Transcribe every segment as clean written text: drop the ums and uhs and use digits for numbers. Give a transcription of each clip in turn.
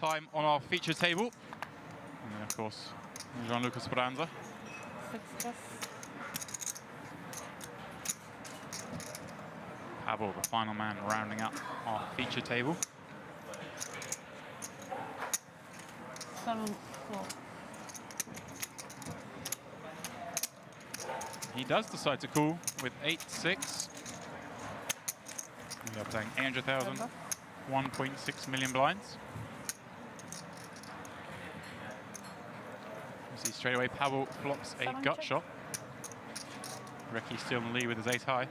time on our feature table. And then, of course, Gianluca Speranza. Pavel, the final man, rounding up our feature table. 7-4. He does decide to call with 8-6. We are playing 800,000, 1.6 million blinds. You see straight away Pavel flops a gut shot. Rickie still in the lead with his ace high.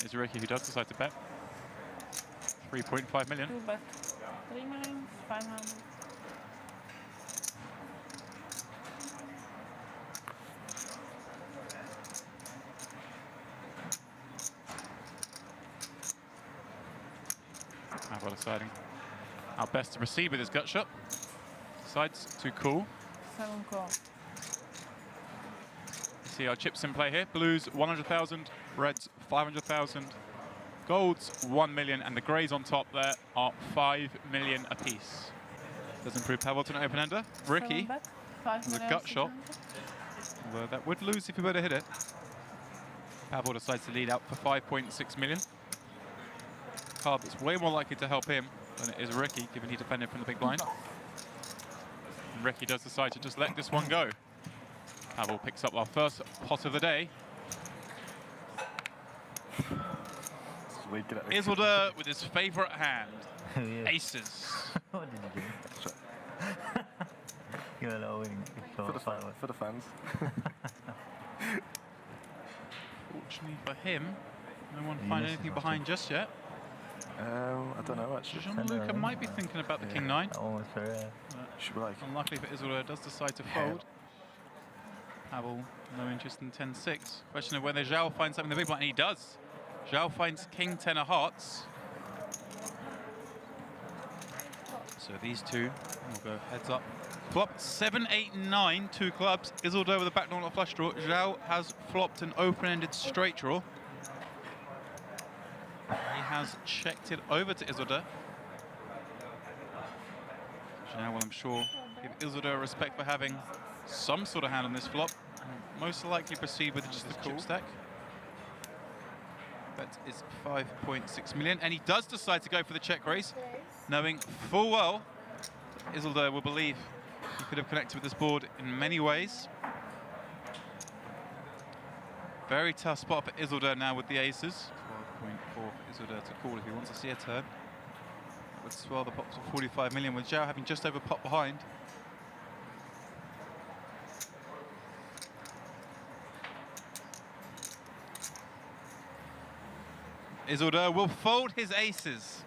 It's Rickie who does decide to bet. 3.5 million. 2 bet. 3 million, 500. Pavel deciding how best to proceed with his gut shot. Decides to call. 7 call. See our chips in play here. Blues 100,000, reds 500,000, golds 1 million, and the greys on top there are 5 million apiece. Does improve Pavel to an open ender. Rickie has a gut shot. Although that would lose if he were to hit it. Pavel decides to lead out for 5.6 million. Card that's way more likely to help him than it is Rickie, given he defended from the big blind. And Rickie does decide to just let this one go. Pavel picks up our first pot of the day. Isolde with his favourite hand, aces. What did you do? You're allowing for the fans. Fortunately for him, no one find anything behind just yet. I don't know actually. Gianluca might be thinking about the king nine. Almost fair. Should be like. Unluckily for Isolde, does decide to fold. Pavel, no interest in 10-6. Question of whether Joao finds something in the big blind, and he does. Joao finds king 10 of hearts. So these two will go heads up. Flop 7, 8, 9, 2 clubs. Isolde with a back door, not a flush draw. Joao has flopped an open-ended straight draw. He has checked it over to Isolde. Joao will, I'm sure, give Isolde a respect for having some sort of hand on this flop. Most likely proceed with just the chip stack. Bet is 5.6 million, and he does decide to go for the check raise, knowing full well Isolde will believe he could have connected with this board in many ways. Very tough spot for Isolde now with the aces. 12.4 for Isolde to call if he wants to see a turn. That would swell the pot to 45 million, with Joao having just over pot behind. Isolde will fold his aces.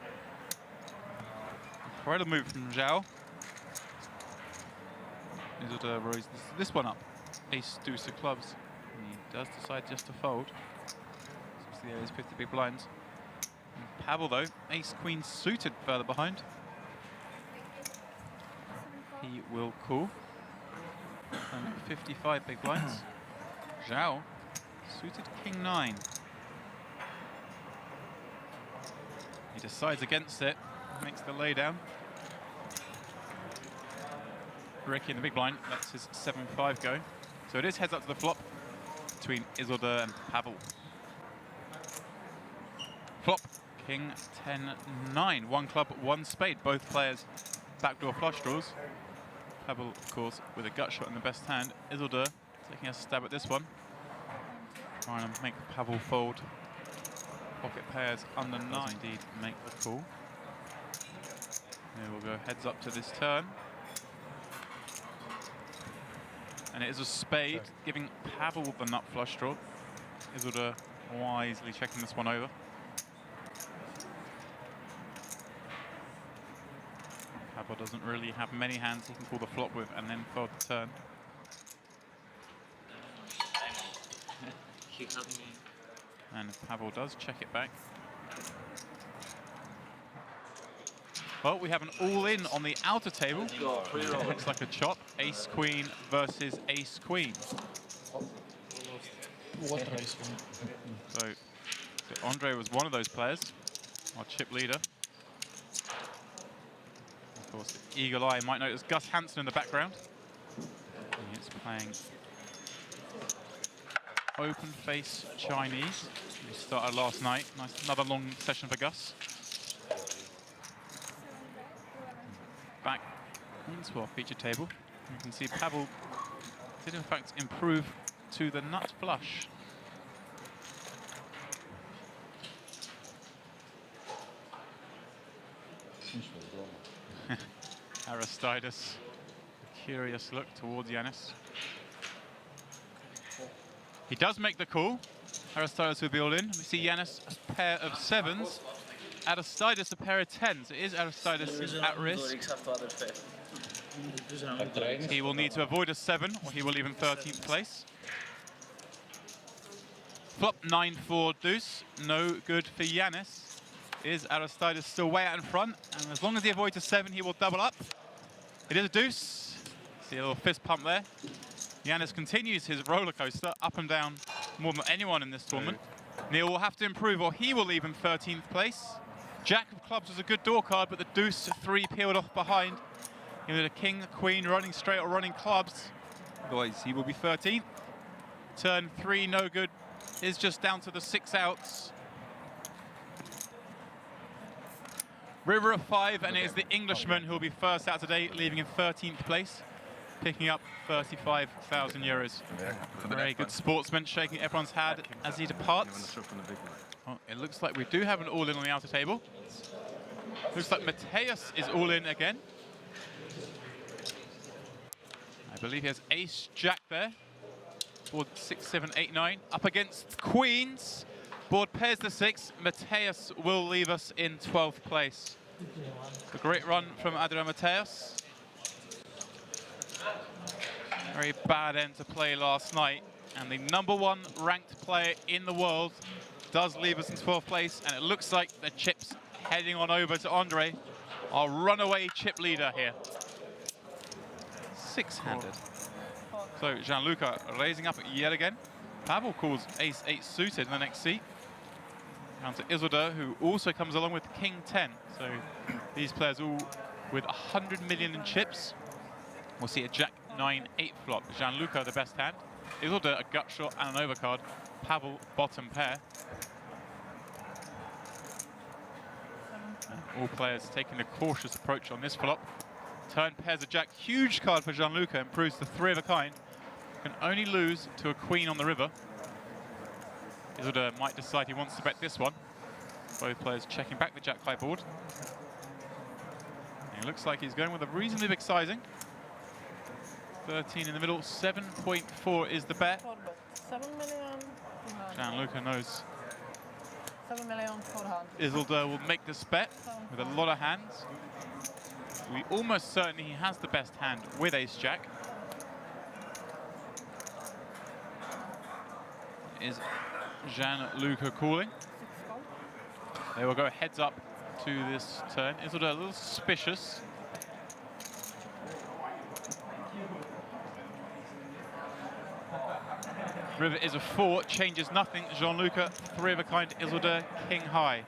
Incredible move from Joao. Isolde rose this one up. Ace, deuce of clubs. And he does decide just to fold. So the ace 50 big blinds. And Pavel though, ace queen suited further behind. He will call. And 55 big blinds. Joao suited king 9. He decides against it, makes the laydown. Rickie in the big blind, that's his 7-5 go. So it is heads up to the flop between Isolde and Pavel. Flop, king 10-9, 1 club, 1 spade. Both players backdoor flush draws. Pavel, of course, with a gut shot in the best hand. Isolde taking a stab at this one. Trying to make Pavel fold. Pocket pairs under 9. Does indeed make the call. Here we'll go heads up to this turn. And it is a spade, giving Pavel the nut flush draw. Isolde wisely checking this one over. Pavel doesn't really have many hands he can call the flop with and then fold the turn. And Pavel does check it back. Well, we have an all-in on the outer table. It looks like a chop. Ace-queen versus ace-queen. So So Andre was one of those players, our chip leader. Of course, the eagle eye might notice Gus Hansen in the background. He's playing open face Chinese. We started last night. Nice, another long session for Gus. Back into our feature table. You can see Pavel did in fact improve to the nut flush. Aristides, a curious look towards Giannis. He does make the call. Aristides will be all in. We see Giannis a pair of 7s. Aristides a pair of 10s. It is Aristides at risk. He will need to avoid a 7 or he will leave in 13th place. Flop 9-4 deuce. No good for Giannis. Is Aristides still way out in front? And as long as he avoids a 7, he will double up. It is a deuce. See a little fist pump there. Giannis continues his roller coaster up and down more than anyone in this tournament. Neil will have to improve or he will leave in 13th place. Jack of clubs was a good door card, but the deuce 3 peeled off behind. Either the king, queen, running straight or running clubs. Otherwise, he will be 13th. Turn 3, no good. Is just down to the 6 outs. River of 5, and it is the Englishman who will be first out today, leaving in 13th place, picking up 35,000 euros. Very good sportsman, shaking everyone's hand as he departs. Oh, it looks like we do have an all-in on the outer table. Looks like Mateus is all in again. I believe he has ace jack there. Board 6, 7, 8, 9. Up against queens. Board pairs the 6. Mateus will leave us in 12th place. A great run from Adrian Mateus. Very bad end to play last night. And the #1 ranked player in the world does leave us in 12th place. And it looks like the chips heading on over to Andre, our runaway chip leader here. 6-handed. So Gianluca raising up yet again. Pavel calls ace-8 suited in the next seat. Down to Isildur, who also comes along with king 10. So these players all with 100 million in chips. We'll see a jack 9-8 flop. Gianluca the best hand. Isildur a gut shot and an overcard. Pavel bottom pair. And all players taking a cautious approach on this flop. Turn pairs a jack. Huge card for Gianluca. Improves to 3 of a kind. Can only lose to a queen on the river. Isildur might decide he wants to bet this one. Both players checking back the jack-high board. And it looks like he's going with a reasonably big sizing. 13 in the middle, 7.4 is the bet. 7 million. Gianluca knows 7 million 400. Isildur will make this bet with a lot of hands. We almost certainly he has the best hand with ace-jack. Is Gianluca calling? They will go heads up to this turn. Isildur a little suspicious. River is a 4, changes nothing. Gianluca, 3 of a kind. Isildur, king high.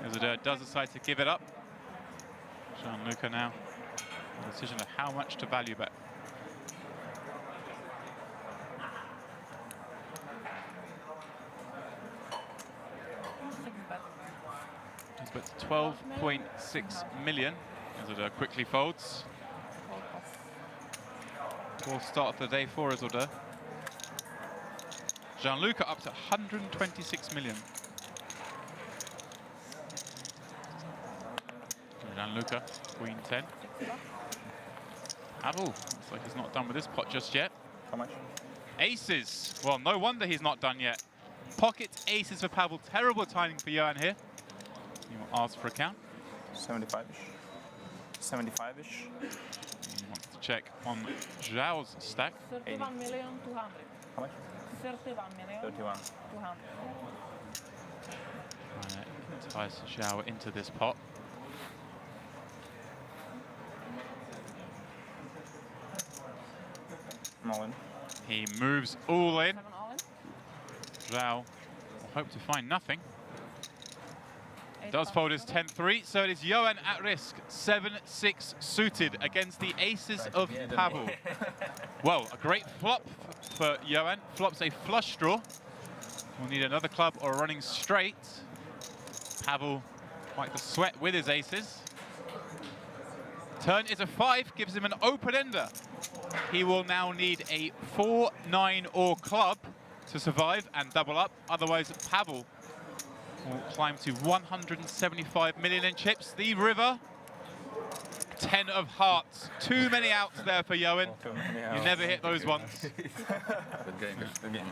Isildur does decide to give it up. Gianluca now, a decision of how much to value bet. He's bet 12.6 million. Isildur quickly folds. Poor start of the day for Isildur. Gianluca up to 126 million. Gianluca, queen 10. Pavel, looks like he's not done with this pot just yet. How much? Aces. Well, no wonder he's not done yet. Pocket aces for Pavel. Terrible timing for Yoann here. He will ask for a count. 75-ish. 75-ish. He wants to check on Joao's stack. 31 million 200. How much? 31 million 31. 200. Ties Joao into this pot. I'm all in. He moves all in. 7 all in. Joao hope to find nothing. Eight Does pounds fold his million. 10-3, so it is Yoann at risk. 7-6 suited against the aces of Pavel. Well, a great flop for Yoann. Flops a flush draw. We'll need another club or a running straight. Pavel like to sweat with his aces. Turn is a 5, gives him an open ender. He will now need a 4, 9 or club to survive and double up. Otherwise, Pavel will climb to 175 million in chips. The river, 10 of hearts. Too many outs there for Yoann. You never hit those ones. Good game.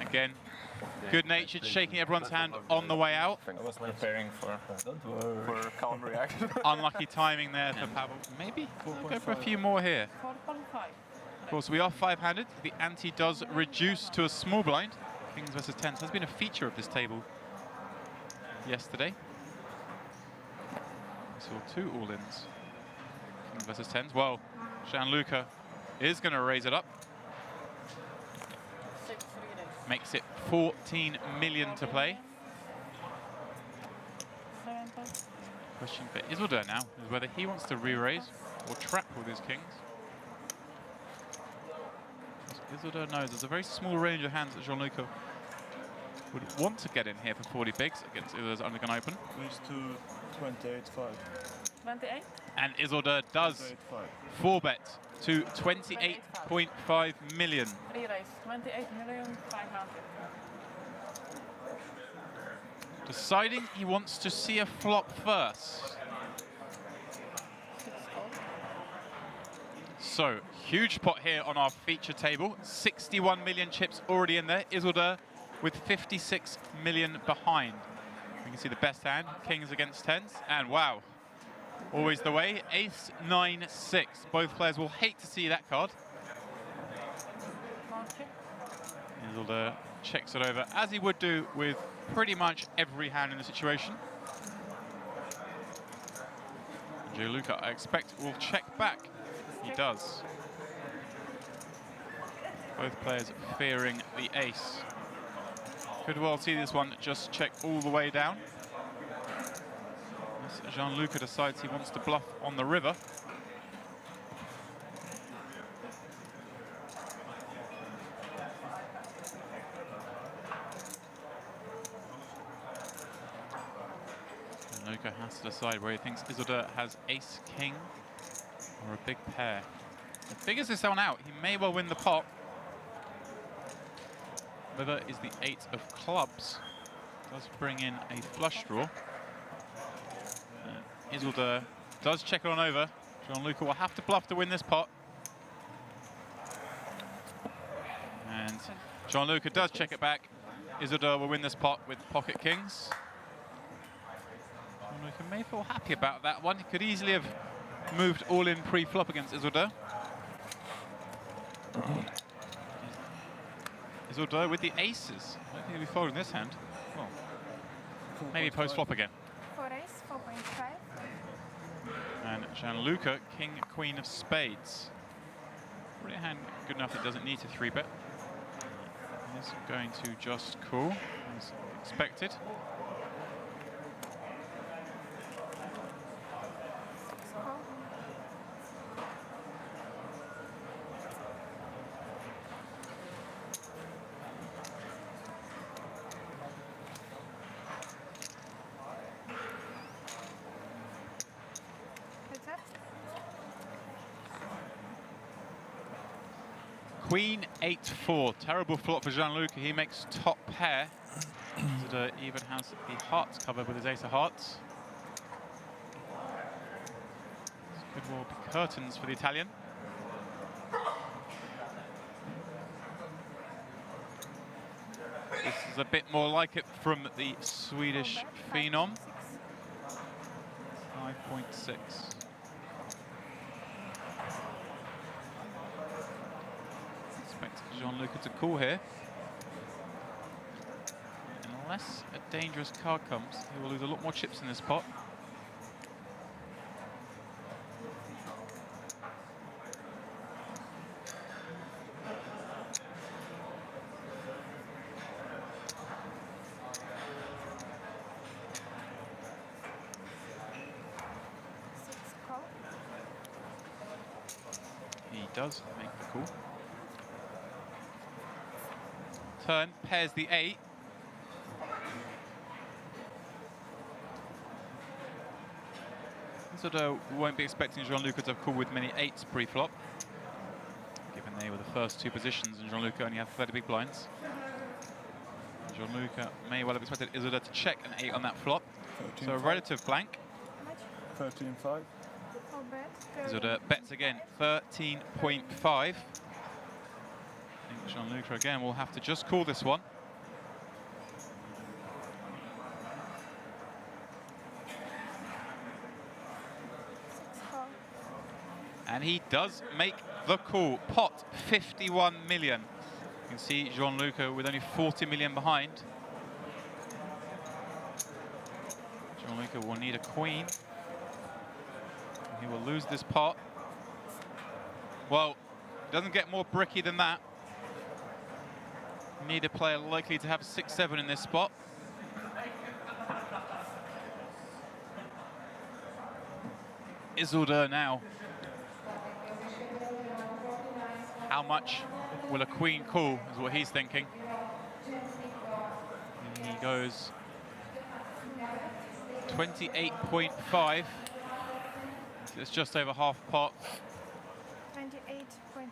Again, good-natured, shaking everyone's hand on the way out. I was preparing for. Don't worry. For calm reaction. Unlucky timing there for Pavel. Maybe we'll go for a few more here. 4.5. Of course, we are 5-handed. The ante does reduce to a small blind. Kings versus tens has been a feature of this table yesterday. We saw 2 all-ins. Kings versus tens. Well, Gianluca is going to raise it up. 6 readings. Makes it 14 million to play. 7 pounds. Question for Isildur now is whether he wants to re-raise or trap with his kings. Isildur knows there's a very small range of hands that Gianluca would want to get in here for 40 bigs against Isildur's Undergun Open. Goes to 28.5. 28. And Isildur does 28.5. 4-bet to 28.5 million. Re-raise. 28,500,000. Deciding he wants to see a flop first. 6 gold. So, huge pot here on our feature table. 61 million chips already in there. Isildur with 56 million behind. You can see the best hand, kings against tens. And wow, always the way, ace, 9, 6. Both players will hate to see that card. Marching. Isildur checks it over, as he would do with pretty much every hand in the situation. Gianluca, I expect, will check back. He does. Both players fearing the ace. Could well see this one just check all the way down. As Gianluca decides he wants to bluff on the river. Gianluca has to decide where he thinks Isildur has ace-king or a big pair. If he figures this one out, he may well win the pot. River is the 8 of clubs. Does bring in a flush draw. Isildur does check it on over. Gianluca will have to bluff to win this pot. And Gianluca does check it back. Isildur will win this pot with pocket kings. Gianluca may feel happy about that one. He could easily have moved all in pre-flop against Isildur. Isildur with the aces. I don't think he'll be folding this hand. Well, maybe post-flop again. 4 ace, 4.5. And Gianluca, king, queen of spades. Probably a hand good enough that doesn't need to 3-bet. He's going to just call, as expected. Queen 8-4, terrible flop for Gianluca. He makes top pair. Isildur even has the hearts covered with his ace of hearts. This could well be curtains for the Italian. This is a bit more like it from the Swedish phenom. 5.6. Gianluca to call here. Unless a dangerous card comes, he will lose a lot more chips in this pot. He does make the call. Turn, pairs the 8. Sort of won't be expecting Gianluca to have called with many 8s pre-flop, given they were the first 2 positions and Gianluca only had 30 big blinds. Gianluca may well have expected Isolde to check an 8 on that flop, so a relative blank. 13.5. I'll bet. Isolde bets again, 13.5. I think Gianluca again will have to just call this one. And he does make the call. Pot 51 million. You can see Gianluca with only 40 million behind. Gianluca will need a queen. He will lose this pot. Well, doesn't get more bricky than that. Need a player likely to have 6-7 in this spot. Isolde now. How much will a queen call, is what he's thinking. And he goes 28.5. It's just over half pot. 28.5.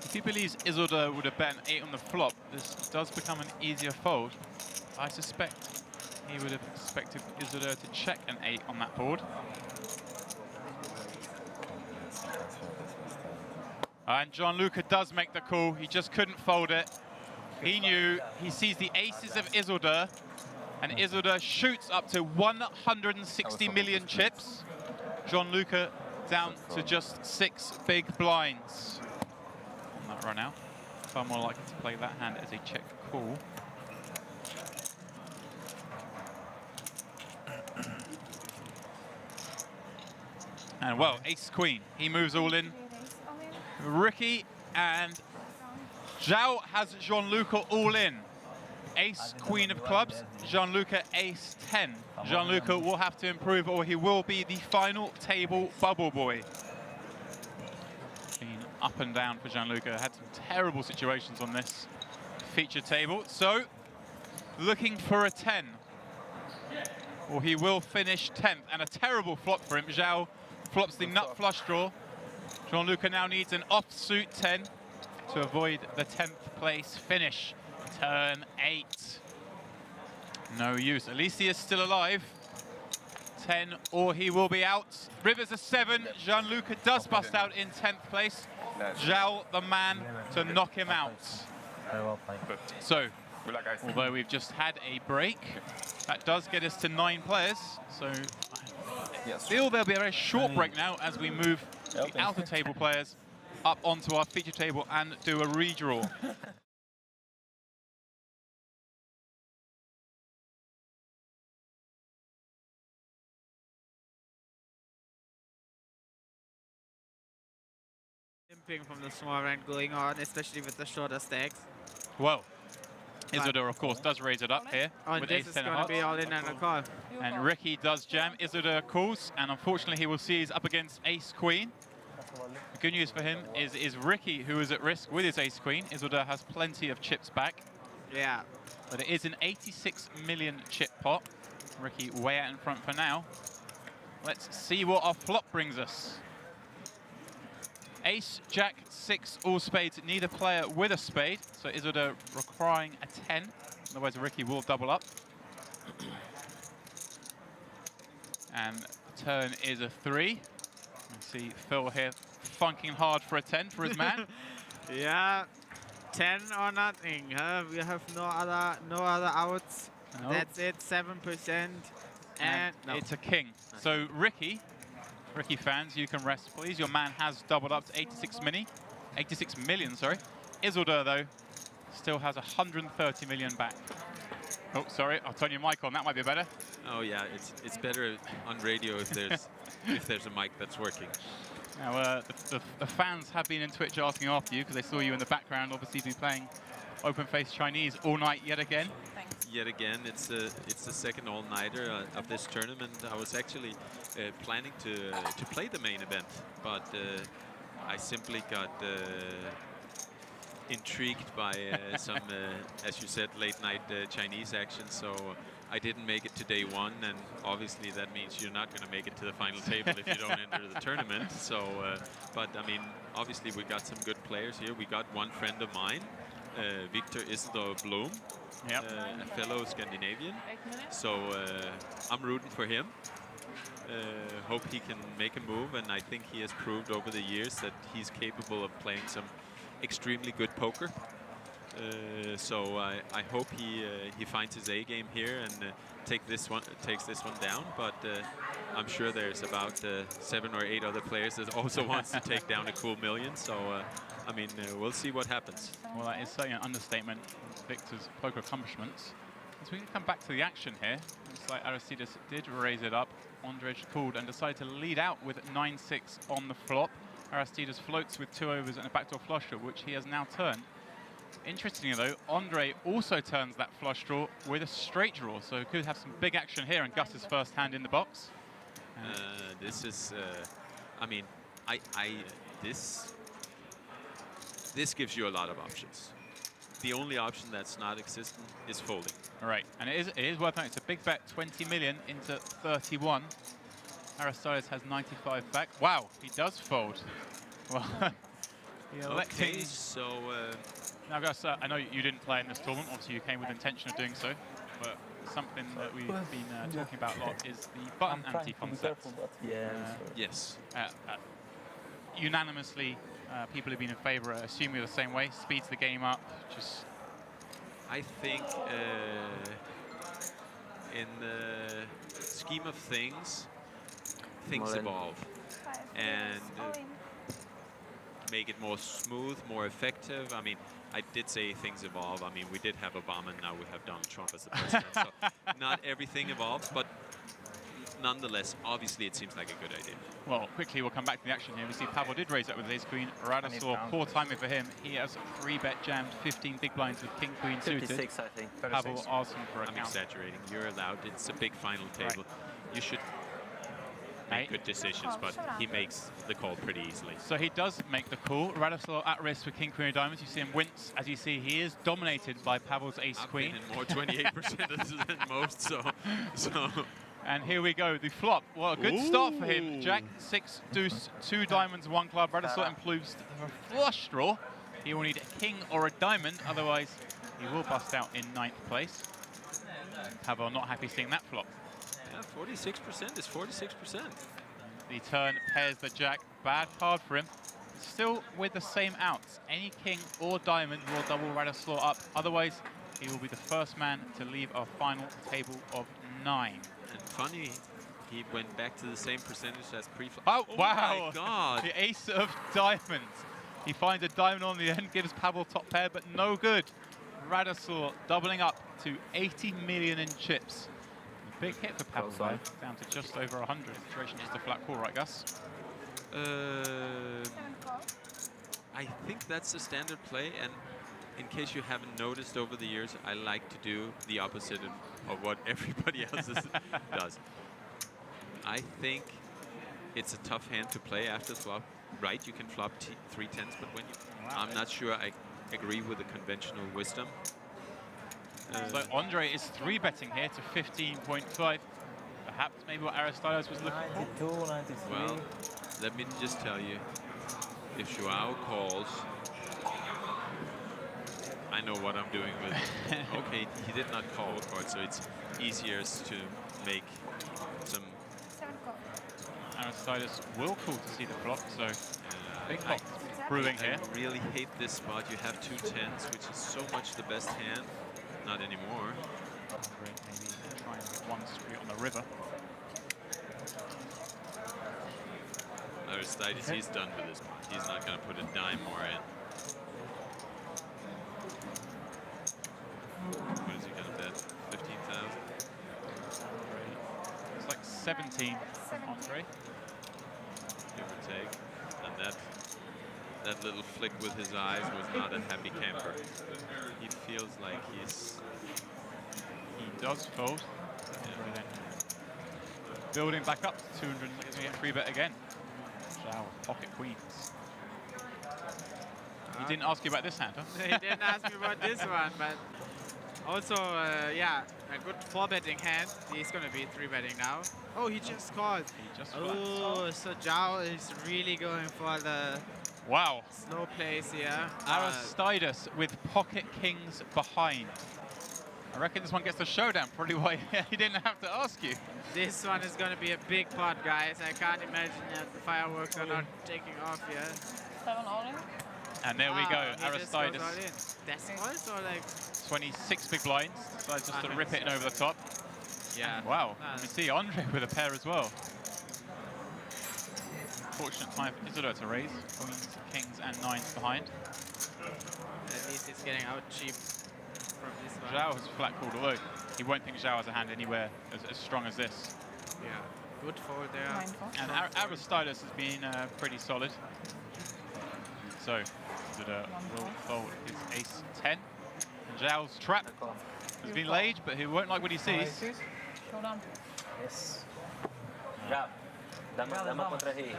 If he believes Isolde would have bet an 8 on the flop, this does become an easier fold. I suspect he would have expected Isolde to check an 8 on that board. And Gianluca does make the call. He just couldn't fold it. He knew. He sees the aces of Isolde, and Isolde shoots up to 160 million chips. Gianluca down to just 6 big blinds on that run out. Far more likely to play that hand as a check call. And well, ace queen. He moves all in. Rickie and Joao has Gianluca all in. Ace queen of clubs, Gianluca ace 10. Gianluca will have to improve or he will be the final table bubble boy. Been up and down for Gianluca. Had some terrible situations on this feature table. So looking for a 10. Or he will finish 10th. And a terrible flop for him. Joao flops the nut flush draw. Gianluca now needs an offsuit 10 to avoid the 10th place finish. Turn 8. No use. At least he is still alive. 10 or he will be out. River's a 7. Gianluca does bust out in 10th place. Joao, the man to knock him out. So, although we've just had a break, that does get us to 9 players. So, I feel there'll be a very short break now as we move the outer table players up onto our feature table and do a redraw. Imping from the small end going on, especially with the shorter stacks. Well, Isolde, of course, does raise it up here And with this ace is 10 of going to be hearts. all in and a call. And Rickie does jam. Isolde calls, and unfortunately, he will see he's up against ace queen. The good news for him is Rickie, who is at risk with his ace queen. Isolde has plenty of chips back. Yeah. But it is an 86 million chip pot. Rickie way out in front for now. Let's see what our flop brings us. Ace, Jack, 6, all spades. Neither player with a spade. So Isolde requiring a 10. Otherwise, Rickie will double up. And the turn is a 3. You see Phil here funking hard for a 10 for his man. Yeah. 10 or nothing. Huh? We have no other outs. Nope. That's it. 7%. And no. It's a king. So Rickie fans, you can rest, please. Your man has doubled up to 86 million, sorry. Isolde, though, still has 130 million back. Oh, sorry, I'll turn your mic on. That might be better. Oh yeah, it's better on radio if there's if there's a mic that's working. Now, the fans have been in Twitch asking after you because they saw you in the background, obviously be playing open-faced Chinese all night yet again. Thanks. Yet again, it's the second all-nighter of this tournament. I was actually planning to play the main event, but I simply got intrigued by some, as you said, late-night Chinese action. So I didn't make it to day one, and obviously that means you're not going to make it to the final table if you don't enter the tournament. So, but I mean, obviously we got some good players here. We got one friend of mine, Viktor Blom, Yep. a fellow Scandinavian. 8 minutes. So I'm rooting for him. Hope he can make a move, and I think he has proved over the years that he's capable of playing some extremely good poker. So I hope he finds his A game here and takes this one down. But I'm sure there's about 7 or 8 other players that also wants to take down a cool million. So I mean, we'll see what happens. Well, that is certainly an understatement of Viktor's poker accomplishments. As we come back to the action here, looks like Aristides did raise it up. Andre called and decided to lead out with 9-6 on the flop. Aristides floats with 2 overs and a backdoor flush draw, which he has now turned. Interestingly though, Andre also turns that flush draw with a straight draw, so he could have some big action here and Gus's first hand in the box. This is, I mean, this gives you a lot of options. The only option that's not existent is folding. All right, and it is worth noting, it's a big bet, 20 million into 31. Aristides has 95 back. Wow, he does fold. Well, Okay, so now, Gus, I know you didn't play in this tournament. Obviously, you came with intention of doing so. But something that we've been talking about a lot is the button ante concept. Yeah. yes, Unanimously, people have been in favour, assuming the same way. Speeds the game up. Just I think in the scheme of things evolve and make it more smooth, more effective. I mean, I did say things evolve. I mean, we did have Obama, and now we have Donald Trump as the president. So not everything evolves, but nonetheless, obviously, it seems like a good idea. well, quickly we'll come back to the action here. We see Pavel did raise up with ace queen. Ryder saw poor timing for him. He has 3-bet jammed 15 big blinds with king queen suited. 56, I think. Pavel asking for a I'm count. exaggerating. You're allowed. It's a big final table. You should make good decisions, but he makes the call pretty easily. So he does make the call. Radosław at risk with king queen of diamonds. You see him wince. As you see, he is dominated by Pavel's ace I've queen. been in more 28% than most, so. And here we go, the flop. Well, a good start for him. Jack, 6, deuce, 2 diamonds, 1 club. Radosław improves a flush draw. He will need a king or a diamond, otherwise he will bust out in 9th place. Pavel not happy seeing that flop. Yeah, 46% is 46%. The turn pairs the jack. Bad card for him. Still with the same outs. Any king or diamond will double Radosław up. Otherwise, he will be the first man to leave our final table of 9. And funny, he went back to the same percentage as pre-flop. Oh, wow! My God! The ace of diamonds. He finds a diamond on the end, gives Pavel top pair, but no good. Radosław doubling up to 80 million in chips. A big hit for Pavel, though, down to just over 100. Situation just a flat call, right, Gus? I think that's the standard play, and in case you haven't noticed over the years, I like to do the opposite of what everybody else does. I think it's a tough hand to play after flop. Right, you can flop 3 tens, but when you, I'm not sure I agree with the conventional wisdom. So Andre is 3-betting here to 15.5. Perhaps maybe what Aristides was looking for. 92, 93. Well, let me just tell you, if Joao calls, I know what I'm doing with it. Okay, he did not call, of course, so it's easier to make some. Aristides will call to see the flop, so big pot brewing here. I really hate this spot. You have 2 tens, which is so much the best hand. Not anymore. Maybe try and get 1 street on the river. Aristides, he's done with this. He's not going to put a dime more in. What is he going to bet? 15,000? It's like 17 from Andre. Give or take. And that little flick with his eyes was not a happy camper. He feels like He does fold. Building back up to 200, to get free bet again. Joao, pocket queens. He didn't ask you about this hand, huh? He didn't ask me about this one, but also, yeah, a good 4-betting hand. He's gonna be 3-betting now. Oh, he just called. He just Oh, so Joao is really going for the wow. slow plays here. Aristides with pocket kings behind. I reckon this one gets the showdown, probably why he didn't have to ask you. This one is gonna be a big pot, guys. I can't imagine that the fireworks are not taking off yet. 7 all in. And there we go, He just goes all in. Aristides. That's also like, 26 big blinds, decides just to rip it in over the top. yeah. Wow, and we see Andre with a pair as well. Fortunate time for Isidore to raise. Queens, kings, and 9s behind. At least it's getting out cheap from this one. Joao has flat called, although he won't think Joao has a hand anywhere as strong as this. Yeah, good fold there. 9-4. And Aristides has been pretty solid. So, Isidore will fold his ace-10. And Joao's trap has been laid, but he won't like what he sees. Showdown. Yes. Grab. Dama contra rei.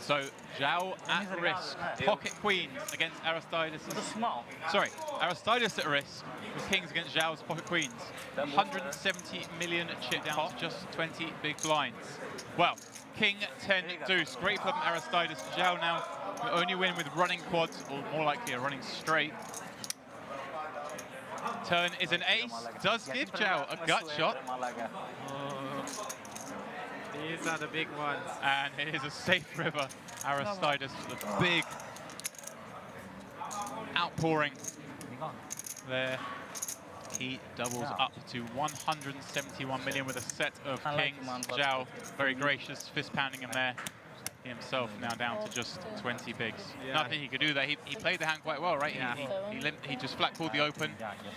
So, Joao at risk. Pocket queens against Aristides. Simao. Sorry, Aristides at risk with kings against Joao's pocket queens. 170 million chip down to just 20 big blinds. Well, king, 10, deuce. Great flop from Aristides. Joao now will only win with running quads, or more likely a running straight. Turn is an ace. Does give Joao a gut shot. Oh, these are the big ones. And it is a safe river. Aristides with a big outpouring there. He doubles up to 171 million with a set of kings. Joao, very gracious, fist pounding him there. He himself now down to just 20 bigs. Yeah. Nothing he could do there. He played the hand quite well, right? Yeah. He just flat called the open,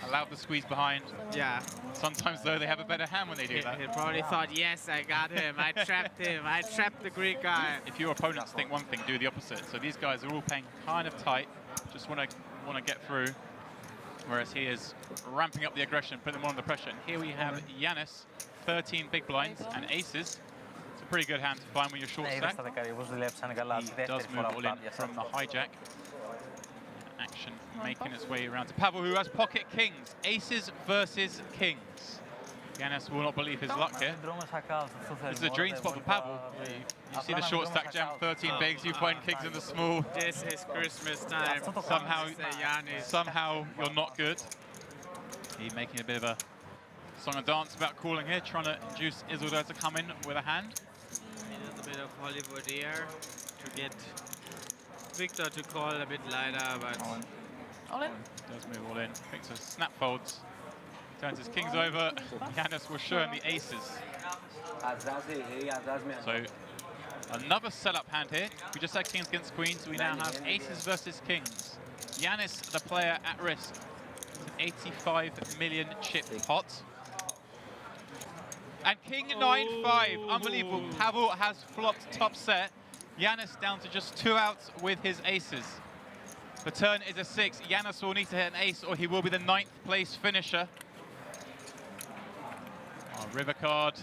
allowed the squeeze behind. Yeah. Sometimes, though, they have a better hand when they do that. He probably thought, yes, I got him. I trapped him. I trapped the Greek guy. If your opponents think one thing, do the opposite. So these guys are all playing kind of tight, just want to get through. Whereas he is ramping up the aggression, putting them more under pressure. And here we have Giannis, 13 big blinds and aces. It's a pretty good hand to find when you're short stack. He does move all in from the hijack. Action making its way around to Pavel, who has pocket kings. Aces versus kings. Giannis will not believe his luck here. This is a dream spot for Pavel. You see the short stack jam, 13 bigs, you find kings in the small. This is Christmas time. Somehow you're not good. He's making a bit of a song and dance about calling here, trying to induce Isildur to come in with a hand. A little bit of Hollywood here to get Viktor to call a bit lighter, but All in. Does move all in. Viktor snap folds. Turns his kings over. Giannis will show him the aces. So another setup hand here. We just had kings against queens. We now have aces versus kings. Giannis, the player at risk. 85 million chip pot. And king 9-5. Unbelievable. Pavel has flopped top set. Giannis down to just 2 outs with his aces. The turn is a 6. Giannis will need to hit an ace or he will be the 9th place finisher. River card.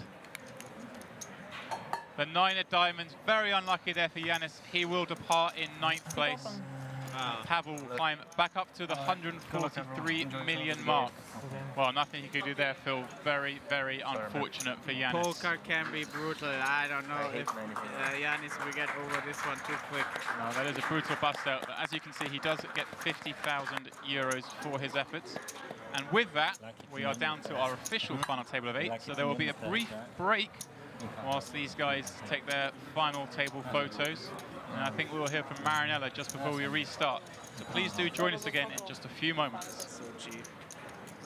The 9 of diamonds, very unlucky there for Giannis. He will depart in 9th place. Pavel will climb back up to the 143 million mark. Well, nothing he could do there, Phil. Very, very unfortunate for Giannis. Poker can be brutal. I don't know if Giannis will get over this one too quick. No, that is a brutal bust out. But as you can see, he does get 50,000 euros for his efforts. And with that, we are down to our official final table of 8. So there will be a brief break whilst these guys take their final table photos. And I think we will hear from Marinella just before we restart. So please do join us again in just a few moments. So cheap.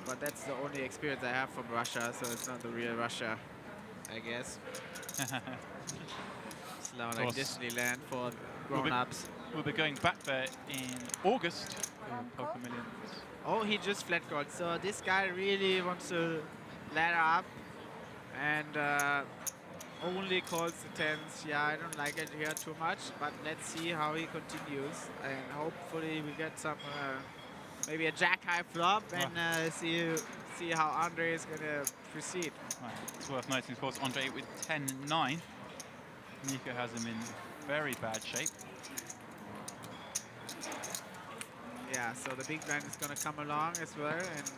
But that's the only experience I have from Russia, so it's not the real Russia, I guess. It's now like Disneyland for grown-ups. We'll be going back there in August. Poker Millions. Oh, he just flat called. So this guy really wants to ladder up and only calls the tens. Yeah, I don't like it here too much, but let's see how he continues. And hopefully we get some, maybe a jack high flop and see how Andre is going to proceed. Right. It's worth noting, of course, Andre with 10-9. Nico has him in very bad shape. Yeah, so the big blind is going to come along as well. And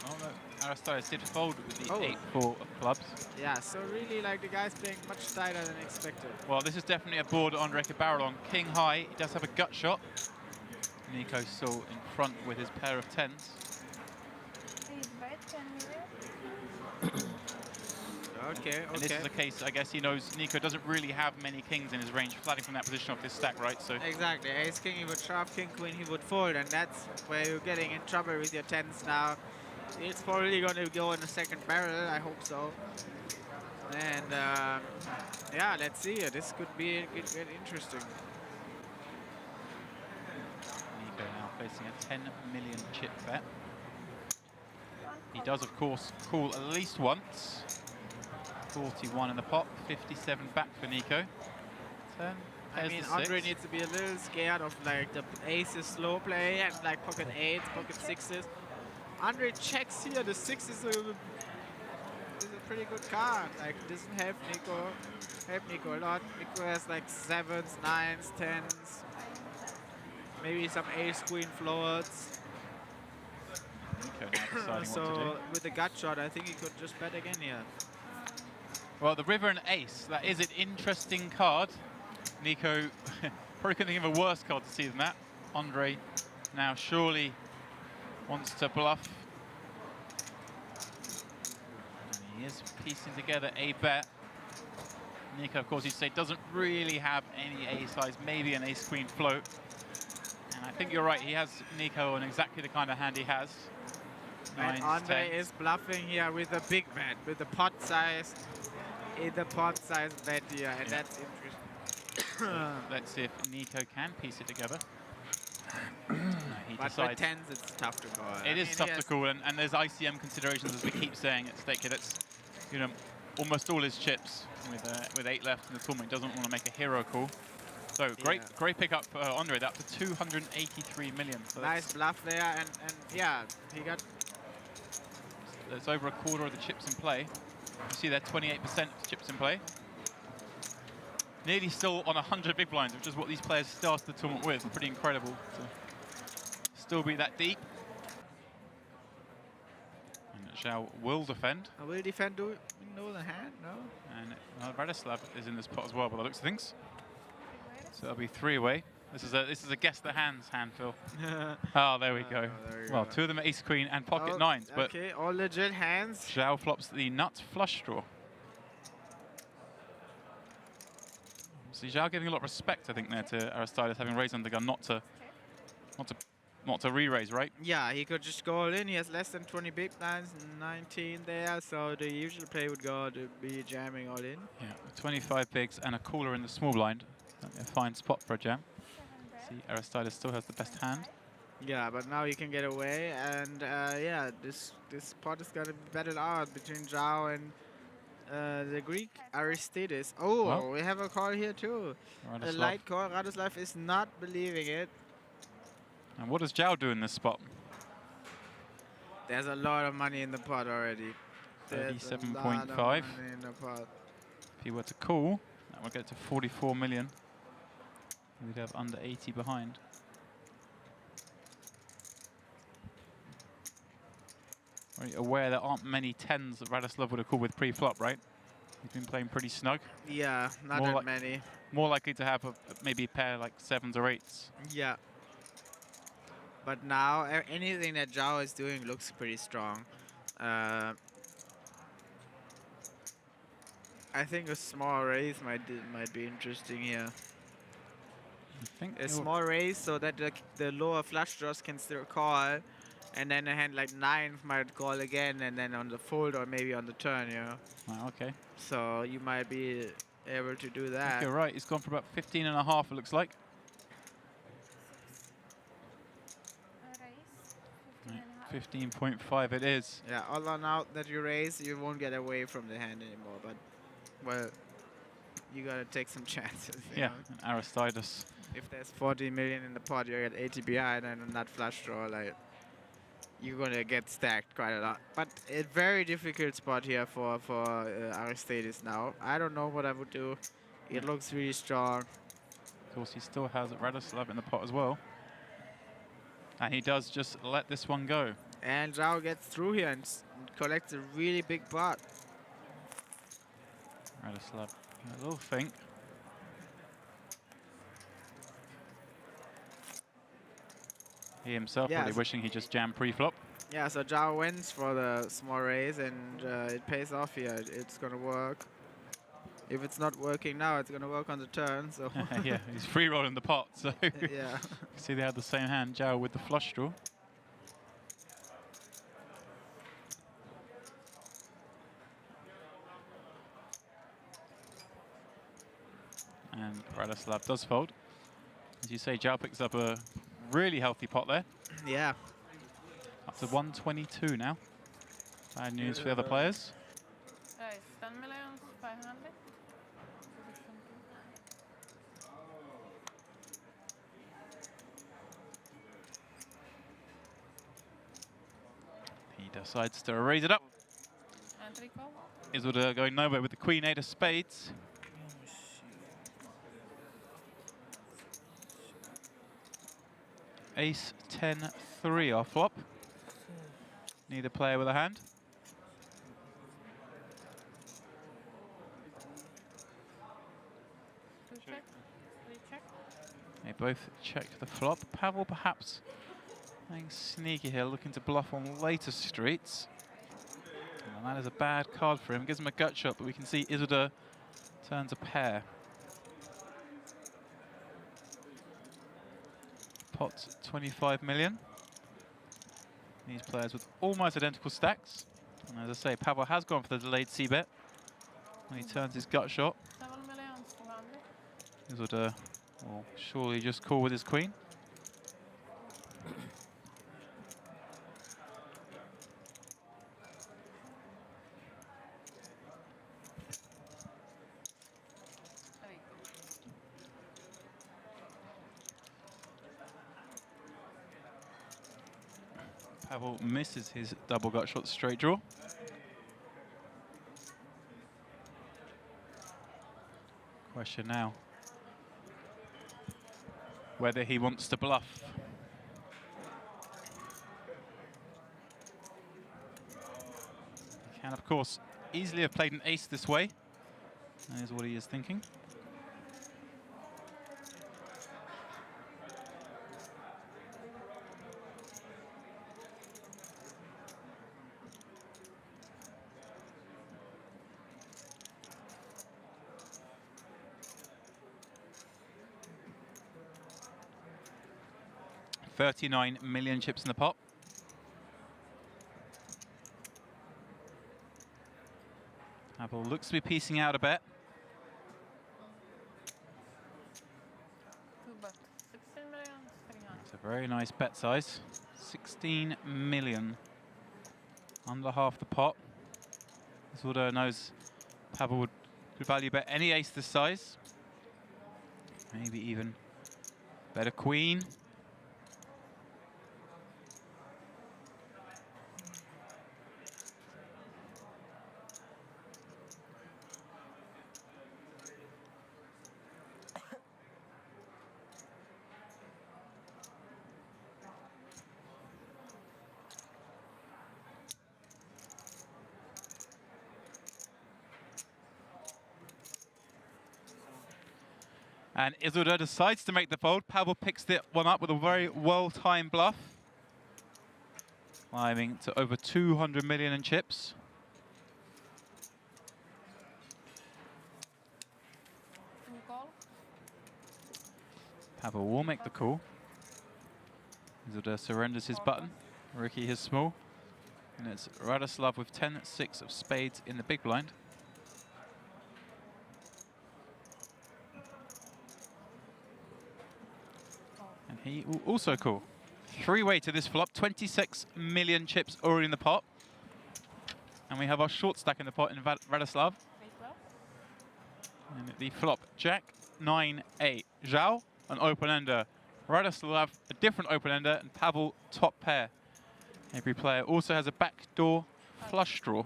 oh no, Aristides did fold with the 8-4 of clubs. yeah, so really like the guy's playing much tighter than expected. Well, this is definitely a board Andre could barrel on. King high, he does have a gut shot. Nico's still in front with his pair of tens. Okay. And this is a case, I guess he knows Nico doesn't really have many kings in his range, flatting from that position off this stack, right? So exactly, ace king he would shove, king queen he would fold, and that's where you're getting in trouble with your tens now. It's probably going to go in the second barrel, I hope so. And yeah, let's see. This could be get interesting. Nico now facing a 10 million chip bet. He does, of course, call at least once. 41 in the pot, 57 back for Nico. 10. I mean, Andre needs to be a little scared of like the aces slow play and like pocket eights, pocket sixes. Andre checks here. The six is a pretty good card. Like, doesn't help Nico a lot. Nico has like sevens, nines, tens, maybe some ace queen floats. Nico now deciding So what to do. with the gut shot, I think he could just bet again here. Well, the river and ace, that is an interesting card. Nico probably couldn't think of a worse card to see than that. Andre now surely wants to bluff. And he is piecing together a bet. Nico, of course, you say, doesn't really have any ace-size, maybe an ace-queen float. And I think you're right, he has Nico on exactly the kind of hand he has. And Andre is bluffing here with a big bet, with the pot size. The pot size bet here, and that's interesting. Let's see if Nico can piece it together. He but decides. with tens, it's tough to call. It is tough to call, and there's ICM considerations, as we keep saying at stake here. That's, you know, almost all his chips with 8 left in the tournament. Doesn't want to make a hero call. So great pickup for Andre. That's for 283 million. So nice bluff there, and yeah, he got. There's over a quarter of the chips in play. You see there, 28% chips in play. Nearly still on 100 big blinds, which is what these players started the tournament with. Pretty incredible to still be that deep. And Joao will defend. I will defend. Do we know the hand? No. And Radislav is in this pot as well, by the looks of things. So it'll be 3-way. This is a guess the hands hand, Phil. Oh, there we go. Well, 2 of them are ace queen and pocket nines, but okay, all legit hands. Joao flops the nut flush draw. See, Joao giving a lot of respect, I think, there to Aristides, having raised on the gun, not to re-raise, right? Yeah, he could just go all in. He has less than 20 big blinds, 19 there, so the usual play would go to be jamming all in. Yeah, 25 bigs and a cooler in the small blind. A fine spot for a jam. See, Aristides still has the best hand. Yeah, but now he can get away, and yeah, this pot is gonna be battled out between Joao and the Greek Aristides. Oh, well, we have a call here too. A light call. Radislav is not believing it. And what does Joao do in this spot? There's a lot of money in the pot already. 37.5. If he were to call, that would get to 44 million. We'd have under 80 behind. Very aware there aren't many tens that Radislav would have called with pre-flop, right? He's been playing pretty snug. Yeah, not that many. More likely to have maybe a pair like 7s or 8s. Yeah. But now anything that Joao is doing looks pretty strong. I think a small raise might be interesting here. A small raise so that the lower flush draws can still call, and then a hand like 9 might call again, and then on the fold or maybe on the turn, you know. Okay. So you might be able to do that. You're right. He's gone for about 15.5. It looks like. 15.5 it is. Yeah, all on out that you raise, you won't get away from the hand anymore. But, well, you gotta take some chances. you Yeah, know. and Aristides. If there's 40 million in the pot, you're at 80 behind, and on that flush draw, like, you're gonna get stacked quite a lot. But a very difficult spot here for Aristides now. I don't know what I would do. It looks really strong. Of course, he still has Radoslav in the pot as well. And he does just let this one go. And Joao gets through here and collects a really big pot. Radoslav, a little think. He himself Yeah, probably so- wishing he just jammed pre-flop. Yeah, so Joao wins for the small raise, and it pays off here. It's gonna work. If it's not working now, it's gonna work on the turn. So Yeah, he's free rolling the pot. So yeah. you see they had the same hand, Joao with the flush draw. And Radoslav does fold. As you say, Joao picks up a really healthy pot there. Yeah. Up to 122 now. Bad news for the other players. Guys, 10,500,000. He decides to raise it up. Entry call. Isolde going nowhere with the Queen 8 of spades. Ace 10 3 off flop. Neither player with a hand. Two check. Three check. They both check the flop. Pavel perhaps playing sneaky here, looking to bluff on later streets. And that is a bad card for him. Gives him a gut shot, but we can see Isolde turns a pair. Pot 25 million. These players with almost identical stacks. And as I say, Pavel has gone for the delayed c-bet when he turns his gut shot. 7,200,000. Isolde will surely just call with his queen. Three. Pavel misses his double gut shot straight draw. Question now whether he wants to bluff. He can, of course, easily have played an ace this way. That is what he is thinking. $39 million chips in the pot. Pavel looks to be piecing out a bet. Two bet. 16,300,000. It's a very nice bet size. 16 million. Under half the pot. Isolde knows Pavel would value bet any ace this size. Maybe even bet a queen. And Isolde decides to make the fold. Pavel picks that one up with a very well-timed bluff. Climbing to over 200 million in chips. Two call. Pavel will make the call. Isolde surrenders his button. Rickie his small. And it's Radoslav with 10-6 of spades in the big blind. And he will also call. three-way to this flop. 26 million chips already in the pot. And we have our short stack in the pot in Radislav. And the flop, Jack, 9, 8. Joao, an open-ender. Radislav, a different open-ender. And Pavel, top pair. Every player also has a backdoor flush draw.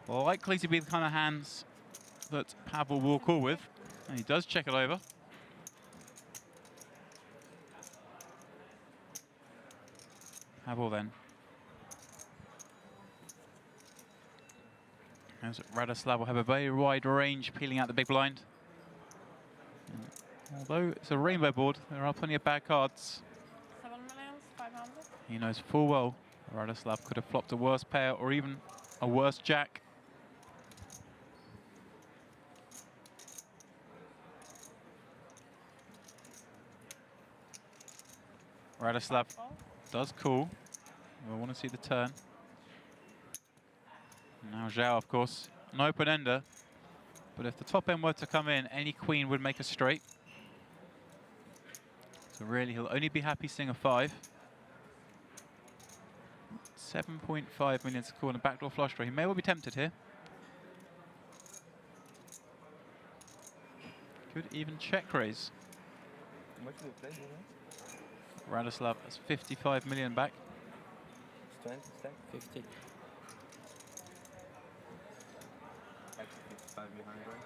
Likely to be the kind of hands that Pavel will call with. And he does check it over. Pavel then. As Radislav will have a very wide range peeling out the big blind. And although it's a rainbow board, there are plenty of bad cards. 7,500,000. He knows full well Radislav could have flopped a worse pair or even a worse jack. Radislav does call. We'll want to see the turn. Now Joao, of course, an open ender. But if the top end were to come in, any queen would make a straight. So really, he'll only be happy seeing a 5. 7.5 million to call and a backdoor flush draw. He may well be tempted here. Could even check raise. How much do you play, Radislav has 55 million back. 20 stack? 50. 55 behind, right?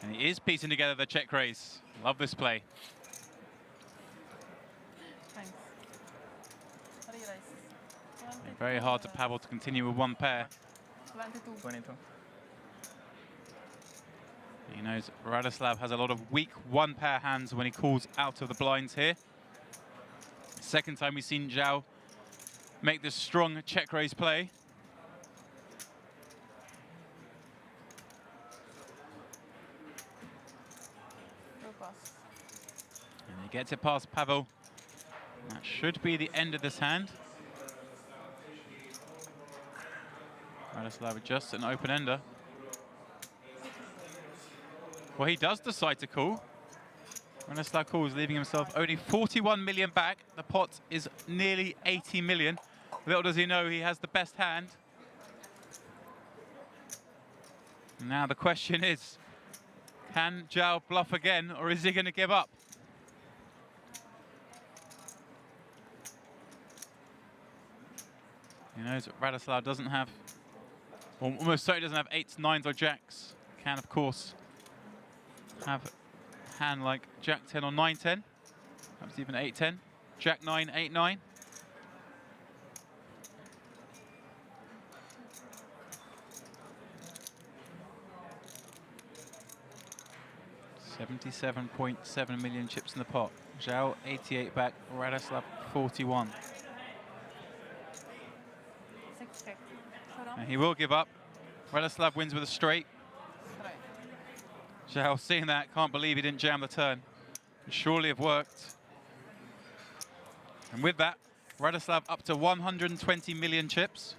And he is piecing together the check raise. Love this play. Thanks. Relays. Very hard to Pavel to continue with one pair. 22. 22. He knows Radislav has a lot of weak one-pair hands when he calls out of the blinds here. Second time we've seen Joao make this strong check raise play. And he gets it past Pavel. That should be the end of this hand. Radislav just an open ender. Well, he does decide to call. Radislav calls, leaving himself only 41 million back. The pot is nearly 80 million. Little does he know he has the best hand. Now the question is, can Joao bluff again, or is he going to give up? He knows that Radislav doesn't have, or almost certainly doesn't have 8s, 9s, or jacks. Can, of course, have a hand like Jack 10 or 9 10, perhaps even 8 10, Jack 9, 8 9. $77.7 million chips in the pot. Joao 88 back, Radislav 41. 6 check. And he will give up. Radislav wins with a straight. Joao seeing that, can't believe he didn't jam the turn. Would surely have worked. And with that, Radislav up to 120 million chips.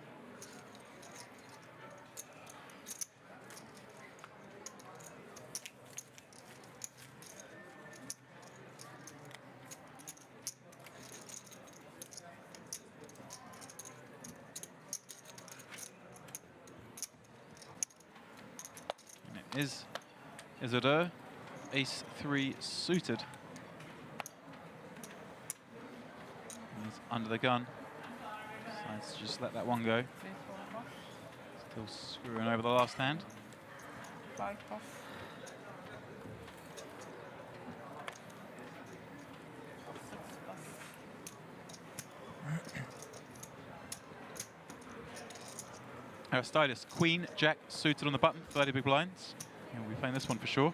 And it is Isidore, ace 3 suited. And he's under the gun. Decides to just let that one go. 3, 4 off. Still screwing over the last hand. 5 off. 6 off. Aristides, Queen, Jack suited on the button, 30 big blinds. Yeah, we'll be playing this one for sure.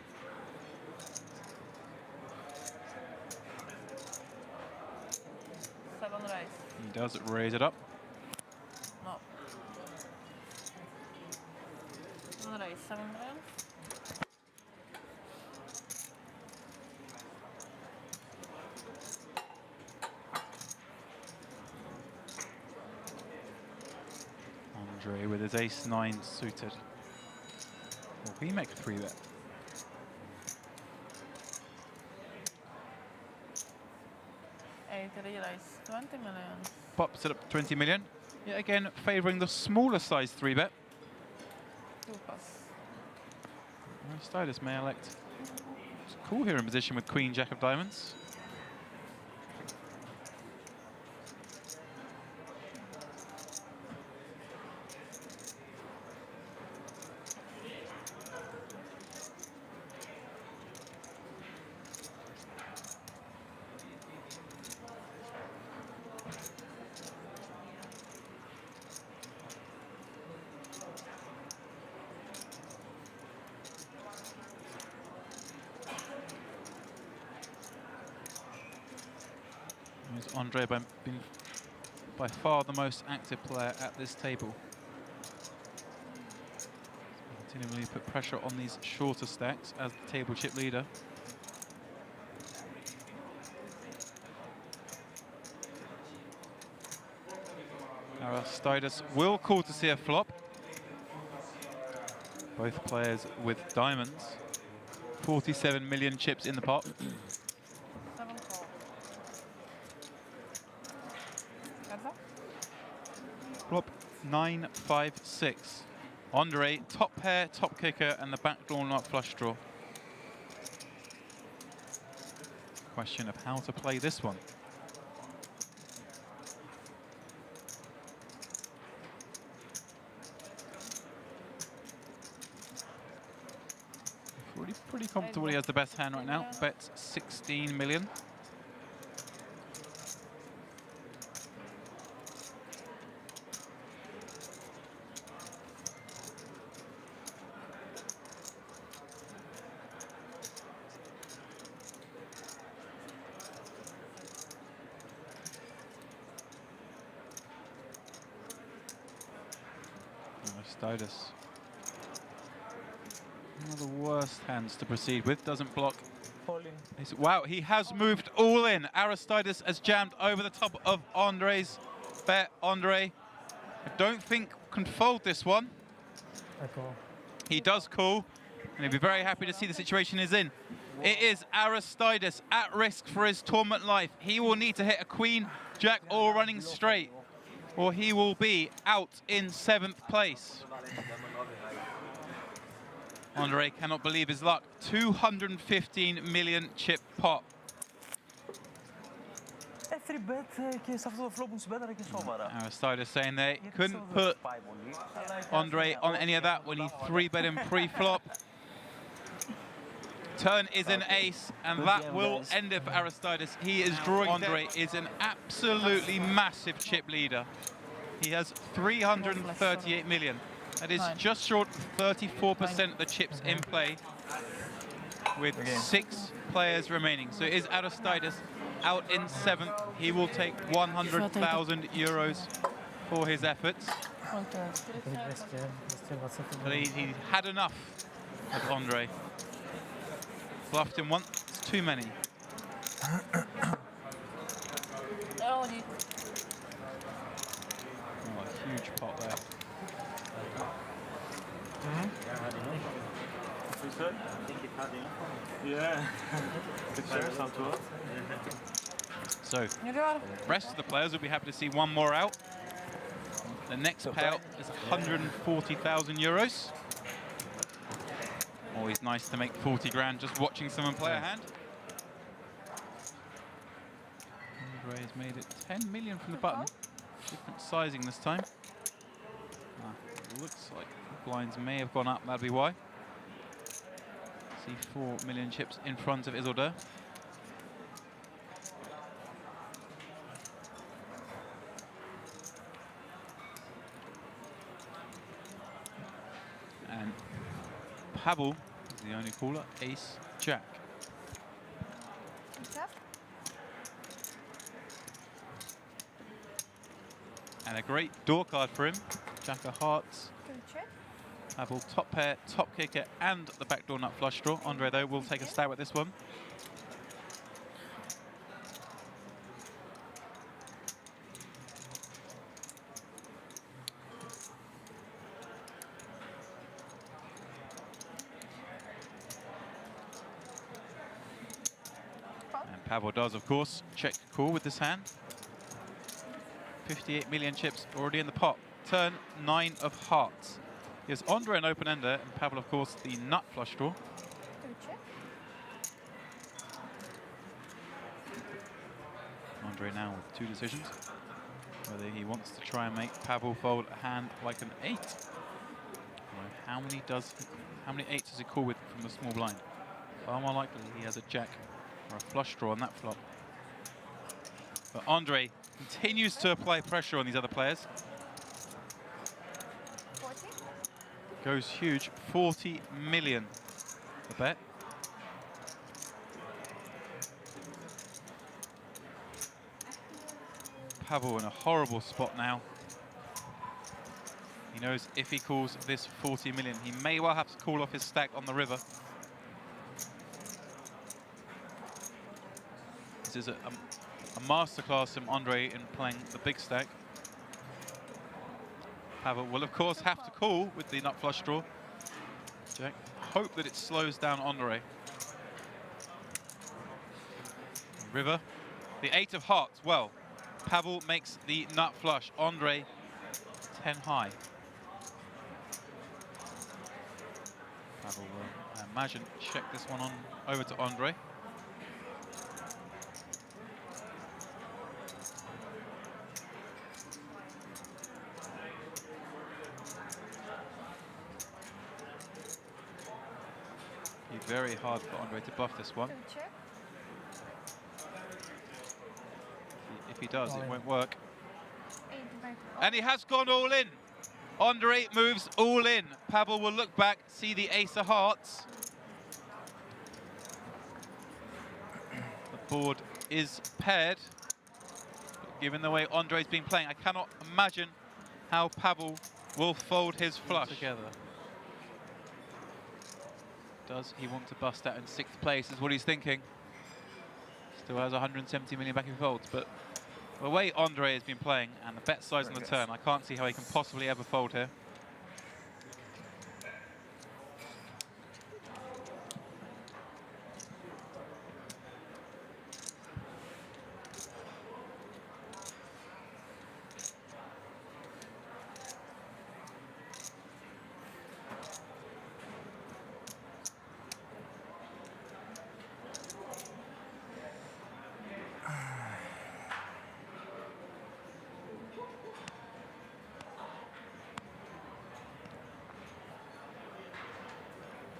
Seven raise. He does raise it up. No. 7 raise. 7 million. Andre with his ace-9 suited. Will he make a 3-bet? Realize 20 million. Pops it up to 20 million. Yet again, favouring the smaller size 3-bet. 2 pass. Stylus may elect. It's cool here in position with Queen, Jack of Diamonds. Andre been by far the most active player at this table. Continually put pressure on these shorter stacks as the table chip leader. Aristides will call to see a flop. Both players with diamonds. 47 million chips in the pot. 7 call. Gaza? Flop 9-5-6. Andre, top pair, top kicker, and the backdoor nut flush draw. Question of how to play this one. Pretty comfortable. He has the best hand right now. Bets 16 million. Aristides. One of the worst hands to proceed with. Doesn't block. Wow, he has moved all in. Aristides has jammed over the top of Andre's bet. Andre, I don't think can fold this one. I call. He does call, and he'll be very happy to see the situation he's in. It is Aristides at risk for his tournament life. He will need to hit a queen, jack, or running straight, or he will be out in 7th place. Andre cannot believe his luck. 215 million chip pot. Aristides saying they couldn't put Andre on any of that when he 3-bet him pre-flop. Turn is an ace, and that will end it for Aristides. He is drawing. Andre is an absolutely massive chip leader. He has 338 million. That is just short of 34% of the chips in play, with 6 players remaining. So it is Aristides out in 7th. He will take 100,000 euros for his efforts. But he had enough of Andre. Bluffed him once, too many. Oh, a huge pot there. Yeah. So, rest of the players will be happy to see one more out. The next payout is 140,000 euros. Always nice to make 40 grand just watching someone play a hand. Andre has made it 10 million from the button. Different sizing this time. Looks like blinds may have gone up, that'd be why. See 4 million chips in front of Isolde. And Pavel is the only caller, ace jack. And a great door card for him, jack of hearts. Pavel, top pair, top kicker, and the backdoor nut flush draw. Andre, though, will take a stab at this one. Pavel does, of course, check call with this hand. 58 million chips already in the pot. Turn 9 of hearts. Here's Andre an open ender, and Pavel, of course, the nut flush draw. Andre now with 2 decisions. Whether he wants to try and make Pavel fold a hand like an 8. Or how many 8s does he call with from the small blind? Far more likely he has a jack or a flush draw on that flop. But Andre continues to apply pressure on these other players. 40. Goes huge, 40 million the bet. Pavel in a horrible spot now. He knows if he calls this 40 million, he may well have to call off his stack on the river. This is a masterclass from Andre in playing the big stack. Pavel will, of course, have to call with the nut flush draw. Jack, hope that it slows down Andre. River, the 8 of hearts. Well, Pavel makes the nut flush. Andre, 10 high. Pavel will, I imagine, check this one on over to Andre. Be very hard for Andre to bluff this one. If he does, it won't work. And he has gone all in. Andre moves all in. Pavel will look back, see the ace of hearts. The board is paired. Given the way Andre's been playing, I cannot imagine how Pavel will fold his flush. Together. Does he want to bust out in 6th place is what he's thinking. Still has 170 million back if he folds, but the way Andre has been playing and the bet size on the turn, I can't see how he can possibly ever fold here.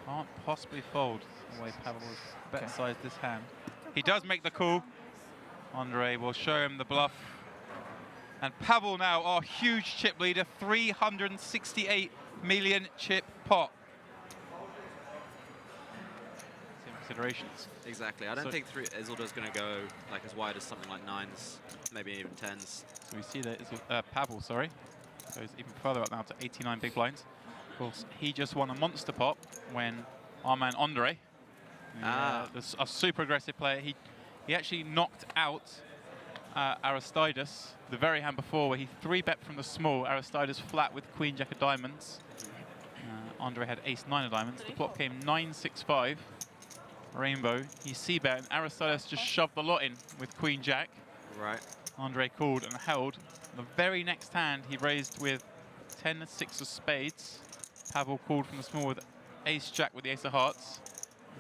Can't possibly fold the way Pavel has bet sized this hand. He does make the call. Andre will show him the bluff. And Pavel now, our huge chip leader, 368 million chip pot. Same considerations. Exactly. I don't think Isildur's going to go like as wide as something like 9s, maybe even 10s. So we see that Pavel, sorry, goes even further up now to 89 big blinds. Of course, he just won a monster pot when our man Andre, a super aggressive player, he actually knocked out Aristides the very hand before, where he 3-bet from the small. Aristides flat with Queen Jack of diamonds. Andre had Ace 9 of diamonds. The flop came 9-6-5 rainbow. He c-bet and Aristides just shoved the lot in with Queen Jack. Right. Andre called and held. The very next hand he raised with 10-6 of spades. Pavel called from the small with Ace Jack with the Ace of hearts.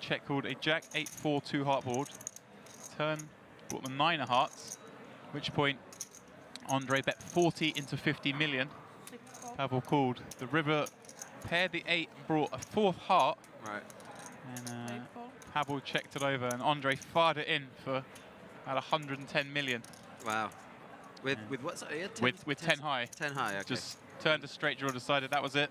Check called a Jack 8-4 2-heart board. Turn brought the 9 of hearts. At which point Andre bet 40 into 50 million. Pavel called. The river paired the 8 and brought a 4th heart. Right. And Pavel checked it over and Andre fired it in for about 110 million. Wow. With what? Sorry, 10, with 10 high. 10 high. Okay. Just turned a straight draw, decided that was it.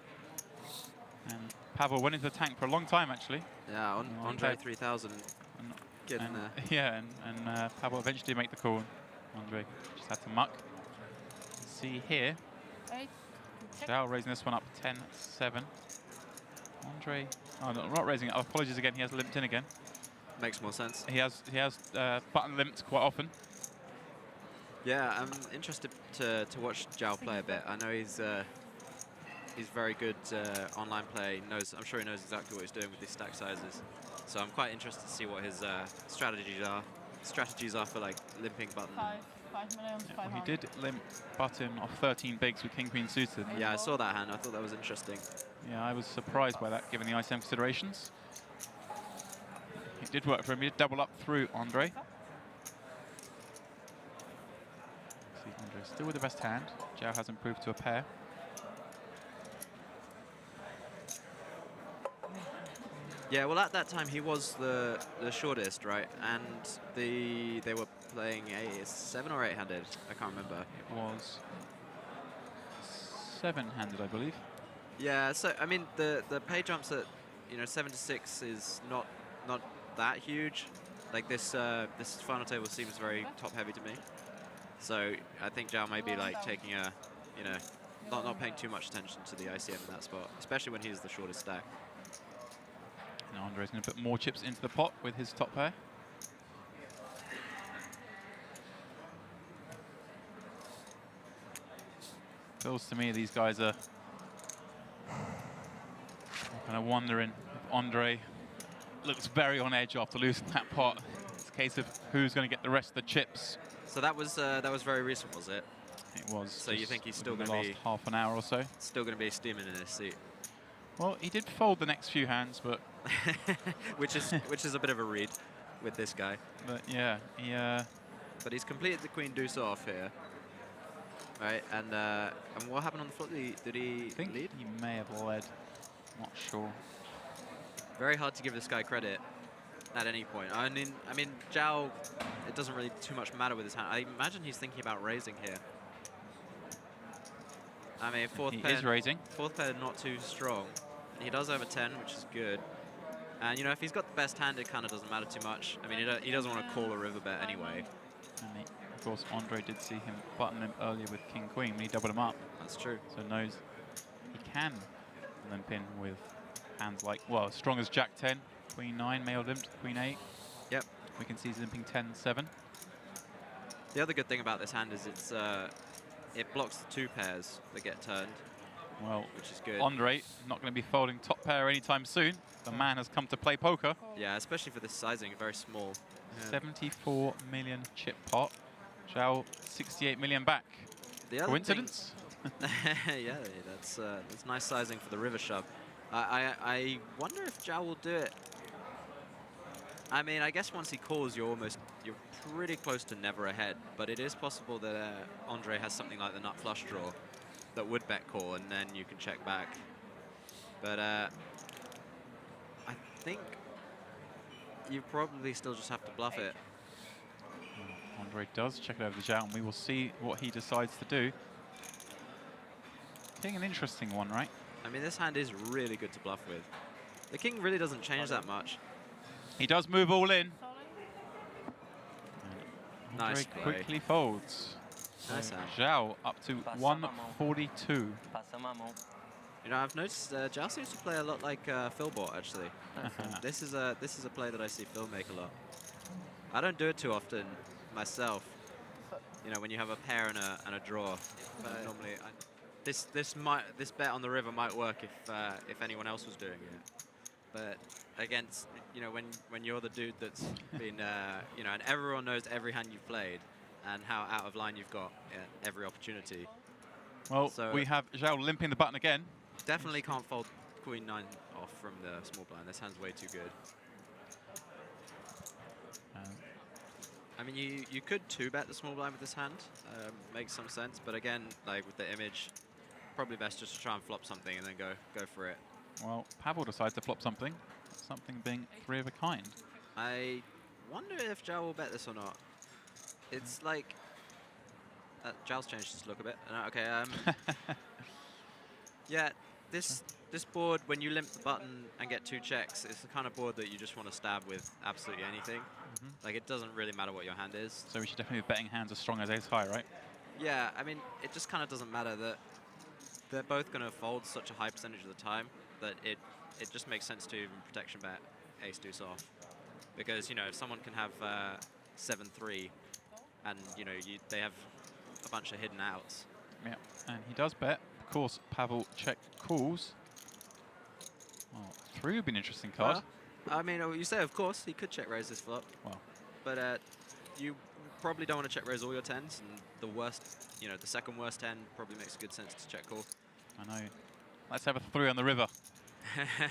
And Pavel went into the tank for a long time, actually. Yeah, Andre 3000. Get in there. Yeah, and Pavel eventually made the call. Andre just had to muck. See here, Joao raising this one up 10-7. Andre, oh, no, not raising it. Apologies again. He has limped in again. Makes more sense. He has button limped quite often. Yeah, I'm interested to watch Joao play a bit. I know he's very good online play. I'm sure he knows exactly what he's doing with these stack sizes. So I'm quite interested to see what his strategies are. strategies are for like limping button. 5 million, Well, 500. he did limp button off 13 bigs with King Queen suited. Yeah, I saw that hand. I thought that was interesting. Yeah, I was surprised by that given the ICM considerations. It did work for him. He did double up through Andre. See, Andre still with the best hand. Joao has improved to a pair. Yeah, well at that time he was the shortest, right? And they were playing a 7 or 8 handed. I can't remember. It was 7-handed, I believe. Yeah, so I mean the pay jumps at 7 to 6 is not that huge. Like this final table seems very top heavy to me. So I think Joao may be like taking a not paying too much attention to the ICM in that spot, especially when he's the shortest stack. Now Andre's going to put more chips into the pot with his top pair. Feels to me these guys are kind of wondering if Andre looks very on edge after losing that pot. It's a case of who's going to get the rest of the chips. So that was very recent, was it? It was. So you think he's still going going to to last be half an hour or so? still going to be steaming in his seat? Well, he did fold the next few hands, but which is a bit of a read with this guy. but yeah, he But he's completed the queen deuce off here, right? And what happened on the flop? Did he I think lead? he may have led. Not sure. Very hard to give this guy credit at any point. I mean, Joao, it doesn't really too much matter with his hand. I imagine he's thinking about raising here. I mean, fourth He pair is raising. Fourth pair not too strong. He does over 10, which is good. And if he's got the best hand, it kind of doesn't matter too much. I mean, he doesn't want to call a river bet anyway. And of course, Andre did see him button him earlier with King Queen when he doubled him up. That's true. So knows he can limp in with hands like, well, as strong as Jack 10, Queen 9 may have limped, Queen 8. Yep. We can see he's limping 10-7. The other good thing about this hand is it blocks the 2 pairs that get turned. Well, which is good. Andre not going to be folding top pair anytime soon. The man has come to play poker. Yeah, especially for this sizing, very small. Yeah. 74 million chip pot. Joao 68 million back. The other Coincidence? yeah, that's nice sizing for the river shove. I wonder if Joao will do it. I mean, I guess once he calls, you're pretty close to never ahead. But it is possible that Andre has something like the nut flush draw that would bet call, and then you can check back. But I think you probably still just have to bluff it. Andre does check it over to Joao, and we will see what he decides to do. Being an interesting one, right? I mean, this hand is really good to bluff with. The king really doesn't change that much. He does move all in. Nice Andre play. quickly folds. Nice hand. Zhao up to 142. I've noticed Joao seems to play a lot like Philbot, actually. This is a play that I see Phil make a lot. I don't do it too often myself. When you have a pair and a draw. Normally, this bet on the river might work if anyone else was doing it. But against when you're the dude that's been and everyone knows every hand you've played and how out of line you've got every opportunity. Well, So we have Zhao limping the button again. Definitely can't fold Queen 9 off from the small blind. This hand's way too good. I mean, you could 2-bet the small blind with this hand. Makes some sense, but again, like with the image, probably best just to try and flop something and then go for it. Well, Pavel decides to flop something. Something being 3 of a kind. I wonder if Joao will bet this or not. It's like Joao's changed his look a bit. Okay. Yeah, this board, when you limp the button and get 2 checks, it's the kind of board that you just want to stab with absolutely anything. Like, it doesn't really matter what your hand is. So we should definitely be betting hands as strong as ace high, right? Yeah, I mean, it just kind of doesn't matter that they're both going to fold such a high percentage of the time that it just makes sense to even protection bet ace deuce off. Because, if someone can have 7-3 and, they have a bunch of hidden outs. Yeah, and he does bet. Of course, Pavel check calls. Well, 3 would be an interesting card. Well, I mean, you say of course, he could check raise this flop. Well. But you probably don't want to check raise all your 10s, and the worst, the second worst 10 probably makes good sense to check call. I know. Let's have a 3 on the river.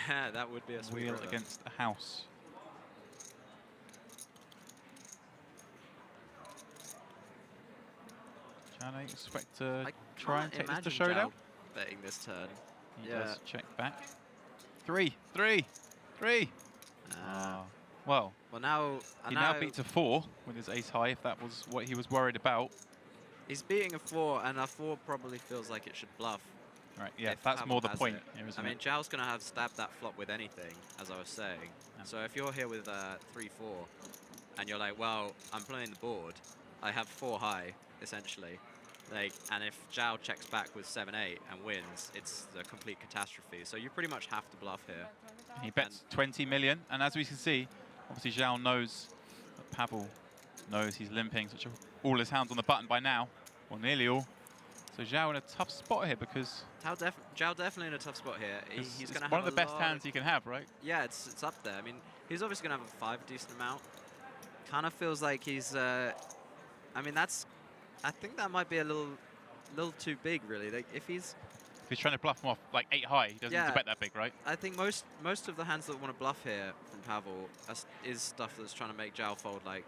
That would be a sweet Wheel river. against a house. Joao, you expect to try and take this to showdown? Joao betting this turn. He Yeah. does check back. 3, 3, 3. Well, Well, he now beats a 4 with his ace high, if that was what he was worried about. he's beating a 4, and a 4 probably feels like it should bluff. Right, yeah, if that's Pavel more the has point it. here, isn't I mean, it? Joao's going to have stabbed that flop with anything, as I was saying. Yeah. So if you're here with 3-4, and you're like, well, I'm playing the board, I have 4 high, essentially. And if Joao checks back with 7-8 and wins, it's a complete catastrophe. So you pretty much have to bluff here. He bets 20 million, and as we can see, obviously Joao knows that Pavel knows he's limping, so all his hands on the button by now, or nearly all. So Joao in a tough spot here because Joao definitely in a tough spot here. He's going to have one of the best lot hands he can have, right? Yeah, it's up there. I mean, he's obviously going to have a 5 decent amount. Kind of feels like he's. I mean, I think that might be a little too big, really. Like if he's trying to bluff him off like 8 high, he doesn't need to bet that big, right? I think most of the hands that want to bluff here from Pavel is stuff that's trying to make Joao fold, like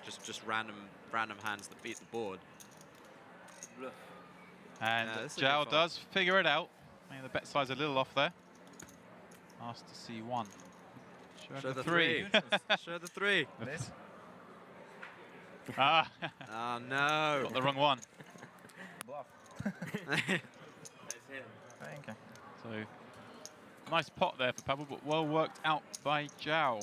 just random hands that beat the board. And Yeah, this is a Joao good fold. does figure it out. Maybe the bet size a little off there. Asked to see 1. Show the 3. 3. Show the 3. This? Ah, Oh no. got the wrong one. Bluff. Nice hand. Thank you. So, nice pot there for Pavel, but well worked out by Joao.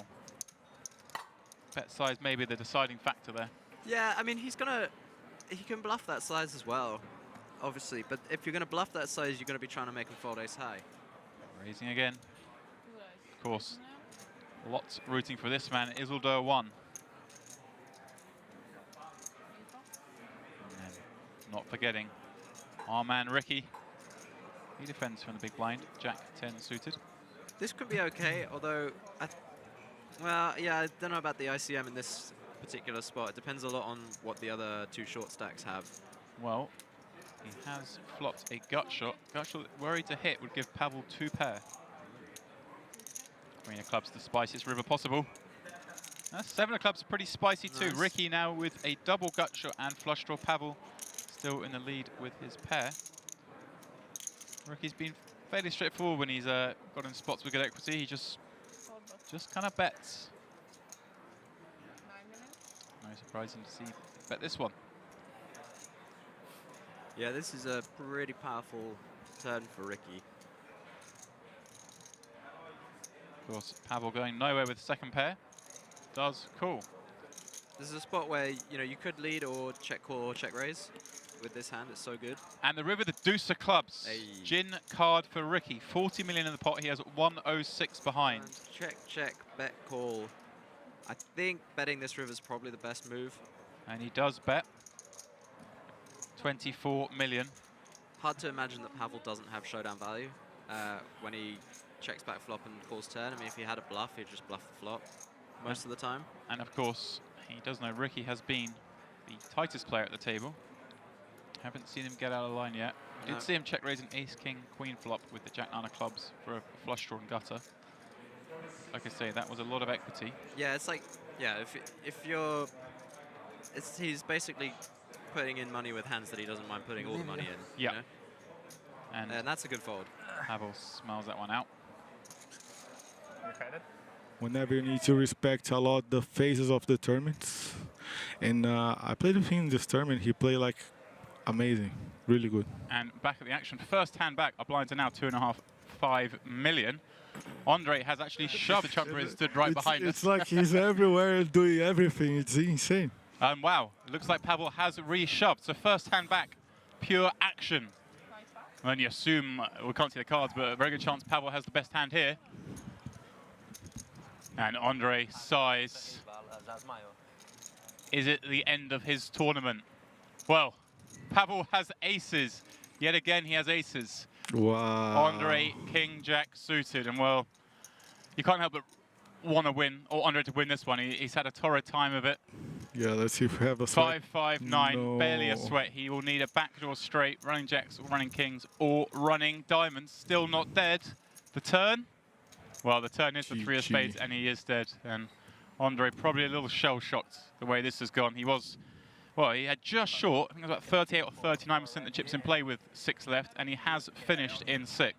Bet size may be the deciding factor there. Yeah, I mean he can bluff that size as well, obviously. But if you're gonna bluff that size, you're gonna be trying to make him fold ace high. Raising again. Of course, lots rooting for this man, Isildur 1. And then not forgetting our man Rickie. He defends from the big blind, Jack 10 suited. This could be okay, although well, yeah, I don't know about the ICM in this particular spot. It depends a lot on what the other 2 short stacks have. Well, he has flopped a gut shot. Gut shot worried to hit would give Pavel 2 pair. Queen of clubs, the spiciest river possible. 7 of clubs, pretty spicy too. Nice. Rickie now with a double gut shot and flush draw. Pavel still in the lead with his pair. Rickie's been fairly straightforward when he's got in spots with good equity. He just kind of bets. 9 minutes. No surprising to see bet this one. Yeah, this is a pretty powerful turn for Rickie. Of course, Pavel going nowhere with second pair. Does cool. This is a spot where you could lead or check call or check raise with this hand. It's so good. And the river, the deuce of clubs. Hey. Gin card for Rickie. 40 million in the pot. He has 106 behind. And check, bet, call. I think betting this river is probably the best move. And he does bet. 24 million. Hard to imagine that Pavel doesn't have showdown value when he checks back flop and calls turn. I mean, if he had a bluff, he'd just bluff the flop most of the time. And of course, he does know Rickie has been the tightest player at the table. Haven't seen him get out of line yet. No. Did see him check raise an ace king queen flop with the jack nine of clubs for a flush draw and gutter. Like I say, that was a lot of equity. Yeah, it's like, yeah, if you're, he's basically putting in money with hands that he doesn't mind putting all the money in. Yeah. You know? And And that's a good fold. Pavel smells that one out. Whenever you need to respect a lot the phases of the tournaments. And I played with him in this tournament. He played like amazing, really good. And back at the action, first hand back, our blinds are now 2.5, 5 million. Andre has actually shoved the chumper and stood right behind us. It's like he's everywhere doing everything. It's insane. Wow, looks like Pavel has re-shoved. So first hand back, pure action. And you assume, we can't see the cards, but a very good chance Pavel has the best hand here. And Andre sighs. Is it the end of his tournament? Well, Pavel has aces. Yet again, he has aces. Wow. Andre, king, jack suited. And well, you can't help but want to win, or Andre to win this one. He's had a torrid time of it. Yeah, let's see if we have a sweat. 5-5-9, No. barely a sweat. He will need a backdoor straight, running jacks, or running kings, or running diamonds. Still not dead. The turn? Well, the turn is the 3 of spades, and he is dead. And Andre probably a little shell-shocked the way this has gone. He was, well, he had just short, I think it was about 38 or 39% of the chips in play with 6 left, and he has finished in 6th.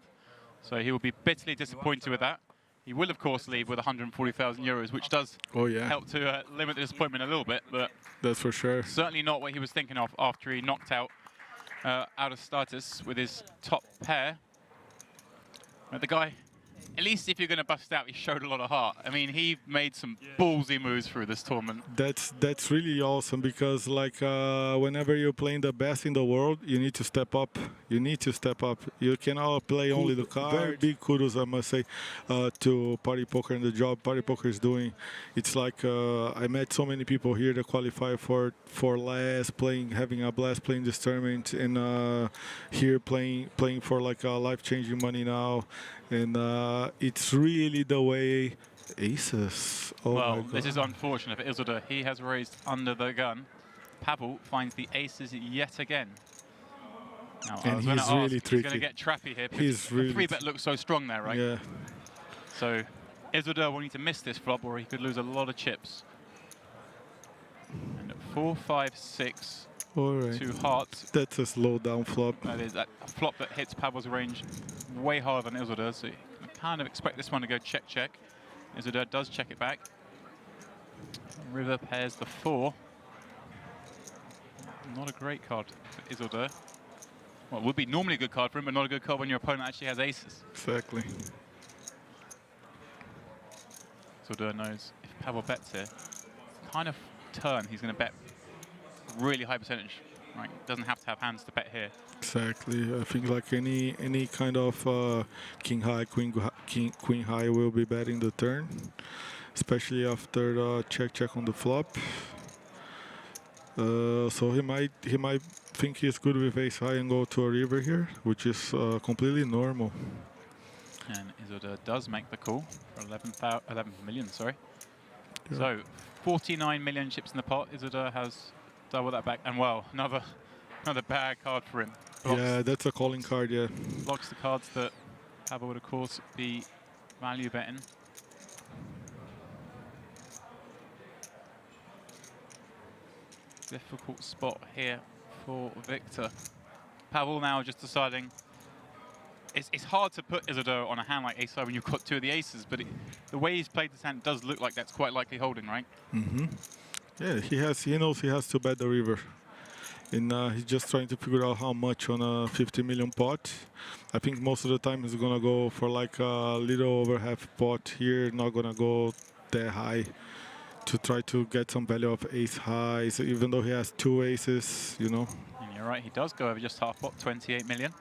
So he will be bitterly disappointed with that. He will, of course, leave with 140,000 euros, which does help to limit the disappointment a little bit, but that's for sure. Certainly not what he was thinking of after he knocked out of status with his top pair. But the guy, at least if you're going to bust out, he showed a lot of heart. I mean, he made some ballsy moves through this tournament. That's really awesome because, like, whenever you're playing the best in the world, you need to step up. You need to step up. You cannot play only the card. Very big kudos, I must say, to Party Poker and the job Party Poker is doing. It's like I met so many people here that qualify for last, having a blast playing this tournament, and here playing for like life-changing money now. And it's really the way aces. Oh well, this is unfortunate for Isildur. He has raised under the gun. Pavel finds the aces yet again. Now, and he's really tricky. He's going to get trappy here. He's the really 3-bet looks so strong there, right? Yeah. So Isildur will need to miss this flop, or he could lose a lot of chips. And at 4, 5, 6. All right. 2 hearts. That's a slow down flop. That is a flop that hits Pavel's range way harder than Isildur, so you can kind of expect this one to go check. Isildur does check it back. River pairs the 4. Not a great card for Isildur. Well, it would be normally a good card for him, but not a good card when your opponent actually has aces. Exactly. Isildur knows if Pavel bets here, kind of turn, he's going to bet really high percentage, right? Doesn't have to have hands to bet here. Exactly. I think like any kind of king high, queen high will be betting the turn, especially after the check on the flop. So he might think he's good with ace high and go to a river here, which is completely normal. And Isildur does make the call for 11 million, sorry. Yeah. So 49 million chips in the pot. Isildur has double that back, and well, another bad card for him. Blocks, yeah, that's a calling card, yeah. Blocks the cards that Pavel would, of course, be value betting. Difficult spot here for Viktor. Pavel now just deciding. It's hard to put Isildur on a hand like ace high when you've got 2 of the aces, but the way he's played this hand does look like that's quite likely holding, right? Mm-hmm. Yeah, he knows he has to bet the river. And he's just trying to figure out how much on a 50 million pot. I think most of the time he's gonna go for like a little over half pot here, not gonna go that high to try to get some value of ace highs, even though he has 2 aces, you know. And you're right, he does go over just half pot, 28 million.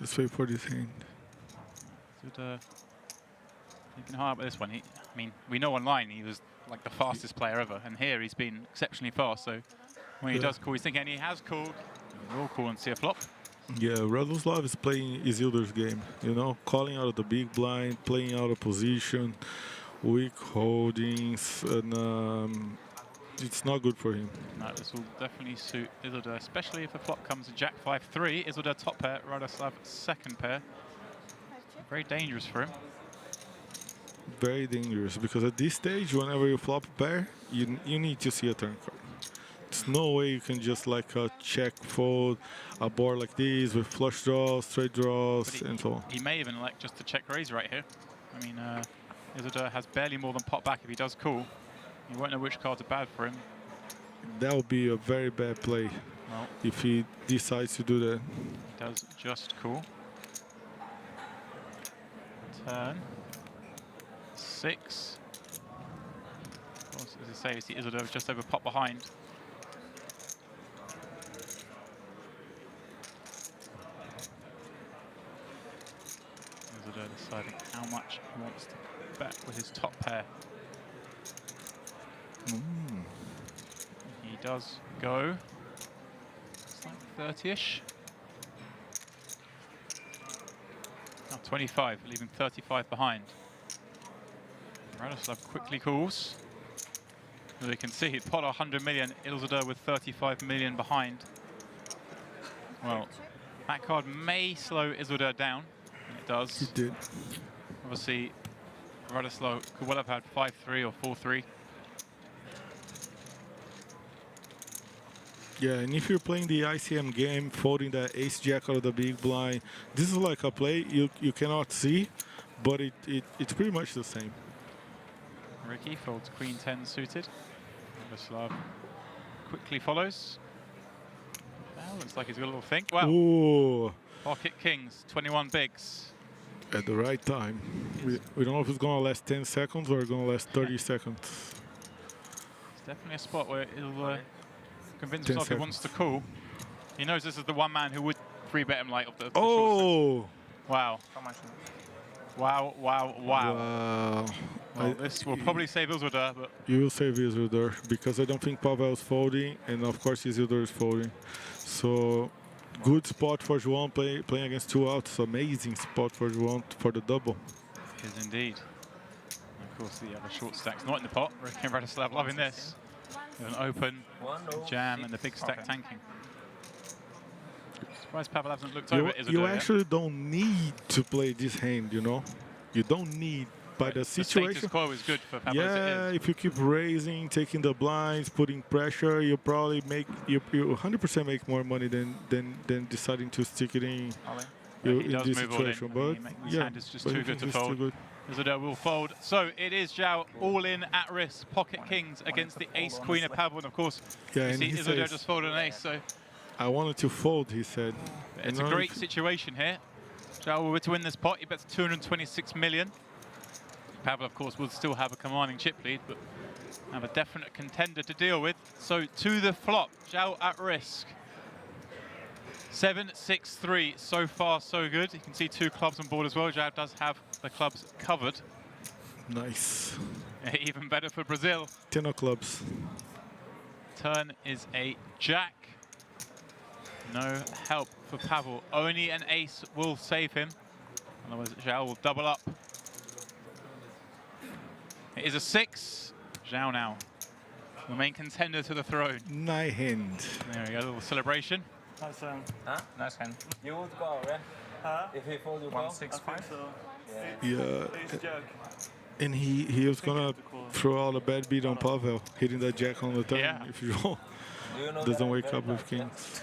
Let's wait for this hand. Thinking hard about this one. I mean, we know online he was like the fastest player ever, and here he's been exceptionally fast. So when he does call, he's thinking, and he has called. We'll call and see a flop. Yeah, Radoslav is playing Isildur's game, you know, calling out of the big blind, playing out of position, weak holdings, and it's not good for him. No, this will definitely suit Isildur, especially if the flop comes to Jack 5-3. Isildur top pair, Radoslav second pair. Very dangerous for him. Very dangerous, because at this stage, whenever you flop a pair, you need to see a turn card. There's no way you can just like check fold a board like this with flush draws, straight draws, and so on. He may even elect just to check raise right here. I mean, Isildur has barely more than pot back if he does call. You won't know which cards are bad for him. That would be a very bad play if he decides to do that. He does just call. Turn. 6. Of course, as I say, you see Isildur was just over pot behind. Isildur deciding how much he wants to bet with his top pair. He does go. It's like 30-ish. Now 25, leaving 35 behind. Radoslav quickly calls. As you can see, pot 100 million, Ilzador with 35 million behind. Well, that card may slow Ilzador down, and it does. It did. Obviously, Radoslav could well have had 5-3 or 4-3. Yeah, and if you're playing the ICM game, folding the ace-jack out of the big blind, this is like a play you cannot see, but it's pretty much the same. Rickie folds queen 10 suited. Radoslav quickly follows. Well, looks like he's got a little think. Wow. Ooh, Pocket kings, 21 bigs. at the right time. We don't know if it's going to last 10 seconds or going to last 30 seconds. It's definitely a spot where he'll convince 10 himself he wants to call. He knows this is the one man who would 3-bet him like of the short Oh! wow. How much? Wow, wow, wow. Wow. Well, this will probably save Ilzador, but You will save Isildur because I don't think Pavel's folding, and of course Isildur is folding. So, good spot for Joao playing against 2 outs. Amazing spot for Joao for the double. it is indeed. And of course, the other short stack's not in the pot. Rickie and Radoslav loving this. With an open jam and the big stack tanking. Surprised Pavel hasn't looked over Ilzador You yet. actually don't need to play this hand, you know? You don't need. By the status situation, quo is good for Pavel as yeah, it is. if you keep raising, taking the blinds, putting pressure, you probably make you 100% make more money than deciding to stick it in, He in does this move all in. situation. I But mean, his yeah, hand is just but too I good to think it's too fold. good. Ilzador will fold. So it is Joao all in at risk. Pocket kings against the ace queen of Pavel. And of course, Yeah, you and see he Ilzador says, just folded an ace. So I wanted to fold, he said. it's And a now great if- situation here. Joao were to win this pot, he bets 226 million. Pavel, of course, will still have a commanding chip lead, but have a definite contender to deal with. So to the flop, Joao at risk. 7-6-3, so far so good. You can see 2 clubs on board as well. Joao does have the clubs covered. Nice. Even better for Brazil. 10 of clubs. Turn is a jack. No help for Pavel. Only an ace will save him. Otherwise, Joao will double up. It is a 6. Joao now, the main contender to the throne. Nice hand. There we go, a little celebration. Nice Huh? nice hand. You would call, right? Huh? If he fold, you call? 165. So. Yeah, Ace jack. and he was gonna throw out a bad beat on Pavel, hitting the jack on the turn. Yeah. If you don't, Do you know that doesn't I'm wake very up with tight? kings.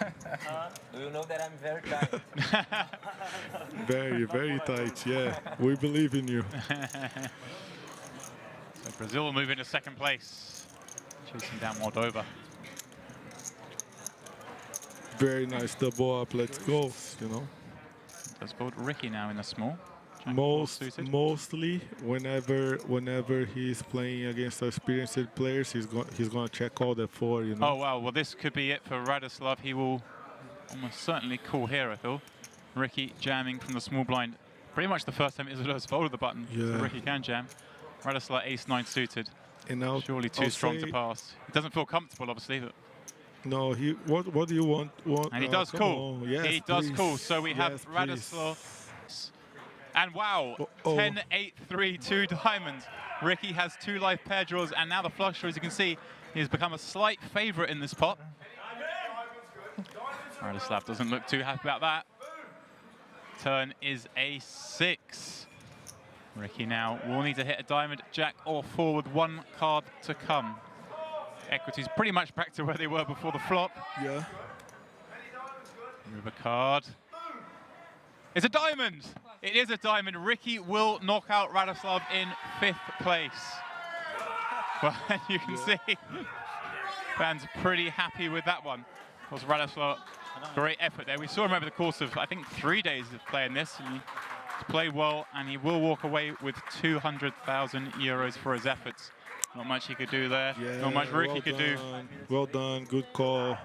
Do you know that I'm very tight? Very, very tight. Yeah, we believe in you. So Brazil will move into second place, chasing down Moldova. Very nice double up. Let's go. You know. Does board Rickie now in the small. Jack four suited. Mostly, whenever he's playing against experienced players, he's gonna check all the 4. You know. Oh wow, well this could be it for Radoslav. He will almost certainly call here, I thought. Rickie jamming from the small blind. Pretty much the first time Ilzador has folded the button, so Yeah. Rickie can jam. Radoslav ace-9 suited. And now, Surely too I'll strong to say- pass. He doesn't feel comfortable, obviously, but No, what do you want? and he does come call. on. Yes, He does please. call. So we have Yes, please. Radoslav. And wow, Uh-oh. 10-8-3, 2 diamonds. Rickie has 2 live pair draws, and now the flush draw, as you can see, he has become a slight favourite in this pot. Radoslav doesn't look too happy about that. Turn is a 6. Rickie now will need to hit a diamond, jack or 4 with 1 card to come. Equities pretty much back to where they were before the flop. Yeah. Move a card. It's a diamond! It is a diamond. Rickie will knock out Radoslav in 5th place. Well, you can see fans pretty happy with that one. Of course, Radoslav, great effort there. We saw him over the course of, I think, 3 days of playing this. And he played well, and he will walk away with 200,000 euros for his efforts. Not much he could do there. Yeah, Not much Rickie could do. done. Well done. Good call.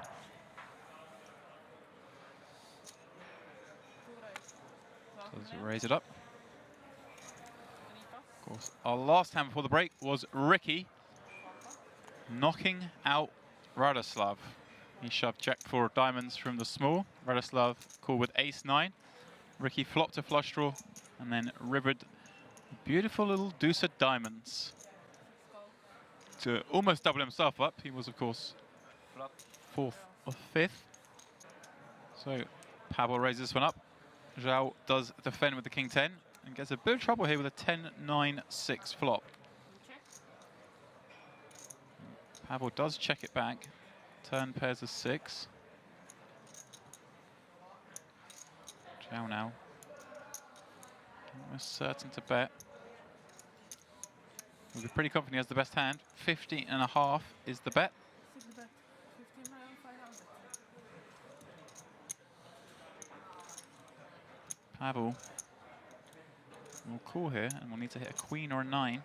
So let's raise it up. Of course, our last hand before the break was Rickie knocking out Radoslav. He shoved jack 4 of diamonds from the small. Radoslav called with ace-9. Rickie flopped a flush draw and then rivered beautiful little deuce of diamonds. to almost double himself up. He was, of course, 4th or 5th. So Pavel raises this one up. Joao does defend with the king 10 and gets a bit of trouble here with a 10-9-6 flop. Pavel does check it back. Turn pairs a 6. Joao now almost certain to bet. We'll be pretty confident he has the best hand. 50.5 is the bet. Pavel will call here and we'll need to hit a queen or a 9.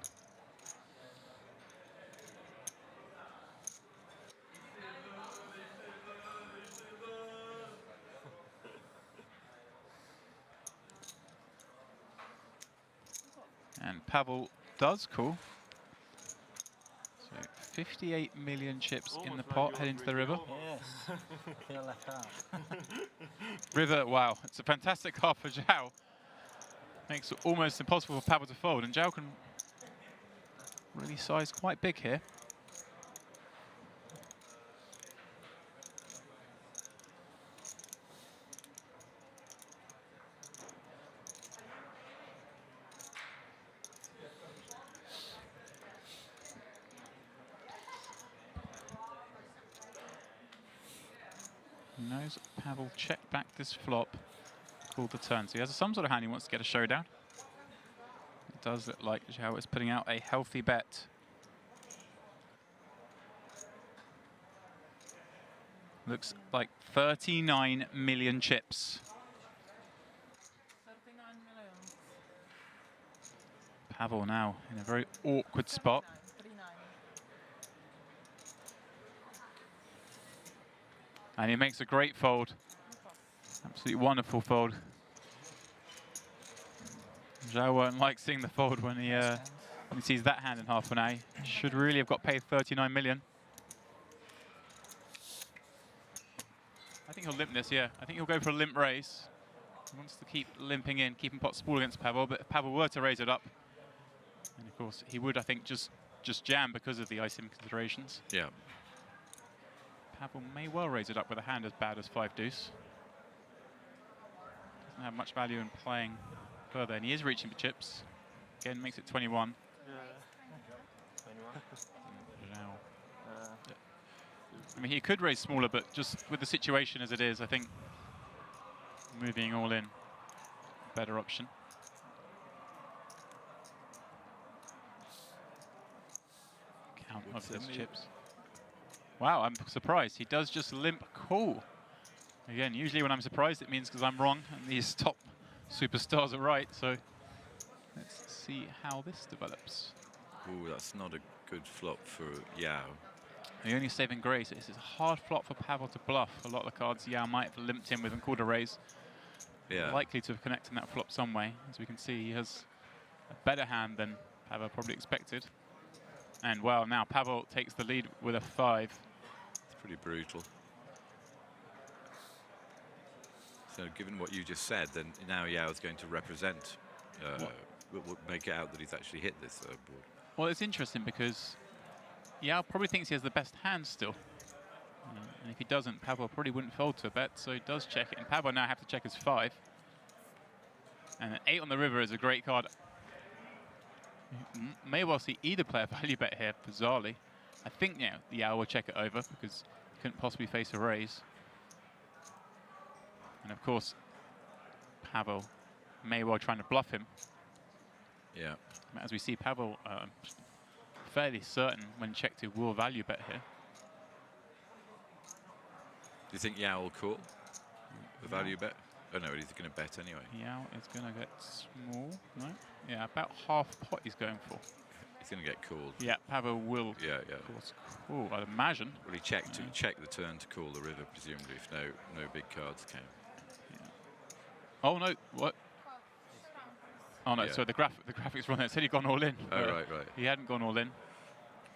And Pavel does call. So 58 million chips in the pot heading to the river. Yes. Feel left out. River, wow, it's a fantastic card for Joao. Makes it almost impossible for Pavel to fold, and Joao can really size quite big here. He knows Pavel checked back this flop, called the turn. So he has some sort of hand he wants to get a showdown. It does look like Joao is putting out a healthy bet. Looks like 39 million chips. 39 million. Pavel now in a very awkward spot. 39. And he makes a great fold. Absolutely wonderful fold. Joao won't like seeing the fold when he sees that hand in half an A. Should really have got paid 39 million. I think he'll limp this, yeah. I think he'll go for a limp raise. He wants to keep limping in, keeping pot spool against Pavel, but if Pavel were to raise it up, and of course he would, I think, just jam because of the ISIM considerations. Yeah. Pavel may well raise it up with a hand as bad as 5 deuce. Doesn't have much value in playing further, and he is reaching for chips. Again, makes it 21. Joao. I mean, he could raise smaller, but just with the situation as it is, I think moving all in, better option. Count of his chips. Wow, I'm surprised. He does just limp call. Again, usually when I'm surprised, it means because I'm wrong and these top superstars are right. So let's see how this develops. Ooh, that's not a good flop for Yoao. The only saving grace, this is a hard flop for Pavel to bluff. A lot of the cards Yoao might have limped in with and called a raise. Yeah. Likely to have connected that flop some way. As we can see, he has a better hand than Pavel probably expected. And well, now Pavel takes the lead with a 5. It's pretty brutal. So given what you just said, then now Yao's going to represent, will make it out that he's actually hit this board. Well, it's interesting because Yoao probably thinks he has the best hand still. And if he doesn't, Pavel probably wouldn't fold to a bet, so he does check it. And Pavel now have to check his 5. And an 8 on the river is a great card. May well see either player value bet here, bizarrely. I think Yoao will check it over because he couldn't possibly face a raise. And of course, Pavel may well trying to bluff him. Yeah. As we see, Pavel fairly certain when checked to will value bet here. Do you think Yoao will call the value bet? Oh no, he's going to bet anyway. Yoao is going to get small, no? Yeah, about half pot he's going for. He's going to get called. Yeah, Pavel will. Yeah. Of course, call, I'd imagine. Well, he checked to check the turn to call the river, presumably, if no big cards came. Yeah. Oh no, what? Oh no, Yeah. so the graphics wrong there. It said he'd gone all in. Oh right. He hadn't gone all in.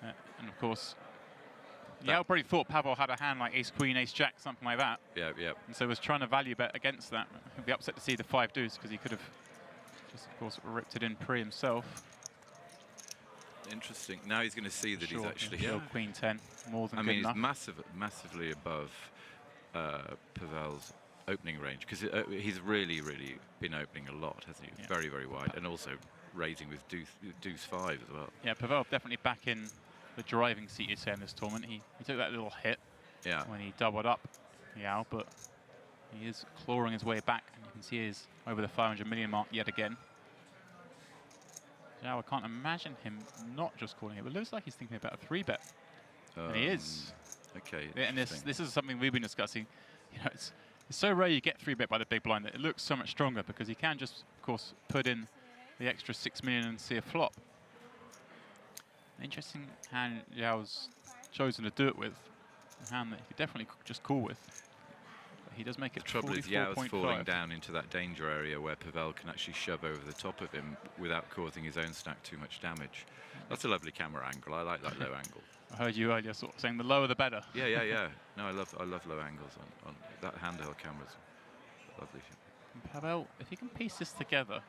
And of course, Yoao probably thought Pavel had a hand like ace queen, ace jack, something like that. Yeah. And so was trying to value bet against that. He'd be upset to see the 5 deuce because he could have just, of course, ripped it in pre himself. Interesting. Now he's going to see that Sure, he's actually. kill Queen 10, more than I good mean, enough. he's massively above Pavel's opening range because he's really been opening a lot, hasn't he? Yeah. Very, very wide, and also raising with deuce 5 as well. Yeah, Pavel definitely back in the driving seat, you'd say, in this tournament. He took that little hit when he doubled up Joao, but he is clawing his way back, and you can see he's over the 500 million mark yet again. Joao, I can't imagine him not just calling it, but it looks like he's thinking about a 3-bet. And he is. Okay. Yeah, and this is something we've been discussing. You know, it's so rare you get 3-bet by the big blind that it looks so much stronger because he can just, of course, put in the extra 6 million and see a flop. Interesting hand Joao's chosen to do it with. A hand that he could definitely just call with. But he does make it. The trouble is Joao's 44.5. falling down into that danger area where Pavel can actually shove over the top of him without causing his own stack too much damage. That's a lovely camera angle. I like that low angle. I heard you earlier sort of saying the lower the better. Yeah. No, I love low angles on that handheld camera's lovely. And Pavel, if he can piece this together,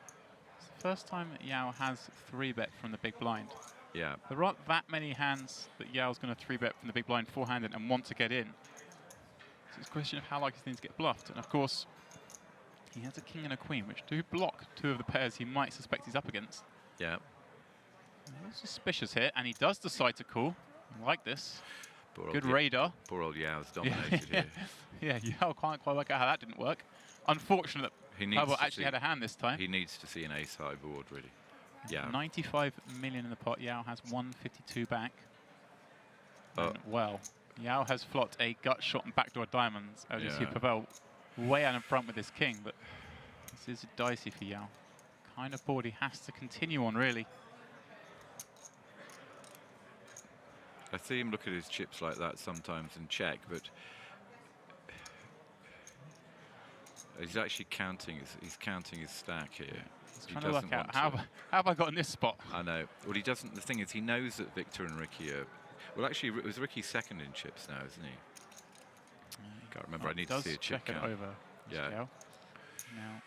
it's the first time that Joao has 3-bet from the big blind. Yeah. There aren't that many hands that Joao's going to 3-bet from the big blind four-handed and want to get in. So it's a question of how likely things get bluffed. And of course, he has a king and a queen, which do block 2 of the pairs he might suspect he's up against. Yeah. He's suspicious here, and he does decide to call. I like this. Good old radar. Poor old Joao's dominated here. Yeah, Joao can't quite work out how that didn't work. Unfortunate He that Pavel actually had a hand this time. He needs to see an ace-high board, really. Yeah. 95 million in the pot. Joao has 152 back. And well, Joao has flopped a gut shot and backdoor diamonds. As you see Pavel way out in front with his king, but this is dicey for Joao. Kind of board he has to continue on, really. I see him look at his chips like that sometimes and check, but he's actually counting. He's counting his stack here. He's trying to work out how have I got in this spot. I know. Well, he doesn't. The thing is, he knows that Viktor and Rickie are. Well, actually, it was Rickie second in chips now, isn't he? Can't remember. I need to see a chip count. Over. Yeah. Now,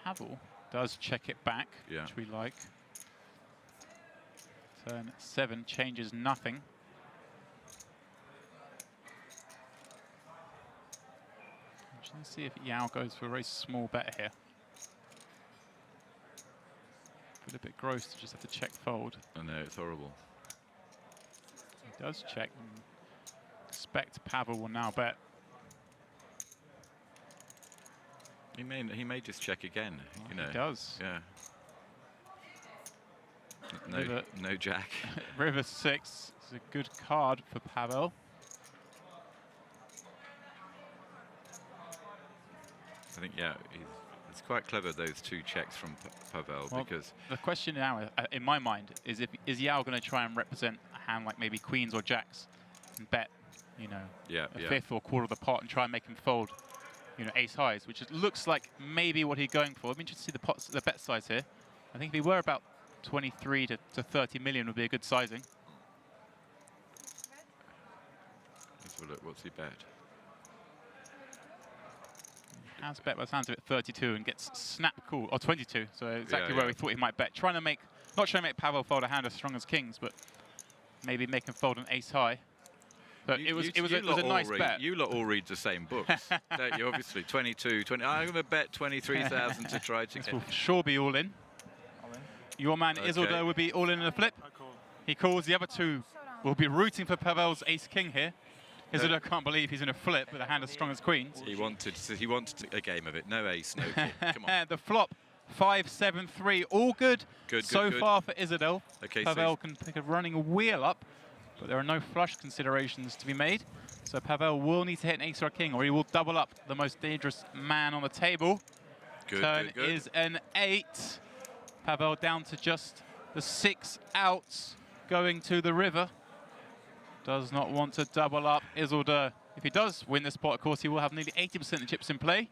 Pavel does check it back, which we like. Turn 7 changes nothing. I'm just going to see if Joao goes for a very small bet here. Feel a bit gross to just have to check fold. I know, it's horrible. He does check and expect Pavel will now bet. He may just check again. You know. He does. Yeah. No jack. River 6 is a good card for Pavel. I think, it's quite clever, those 2 checks from Pavel, because... The question now, in my mind, is is Joao going to try and represent a hand like maybe queens or jacks and bet, you know, a fifth or quarter of the pot and try and make him fold, you know, ace highs, which looks like maybe what he's going for. I'm interested to see the bet size here. I think if he were about 23 to 30 million would be a good sizing. Let's have a look. What's he bet? He has bet by the sounds of it 32 and gets snap call, or 22. So exactly where we thought he might bet. Not trying to make Pavel fold a hand as strong as kings, but maybe make him fold an ace high. But it was a nice bet. You lot all read the same books, don't you? Obviously, 22, 20. I'm going to bet 23,000 to try to. This will sure be all in. Your man Isildur would be all in a flip. He calls. The other 2 will be rooting for Pavel's ace-king here. Isildur can't believe he's in a flip with a hand as strong as queens. He wanted a game of it. No ace, no king. Come on. The flop, 5-7-3. All good. Good. Far for Isildur. Okay, Pavel can pick a running wheel up, but there are no flush considerations to be made. So Pavel will need to hit an ace or a king, or he will double up the most dangerous man on the table. Turn is an 8. Pavel down to just the 6 outs going to the river. Does not want to double up Isildur. If he does win this pot, of course, he will have nearly 80% of the chips in play.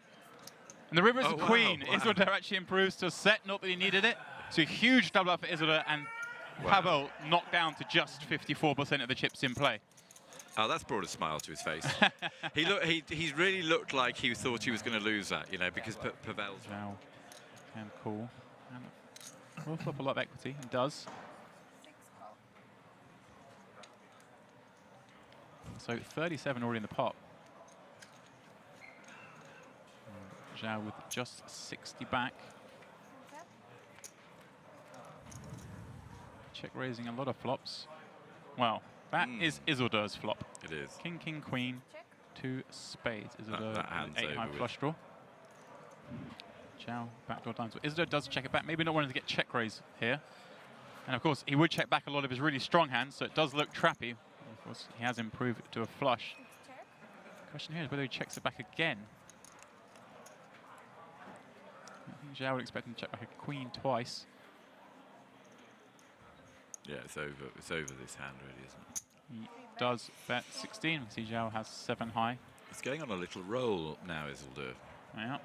And the river is a queen. Wow. Isildur actually improves to a set, not that he needed it. So a huge double up for Isildur, and Pavel knocked down to just 54% of the chips in play. Oh, that's brought a smile to his face. He really looked like he thought he was going to lose that, you know, because Pavel's... Now can call. And Will flop a lot of equity. He does. So 37 already in the pot. Joao with just 60 back. Check raising a lot of flops. Well, that is Isildur's flop. It is. King, king, queen, 2 spades. Isildur That hand's 8 high over flush draw. Joao backdoor dimes. Isildur does check it back. Maybe not wanting to get check raise here. And of course, he would check back a lot of his really strong hands, so it does look trappy. Of course, he has improved to a flush. Question here is whether he checks it back again. I think Joao would expect him to check back a queen twice. Yeah, it's over. It's over this hand, really, isn't it? He does bet 16. We see Joao has 7 high. He's going on a little roll now, Isildur. Yeah.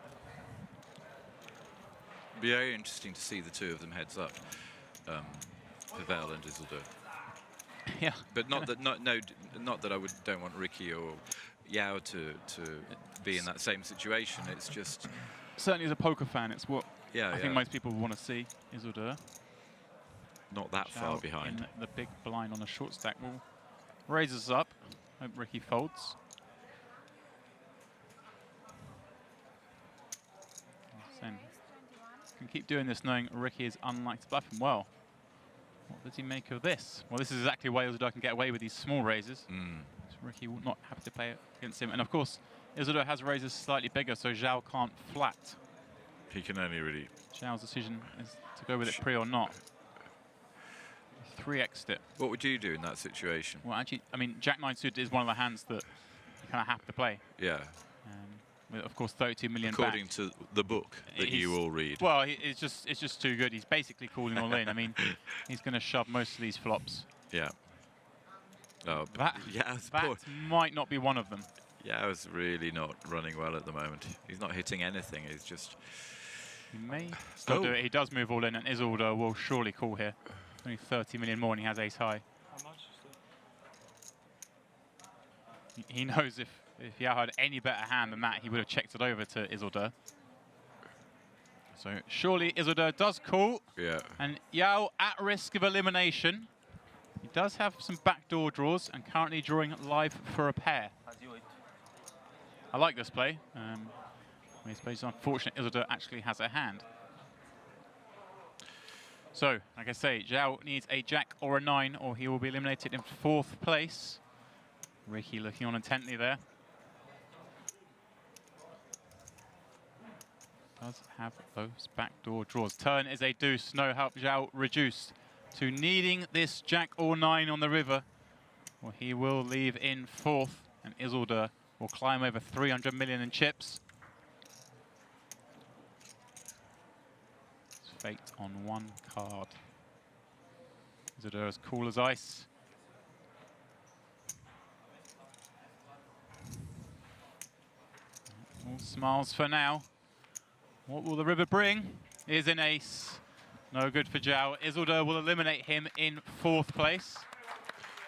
Be very interesting to see the two of them heads up, Pavel and Isildur. Yeah. But not that not that I don't want Rickie or Yoao to be in that same situation. It's just Certainly as a poker fan, it's what I think most people want to see. Isildur. Not that far behind. In the big blind on a short stack will raises up. Hope Rickie folds. Can keep doing this knowing Rickie is unlikely to bluff him well. What does he make of this? Well, this is exactly why Isildur can get away with these small raises. So Rickie will not have to play against him. And of course, Isildur has raises slightly bigger, so Joao can't flat. He can only really... Joao's decision is to go with it pre or not. 3x'd it. What would you do in that situation? Well, actually, I mean, Jack-9 suited is one of the hands that you kind of have to play. Yeah. With, of course, 32 million According back. to the book that you all read. Well, it's just too good. He's basically calling all in. I mean, he's going to shove most of these flops. Yeah. Oh, that might not be one of them. Yao's really not running well at the moment. He's not hitting anything. He's just... He may still do it. He does move all in, and Isildur will surely call here. Only 30 million more, and he has ace high. How much is He knows if Joao had any better hand than that, he would have checked it over to Isildur. So surely Isildur does call. Yeah. And Joao at risk of elimination. He does have some backdoor draws and currently drawing live for a pair. I like this play. I suppose it's unfortunate Isildur actually has a hand. So, like I say, Joao needs a jack or a 9 or he will be eliminated in 4th place. Rickie looking on intently there. Does have those backdoor draws. Turn is a deuce. No help. Joao reduced to needing this jack or 9 on the river. Well, he will leave in 4th, and Isildur will climb over 300 million in chips. It's fate on 1 card. Isildur as cool as ice. All smiles for now. What will the river bring? Is an ace. No good for Joao. Isildur will eliminate him in 4th place.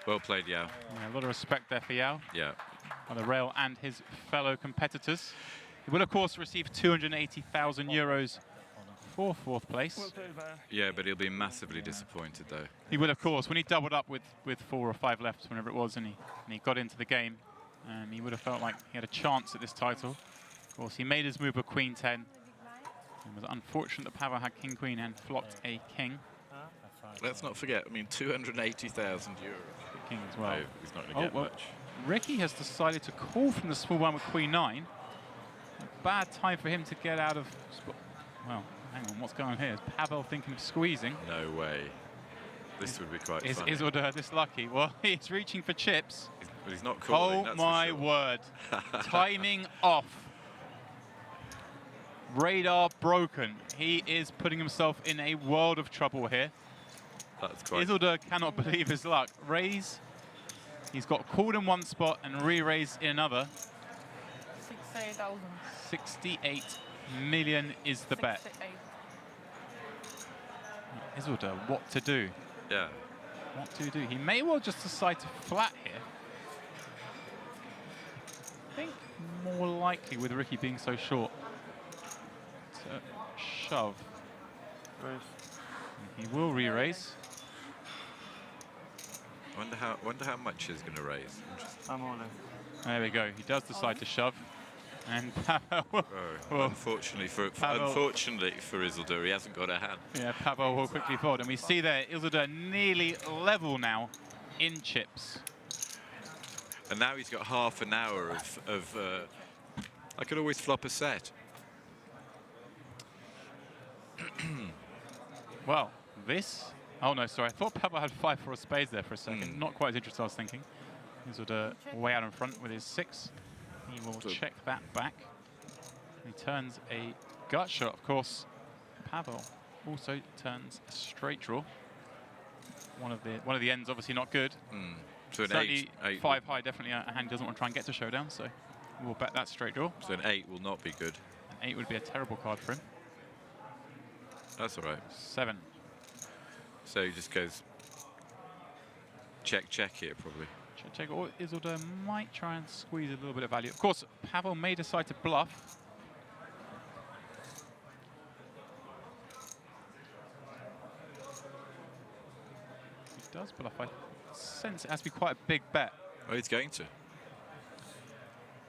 Well played, Joao. Yeah, a lot of respect there for Joao. Yeah. By the rail and his fellow competitors. He will, of course, receive 280,000 euros for 4th place. Yeah, but he'll be massively disappointed, though. He will, of course. When he doubled up with 4 or 5 left, whenever it was, and he got into the game, he would have felt like he had a chance at this title. Of course, he made his move with Queen 10. It was unfortunate that Pavel had King Queen and flopped a king. Let's not forget, I mean, 280,000 euros. King as well. No, he's not going to get much. Rickie has decided to call from the small one with Queen 9. A bad time for him to get out of... Well, hang on, what's going on here? Is Pavel thinking of squeezing? No way. This would be quite funny. Is Isildur this lucky? Well, he's reaching for chips. But he's not calling, Oh my word. Timing off. Radar broken. He is putting himself in a world of trouble here. That's quite... Isildur cannot believe his luck. Raise. He's got called in one spot and re-raised in another. 68,000. 68 million is the bet. Isildur, what to do? Yeah. What to do? He may well just decide to flat here. I think more likely with Rickie being so short. To shove. He will re-raise. Wonder how much he's going to raise. I'm all in. There we go. He does decide to shove. And Pavel will, unfortunately for Isildur, he hasn't got a hand. Yeah, Pavel will quickly fold. And we see there, Isildur nearly level now in chips. And now he's got half an hour of I could always flop a set. Well, this... Oh, no, sorry. I thought Pavel had 5 for a spades there for a second. Not quite as interesting as I was thinking. Isildur way out in front with his 6. He will check that back. He turns a gut shot, of course. Pavel also turns a straight draw. One of the ends obviously not good. So an Certainly 8 5 high, definitely a hand he doesn't want to try and get to showdown, so we'll bet that straight draw. So an 8 will not be good. An 8 would be a terrible card for him. That's all right. 7. So he just goes check here probably. Check. Or Isildur might try and squeeze a little bit of value. Of course, Pavel may decide to bluff. He does bluff. I sense it has to be quite a big bet. Oh, he's going to.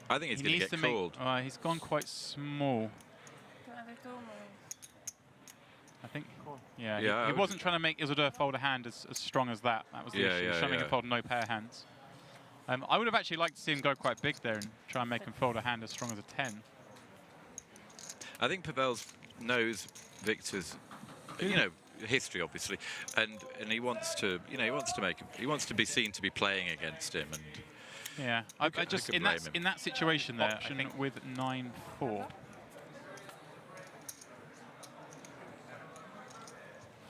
I think he's going to get called. He's gone quite small. I think. Yeah, he wasn't trying to make Isildur fold a hand as strong as that. That was the issue. He was trying to make him fold no pair hands. I would have actually liked to see him go quite big there and try and make him fold a hand as strong as a 10. I think Pavel knows Viktor's, history obviously, and he wants to, he wants to be seen to be playing against him. And yeah, I just in that situation there, I think with 9-4.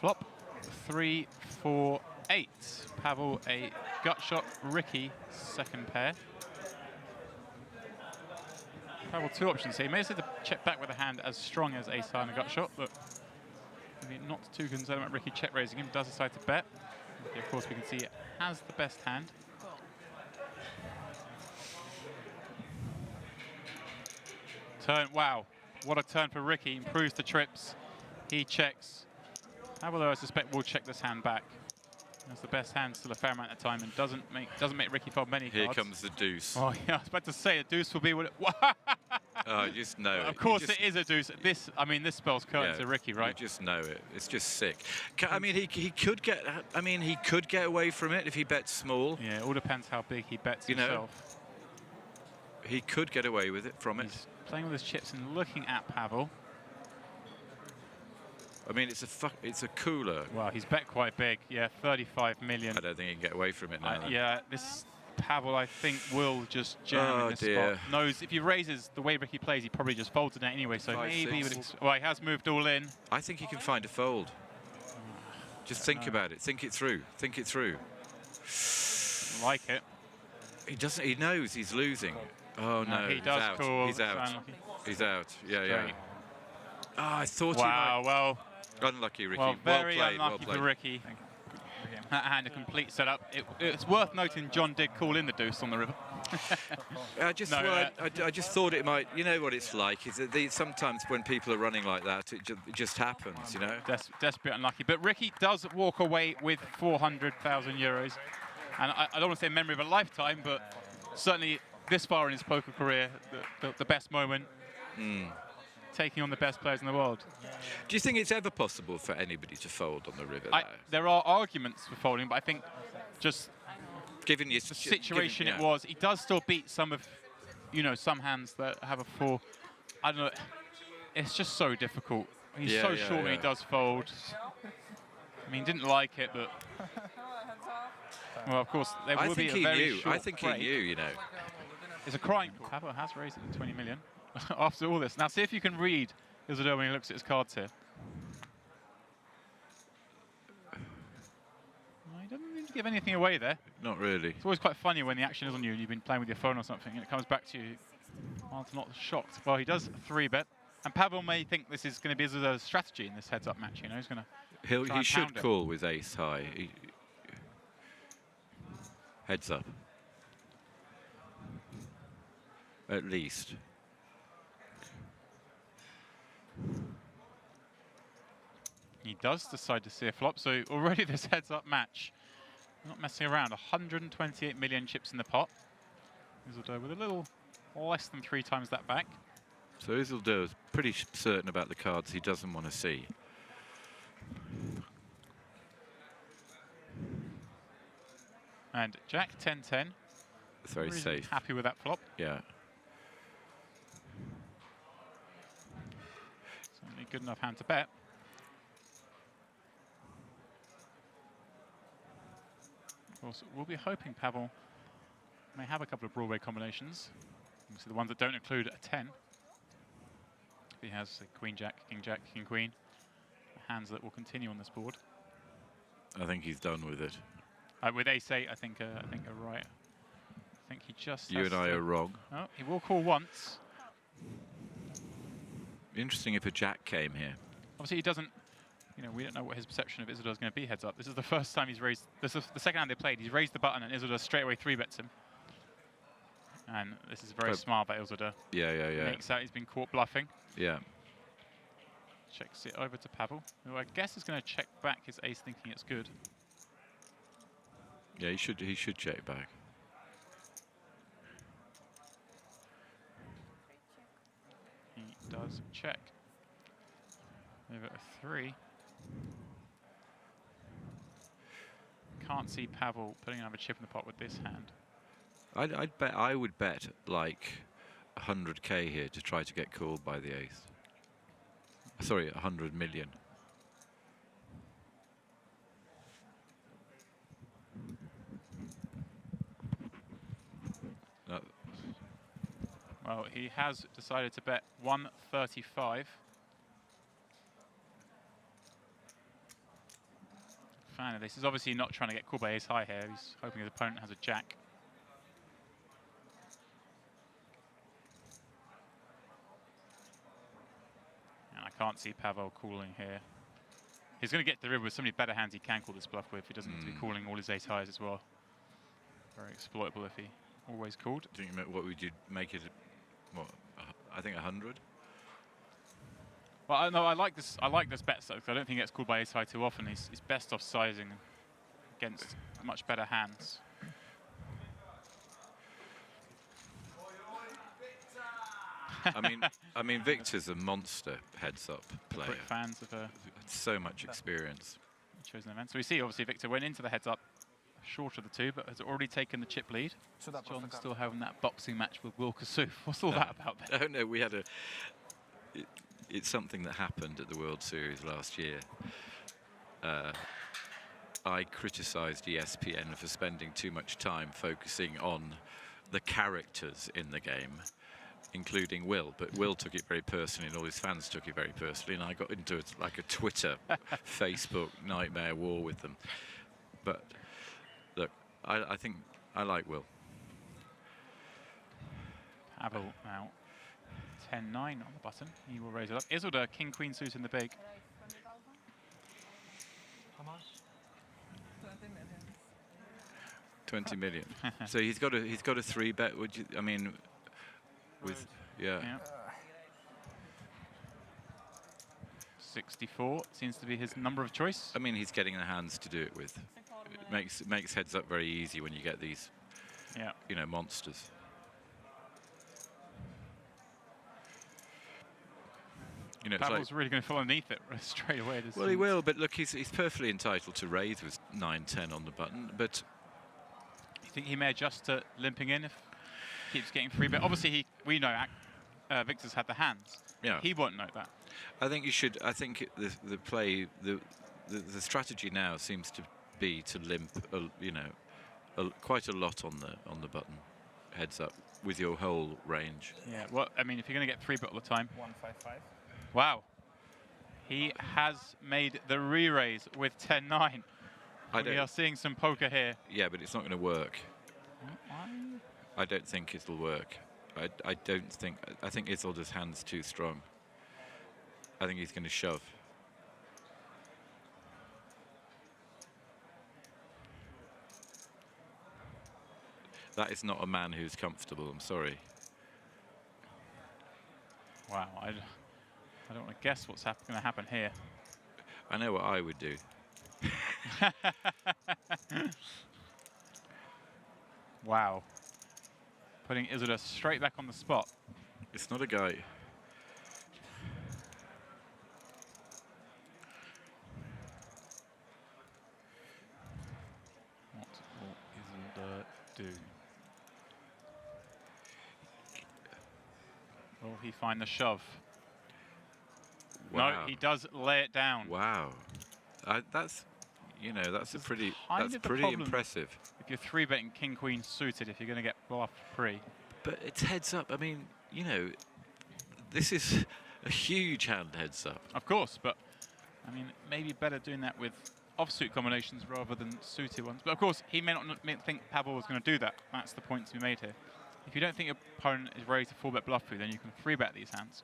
Flop 3, 4, 8. Pavel a gut shot. Rickie second pair. Pavel 2 options here. He may have to check back with a hand as strong as ace high and a gut shot, but maybe not too concerned about Rickie check raising him. Does decide to bet. Of course, we can see it has the best hand. Turn. Wow, what a turn for Rickie. Improves the trips. He checks. Pavel, I suspect, will check this hand back. That's the best hand still a fair amount of time and doesn't make Rickie fold many cards. Here comes the deuce. Oh yeah, I was about to say a deuce will be what it. Oh, you just know it. Of course it is a deuce. This spells curtain to Rickie, right? You just know it. It's just sick. I mean, he could get. I mean, he could get away from it if he bets small. Yeah, it all depends how big he bets himself. He could get away with it from it. He's playing with his chips and looking at Pavel. I mean, it's a cooler. Well, he's bet quite big. Yeah, 35 million. I don't think he can get away from it now. Yeah, this Pavel, I think, will just jam in this spot. Knows if he raises the way Rickie plays, he probably just folds it anyway. So maybe he would. Well, he has moved all in. I think he can find a fold. Just think about it. Think it through. Think it through. Like it. He doesn't. He knows he's losing. Oh no! He does call. He's out. He's out. Yeah. Oh, I thought he might. Wow. Well. Unlucky, Rickie. Well, very well unlucky for Rickie. That hand, a complete setup. It's worth noting John did call in the deuce on the river. I just thought it might. You know what it's like. Is that sometimes when people are running like that, it just happens. You know. Desperate, unlucky. But Rickie does walk away with 400,000 euros, and I don't want to say memory of a lifetime, but certainly this far in his poker career, the best moment. Taking on the best players in the world. Do you think it's ever possible for anybody to fold on the river? There are arguments for folding, but I think just given the situation it was, he does still beat some of, some hands that have a 4. I don't know. It's just so difficult. He's so short and he does fold. I mean, didn't like it, but well, of course there will be a very short I think he knew. It's a crying. Pavel has raised it to 20 million. After all this. Now see if you can read Isildur when he looks at his cards here. He doesn't need to give anything away there. Not really. It's always quite funny when the action is on you and you've been playing with your phone or something and it comes back to you. Well, it's not shocked. Well, he does 3-bet. And Pavel may think this is going to be Isildur's strategy in this heads-up match. He's going to He should call with ace high. Heads up. At least. He does decide to see a flop, so already this heads-up match. Not messing around, 128 million chips in the pot. Isildur with a little less than 3 times that back. So Isildur is pretty certain about the cards he doesn't want to see. And Jack 10-10. It's very safe. Happy with that flop. Yeah. Certainly good enough hand to bet. Of course, we'll be hoping Pavel may have a couple of Broadway combinations. Obviously the ones that don't include a 10. If he has a Queen Jack, King Queen, hands that will continue on this board. I think he's done with it. With ace-8, I think you're right. I think he just You and I are wrong. Oh, he will call once. Interesting if a jack came here. Obviously, he doesn't. You know, we don't know what his perception of Isildur is going to be heads up. This is the first time he's raised. This is the second hand they played. He's raised the button, and Isildur straight away 3-bets him. And this is very smart by Isildur. Yeah. Makes out he's been caught bluffing. Yeah. Checks it over to Pavel, who I guess is going to check back his ace, thinking it's good. Yeah, he should check back. He does check. Over a 3. Can't see Pavel putting another chip in the pot with this hand. I'd bet. I would bet like 100k here to try to get called by the ace. Sorry, 100 million. No. Well, he has decided to bet 135. Fan of this. He's obviously not trying to get called by ace high here. He's hoping his opponent has a jack. And I can't see Pavel calling here. He's going to get the river with so many better hands he can call this bluff with. He doesn't need to be calling all his ace highs as well. Very exploitable if he always called. What would you make it? What? I think 100. Well, no, I like this. I like this bet because I don't think it's called by ace high too often. He's best off sizing against much better hands. I mean, Viktor's a monster heads-up player. Great fans of so much experience. Chosen event. So we see obviously Viktor went into the heads-up short of the 2, but has already taken the chip lead. John's still having that boxing match with Will Kasuf. What's all that about then? Oh no, we had a. It's something that happened at the World Series last year. I criticised ESPN for spending too much time focusing on the characters in the game, including Will. But Will took it very personally, and all his fans took it very personally, and I got into it like a Twitter, Facebook nightmare war with them. But look, I think I like Will. Pavel now 10-9 on the button. He will raise it up. Isildur, king, queen suit in the big. How much? 20 million. So he's got a 3-bet. Would you? I mean, with yeah. 64 seems to be his number of choice. I mean, he's getting the hands to do it with. It makes heads up very easy when you get these, you know, monsters. You know, Pavel's really going to fall underneath it straight away. Well, he will, but look, he's perfectly entitled to raise with 9-10 on the button. But you think he may adjust to limping in if he keeps getting free bet? Obviously, we know Viktor's had the hands. Yeah, he won't know that. I think you should. I think the play, the strategy now seems to be to limp, you know, quite a lot on the button, heads up with your whole range. Yeah. Well, I mean, if you're going to get 3-bet all the time. 155. Wow. He has made the re-raise with 10-9. We are seeing some poker here. Yeah, but it's not going to work. I don't think it'll work. I think Isildur's hand's too strong. I think he's going to shove. That is not a man who's comfortable, I'm sorry. Wow, I don't want to guess what's going to happen here. I know what I would do. Wow. Putting Isildur straight back on the spot. It's not a guy. What will Isildur do? Will he find the shove? Wow. No, he does lay it down. Wow. That's, you know, that's a pretty, kind that's of the pretty problem. impressive. If you're 3-betting King Queen suited, if you're going to get bluffed pre. But it's heads up. I mean, you know, this is a huge hand heads up. Of course, but I mean, maybe better doing that with offsuit combinations rather than suited ones. But of course, he may not think Pavel was going to do that. That's the point to be made here. If you don't think your opponent is ready to 4-bet bluff you, then you can 3-bet these hands.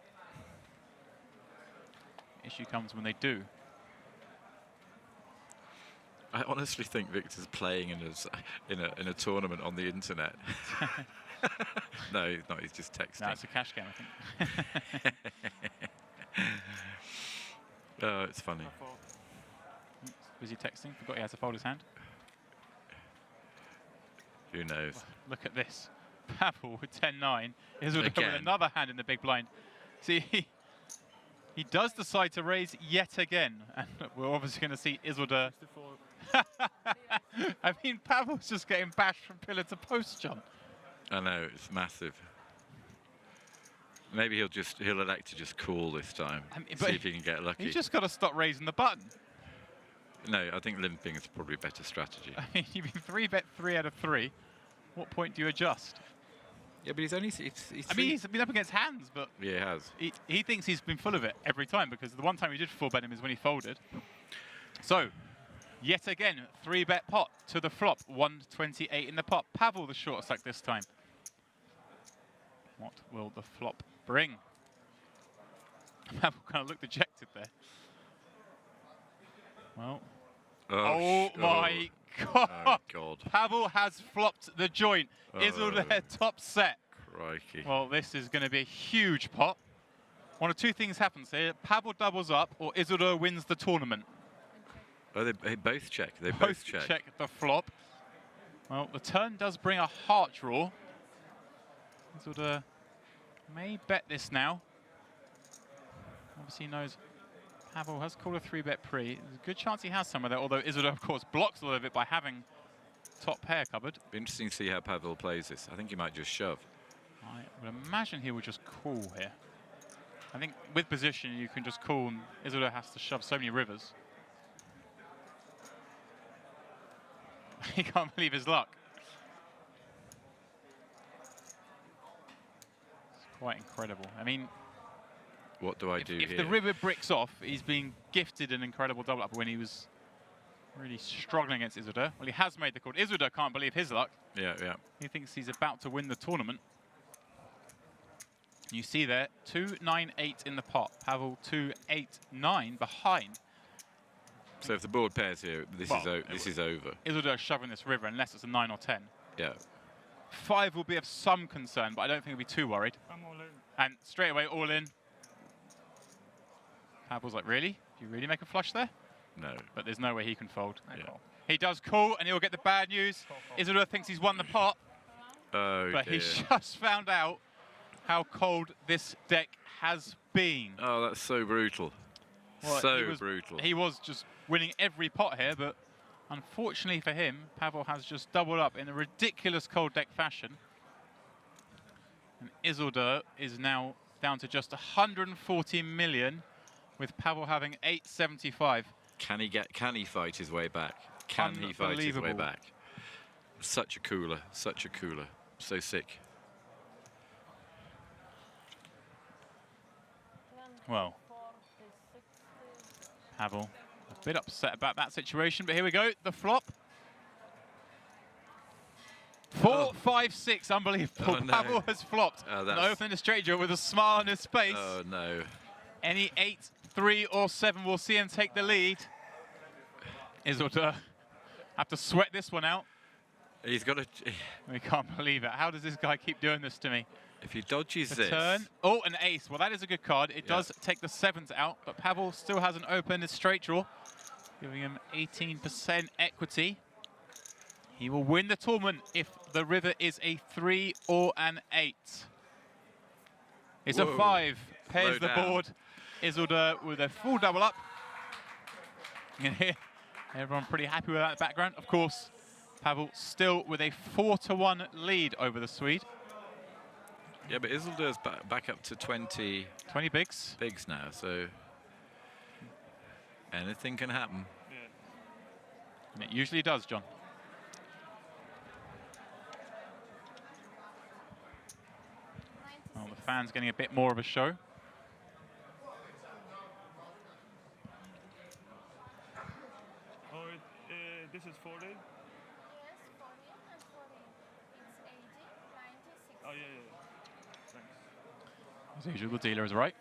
Issue comes when they do. I honestly think Viktor's playing in a tournament on the internet. No, he's not. He's just texting. No, it's a cash game, I think. Oh, it's funny. Was he texting? Forgot he has to fold his hand. Who knows? Look at this. Pavel with 10-9. Isildur with Again. another hand in the big blind. See, he does decide to raise yet again. And we're obviously going to see Isildur. I mean, Pavel's just getting bashed from pillar to post, John. I know, it's massive. Maybe he'll elect to just call this time. I mean, see if he can get lucky. He's just got to stop raising the button. No, I think limping is probably a better strategy. I mean, you've been 3-bet 3 out of 3. What point do you adjust? Yeah, but he's only. I mean, he's been up against hands, but yeah, he has. He thinks he's been full of it every time, because the one time he did 4-bet him is when he folded. So, yet again, 3-bet pot to the flop. 128 in the pot. Pavel the short stack this time. What will the flop bring? Pavel kind of looked dejected there. Well. Oh my God. Oh God. Pavel has flopped the joint. Isildur top set. Crikey. Well, this is going to be a huge pot. One of two things happens here. Pavel doubles up or Isildur wins the tournament. Oh, they both check. They both check. The flop. Well, the turn does bring a heart draw. Isildur may bet this now. Obviously he knows Pavel has called a 3-bet pre. There's a good chance he has some of that, although Isildur, of course, blocks a lot of it by having top pair covered. Be interesting to see how Pavel plays this. I think he might just shove. I would imagine he will just call here. I think with position you can just call, and Isildur has to shove so many rivers. He can't believe his luck. It's quite incredible. I mean, what do I do if here? the river bricks off, he's been gifted an incredible double up when he was really struggling against Isildur. Well, he has made the call. Isildur can't believe his luck. Yeah, yeah. He thinks he's about to win the tournament. You see there, 2-9-8 in the pot. Pavel 2-8-9 behind. So if the board pairs here, this is over. Isildur shoving this river unless it's a 9 or 10. Yeah. 5 will be of some concern, but I don't think he'll be too worried. I'm all in. And straight away, all in. Pavel's like, really? Do you really make a flush there? No. But there's no way he can fold. Yeah. He does call, and he'll get the bad news. Isildur thinks he's won the pot. Oh, but dear. he's just found out how cold this deck has been. Oh, that's so brutal. Well, so brutal. He was just winning every pot here, but unfortunately for him, Pavel has just doubled up in a ridiculous cold deck fashion. And Isildur is now down to just 140 million, with Pavel having 875. Can he fight his way back? Can he fight his way back? Such a cooler, such a cooler. So sick. Well, Pavel a bit upset about that situation, but here we go, the flop. 4, 5, 6, unbelievable. Oh, no. Pavel has flopped. Oh, and opening the straight draw with a smile on his face. Oh, no. Any 8, 3 or 7 will see him take the lead. Isildur have to sweat this one out. He's got to... We can't believe it. How does this guy keep doing this to me? If he dodges The this, turn. Oh, an ace. Well, that is a good card. It does take the 7s out, but Pavel still hasn't opened his straight draw, giving him 18% equity. He will win the tournament if the river is a 3 or an 8. It's a 5. Pairs Low the down. board. Isildur with a full double up. You can hear everyone pretty happy with that background. Of course, Pavel still with a 4-1 lead over the Swede. yeah, but Isildur's back up to 20 bigs. bigs now, so anything can happen. And it usually does, John. Well, the fans getting a bit more of a show. Oh, this is 40? Yes, 40 and 40. It's 80, 96. Oh, yeah. Thanks. As usual, the dealer is right.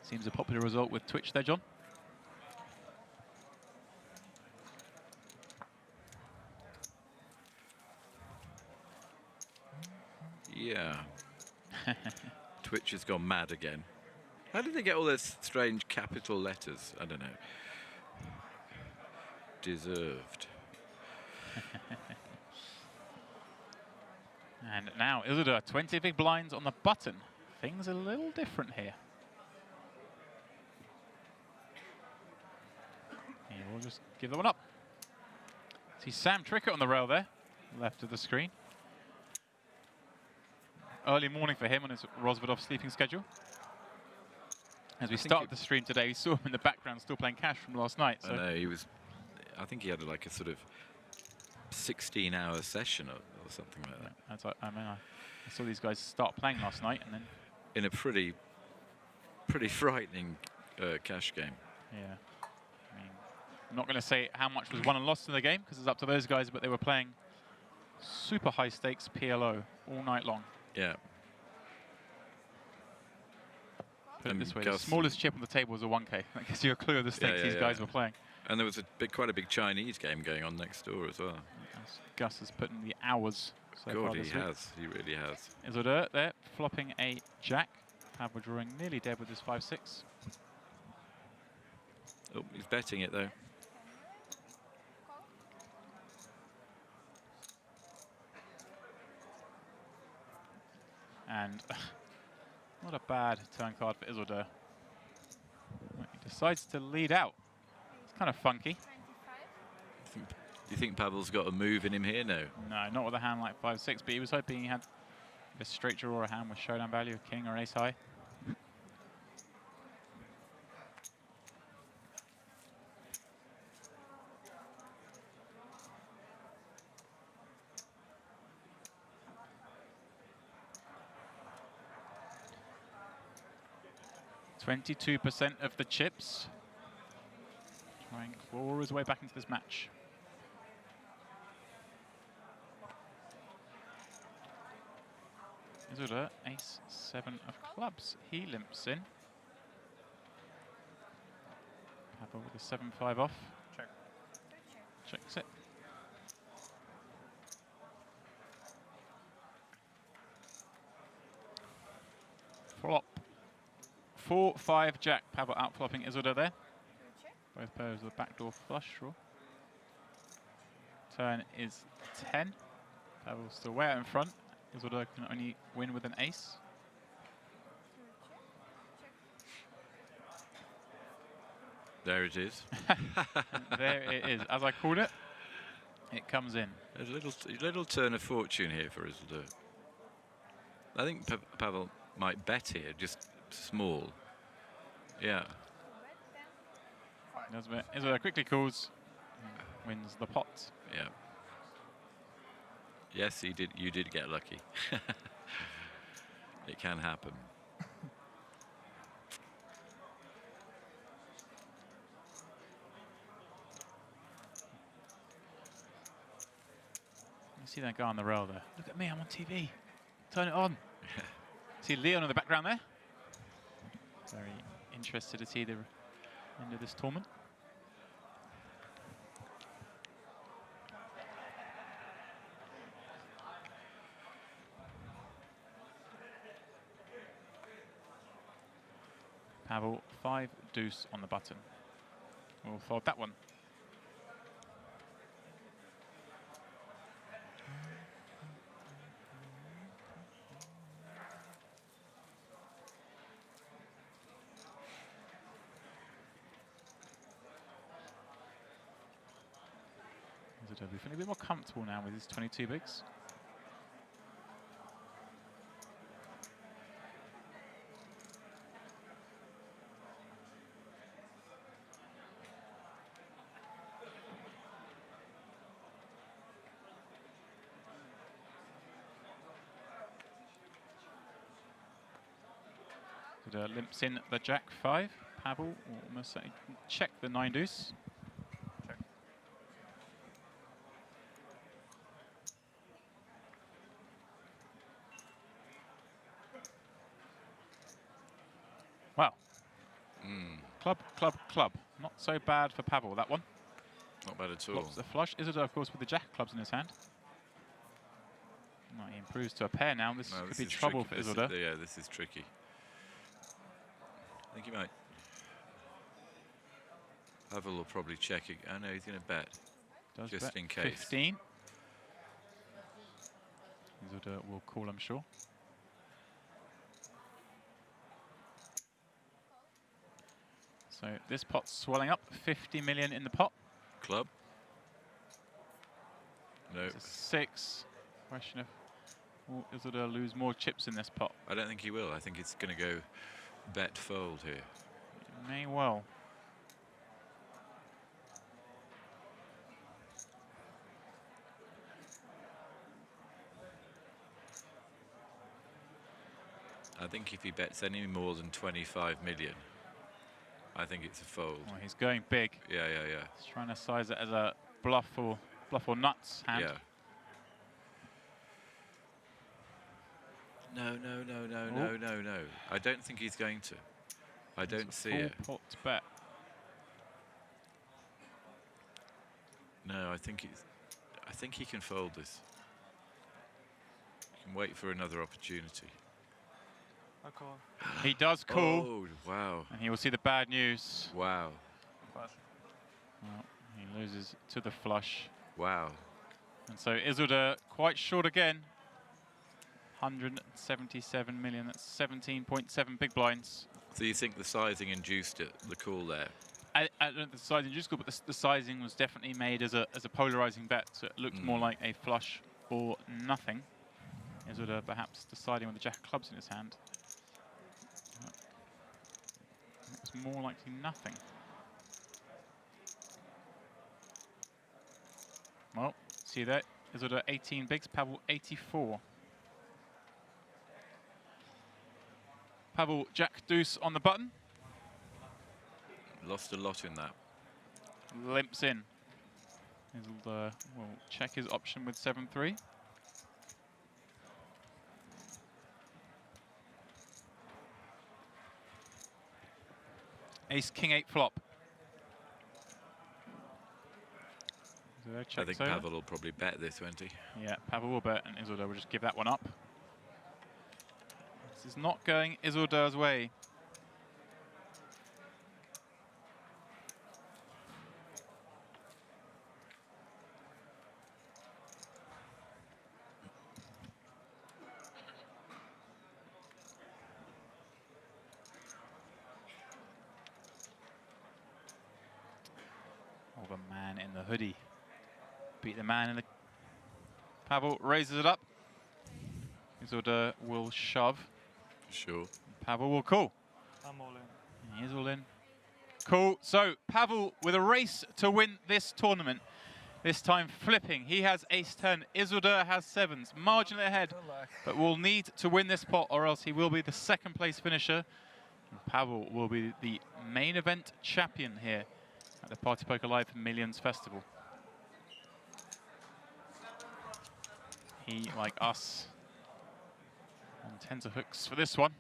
Seems a popular result with Twitch there, John. Yeah. Twitch has gone mad again. How did they get all those strange capital letters? I don't know. Deserved. And now Isildur, 20 big blinds on the button. Things a little different here. He will just give that one up. See Sam Trickett on the rail there, left of the screen. Early morning for him on his Rosvedov sleeping schedule. As we started the stream today, we saw him in the background still playing cash from last night. So I know, he was, I think he had like a sort of 16-hour session or something like that. That's what, I saw these guys start playing last night and then... In a pretty frightening cash game. Yeah. I mean, I'm not going to say how much was won and lost in the game because it's up to those guys, but they were playing super high stakes PLO all night long. Yeah. Put it this way, the smallest chip on the table was a 1K. That gives you a clue of the stakes these guys were playing. And there was quite a big Chinese game going on next door as well. Gus has put in the hours so far God, this he week. has. He really has. Isildur there, flopping a jack. Pavel drawing nearly dead with his 5-6. Oh, he's betting it though. And not a bad turn card for Isildur. He decides to lead out. It's kind of funky. 95. Do you think Pavel's got a move in him here? No. No, not with a hand like 5-6, but he was hoping he had a straight draw or a hand with showdown value, a king or ace high. %22 of the chips. Try and claw his way back into this match. Isildur, ace 7 of clubs. He limps in. Pavel with a 7-5 off. Check. Checks it. Flop. 4-5 jack. Pavel outflopping Isildur there. Both pairs with a backdoor flush draw. Turn is 10. Pavel's still way out in front. Isildur can only win with an ace. There it is. There it is. As I called it, it comes in. There's a little turn of fortune here for Isildur. I think Pavel might bet here, just small. Yeah. Isildur quickly calls, wins the pot. Yeah. Yes, he did. You did get lucky. It can happen. You see that guy on the rail there? Look at me, I'm on TV. Turn it on. See Leon in the background there. Very interested to see the end of this tournament. Pavel, 5 deuce on the button. We'll fold that one. We're feeling a bit more comfortable now with his 22 bigs. Limps in the jack 5. Pavel will almost certainly check the 9 deuce. Wow. Club, club, club. Not so bad for Pavel, that one. Not bad at all. Blocks the flush. Isildur, of course, with the jack clubs in his hand. Oh, he improves to a pair now. This could be trouble for Isildur. Yeah, this is tricky. I think he might. Pavel will probably check it. Oh no, he's going to bet. Does just bet in case. 15. Isildur will call, I'm sure. So this pot's swelling up. 50 million in the pot. Club. No. It's a 6. Question of, will Isildur lose more chips in this pot? I don't think he will. I think it's going to go bet fold here. It may well. I think if he bets any more than 25 million, I think it's a fold. Oh, he's going big. Yeah, yeah, yeah. He's trying to size it as a bluff or nuts hand. Yeah. No, no, no, no, no, no, no. I don't think he's going to. I don't see it. Full pot bet. No, I think he can fold this. He can wait for another opportunity. I call. He does call. Oh, wow. And he will see the bad news. Wow. Well, he loses to the flush. Wow. And so Isildur quite short again. 177 million, that's 17.7 big blinds. So you think the sizing induced it, the call there? I don't know if the sizing induced call, but the sizing was definitely made as a polarizing bet, so it looked more like a flush or nothing. Isildur perhaps deciding with the jack of clubs in his hand. It was more likely nothing. Well, see that. Isildur 18 bigs, Pavel 84. Pavel jack deuce on the button. Lost a lot in that. Limps in. Isildur will check his option with 7-3. Ace, king, 8 flop. I think Pavel will probably bet this, won't he? Yeah, Pavel will bet, and Isildur will just give that one up. This is not going Isildur's way. Oh, the man in the hoodie. Beat the man in the... Pavel raises it up. Isildur will shove. Sure. Pavel will call. I'm all in. He is all in. Cool. So Pavel with a race to win this tournament. This time flipping. He has ace-10. Isildur has 7s. Marginally ahead. But will need to win this pot or else he will be the second place finisher. And Pavel will be the main event champion here at the Party Poker Live Millions Festival. He, like us, on tenterhooks for this one.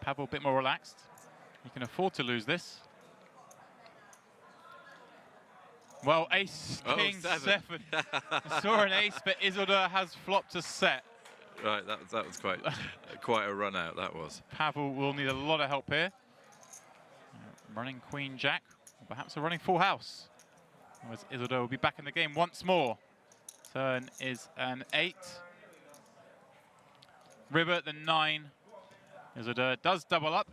Pavel a bit more relaxed. He can afford to lose this. Well, ace, king, 7. I saw an ace, but Isildur has flopped a set. Right, that was quite a run out. That was. Pavel will need a lot of help here. Running Queen Jack, or perhaps a running full house. Whereas Isildur will be back in the game once more. Turn is an 8. River the 9. Isildur does double up.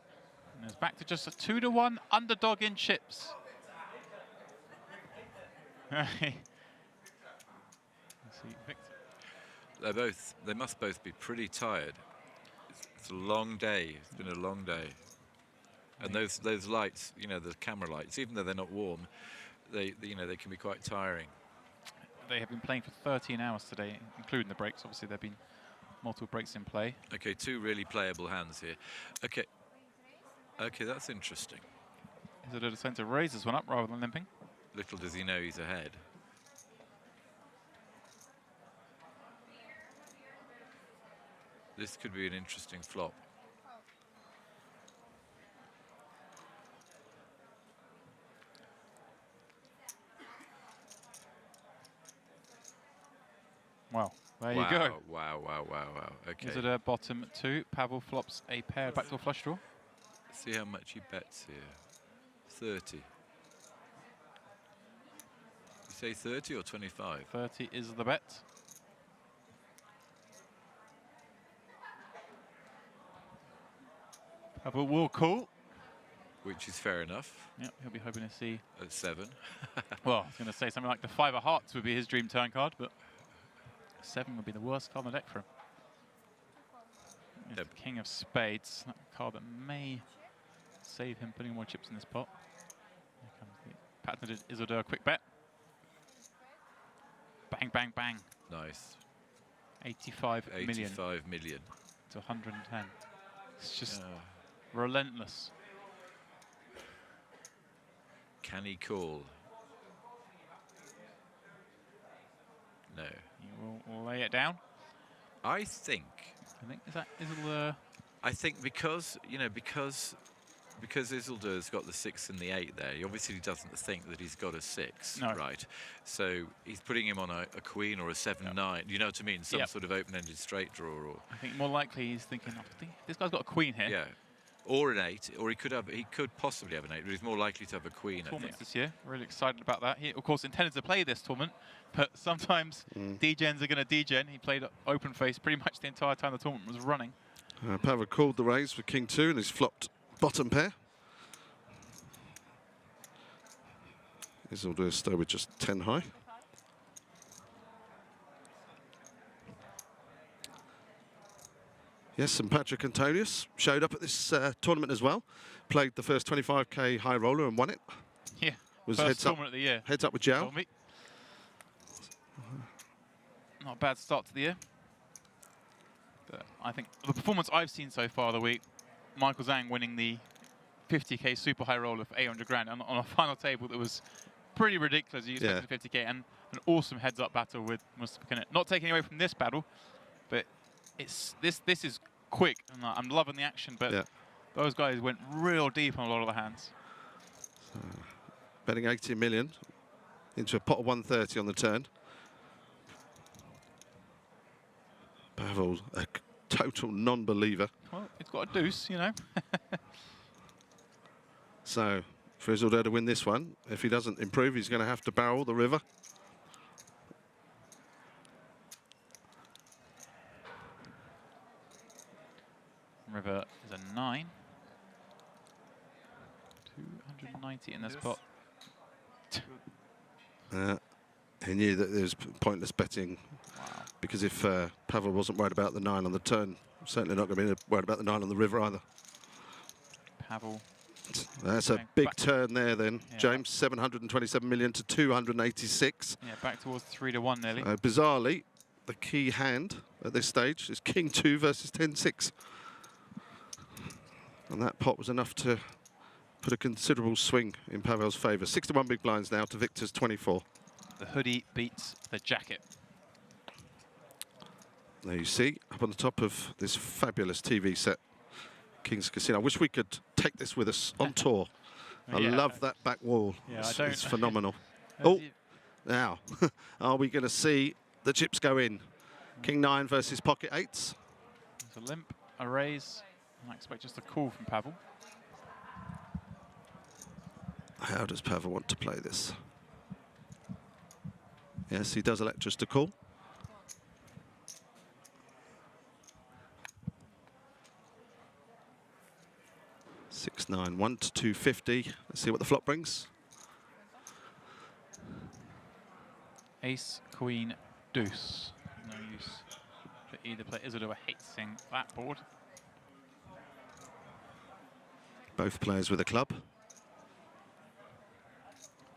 And is back to just a 2-1 underdog in chips. Let's see, Viktor. They must both be pretty tired. It's a long day. It's been a long day. And those lights, you know, the camera lights, even though they're not warm, they can be quite tiring. They have been playing for 13 hours today, including the breaks. Obviously, there have been multiple breaks in play. Okay, 2 really playable hands here. Okay. Okay, that's interesting. Isildur decides to raise this one up rather than limping. Little does he know he's ahead. This could be an interesting flop. Well, there you go. Wow. Okay. Isildur bottom 2. Pavel flops a pair backdoor flush draw. See how much he bets here. 30. You say 30 or 25? 30 is the bet. Pavel will call. Which is fair enough. Yep, he'll be hoping to see. At 7. Well, I was going to say something like the 5 of hearts would be his dream turn card, but 7 would be the worst card on the deck for him. Yep. King of Spades, that card that may save him putting more chips in this pot. Here comes the patented Isildur quick bet. Bang, bang, bang. Nice. 85 million. 85 million. To 110. It's just relentless. Can he call? No. He will lay it down. I think is that Isildur? I think because Isildur's got the 6 and the 8 there, he obviously doesn't think that he's got a 6, right? So he's putting him on a queen or a 7-9. You know what I mean? Some sort of open-ended straight draw. Or I think more likely he's thinking, this guy's got a queen here. Yeah, or an 8, or he could possibly have an 8, but he's more likely to have a queen. Tournaments this year, really excited about that. He, of course, intended to play this tournament, but sometimes degens are going to degen. He played open face pretty much the entire time the tournament was running. Pavel called the raise for King 2 and he's flopped bottom pair. Isildur stay with just 10 high. Yes, and Patrick Antonius showed up at this tournament as well. Played the first 25k high roller and won it. Yeah, was first heads up, tournament of the year. Heads up with Joao. Not a bad start to the year. But I think the performance I've seen so far of the week, Michael Zhang winning the 50k super high roller for 800 grand on a final table that was pretty ridiculous. You expected 50k and an awesome heads-up battle with Mustafa Kinnett. Not taking away from this battle, but it's this is quick. And I'm loving the action, but those guys went real deep on a lot of the hands. So, betting 80 million into a pot of 130 on the turn. Pavel, a total non-believer. Well, it's got a deuce, you know. So, for Isildur to win this one, if he doesn't improve, he's going to have to barrel the river. River is a 9. 290 in this pot. He knew that there was pointless betting because if Pavel wasn't worried about the 9 on the turn, certainly not going to be worried about the 9 on the river either. Pavel. That's a big turn there then, James. 727 million to 286. Yeah, back towards 3-1 nearly. Bizarrely, the key hand at this stage is King 2 versus 10-6. And that pot was enough to put a considerable swing in Pavel's favour. 61 big blinds now to Viktor's 24. The hoodie beats the jacket. There you see, up on the top of this fabulous TV set, King's Casino. I wish we could take this with us on tour. I love that back wall. Yeah, it's phenomenal. Oh, now, are we going to see the chips go in? King 9 versus pocket 8s. There's a limp, a raise, and I expect just a call from Pavel. How does Pavel want to play this? Yes, he does elect us to call. Six, 9, 1 to 250. Let's see what the flop brings. Ace, queen, deuce. No use for either player. Isildur hating that board. Both players with a club.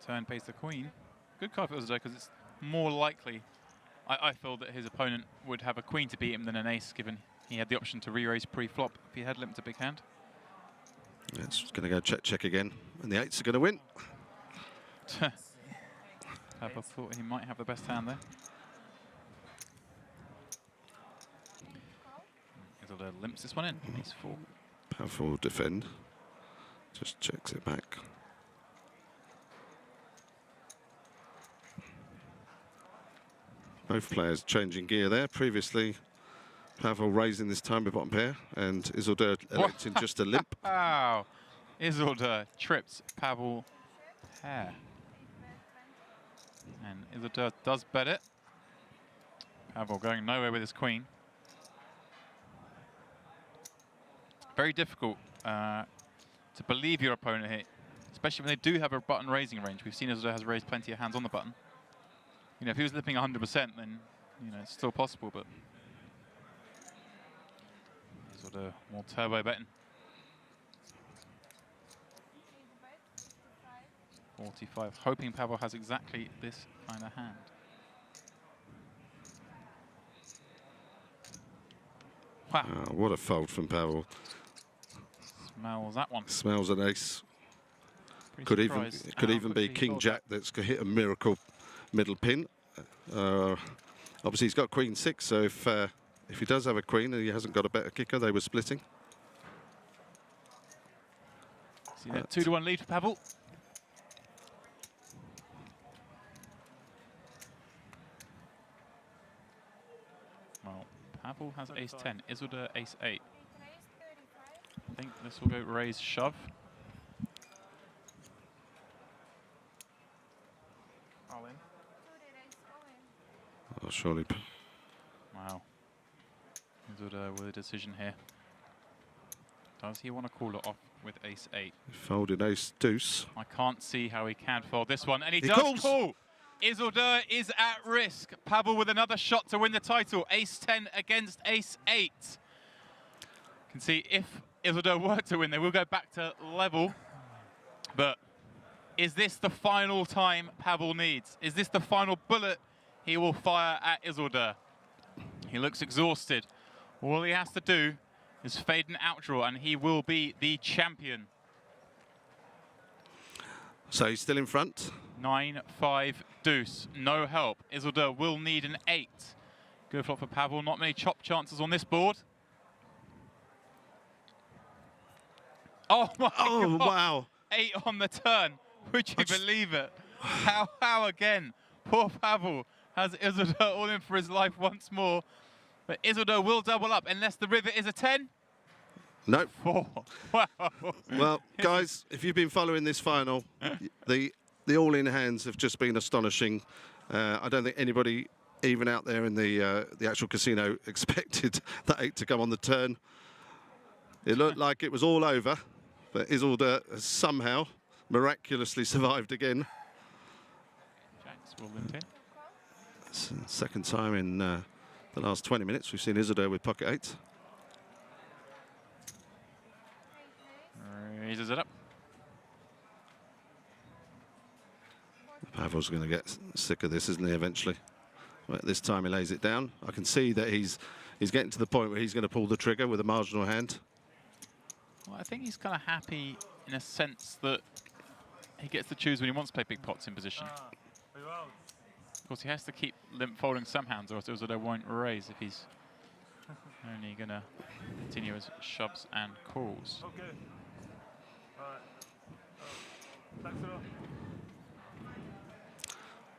Turn pays the queen. Good card for Isildur because it's more likely. I feel that his opponent would have a queen to beat him than an ace, given he had the option to re-raise pre-flop if he had limp to big hand. Yeah, it's going to go check, check again, and the 8s are going to win. Pavel thought he might have the best hand there. Isildur limps this one in. Ace 4. Pavel will defend. Just checks it back. Both players changing gear there. Previously, Pavel raising this time with bottom pair, and Isildur electing just a limp. Wow. Isildur trips Pavel pair. And Isildur does bet it. Pavel going nowhere with his queen. Very difficult to believe your opponent here, especially when they do have a button raising range. We've seen Isildur has raised plenty of hands on the button. You know, if he was lipping 100%, then you know it's still possible. But Isildur more turbo betting. 45, hoping Pavel has exactly this kind of hand. Wow. What a fold from Pavel. Smells that one. Smells an ace. Pretty Could surprised even how be quickly he King folded Jack that's going to hit a miracle middle pin. Obviously he's got Queen 6, so if he does have a queen and he hasn't got a better kicker, they were splitting. See that 2-1 lead for Pavel. Well, Pavel has ace 10, Isildur ace 8. I think this will go raise shove. All in. Oh, surely. Wow. Isildur with a decision here. Does he want to call it off with ace 8? He folded ace deuce. I can't see how he can fold this one, and he does calls. call. Isildur is at risk. Pavel with another shot to win the title. Ace 10 against ace 8. You can see if Isildur were to win, they will go back to level. But is this the final time Pavel needs? Is this the final bullet he will fire at Isildur? He looks exhausted. All he has to do is fade an outdraw, and he will be the champion. So he's still in front. 9-5 deuce, no help. Isildur will need an 8. Good flop for Pavel, not many chop chances on this board. Oh my God. Wow. 8 on the turn, would you believe it? How again? Poor Pavel has Isildur all in for his life once more. But Isildur will double up unless the river is a 10. Nope. 4. Wow. Well, guys, if you've been following this final, the all-in hands have just been astonishing. I don't think anybody, even out there in the actual casino, expected that 8 to come on the turn. It looked like it was all over, but Isildur has somehow miraculously survived again. Jacks will limp in. It's the second time in the last 20 minutes we've seen Isildur with pocket 8. Raises it up. Pavel's going to get sick of this, isn't he, eventually? But this time he lays it down. I can see that he's getting to the point where he's going to pull the trigger with a marginal hand. Well, I think he's kind of happy in a sense that he gets to choose when he wants to play big pots in position. Of course, he has to keep limp folding some hands, or else Isildur won't raise if he's only going to continue his shoves and calls. Okay. Thanks a lot.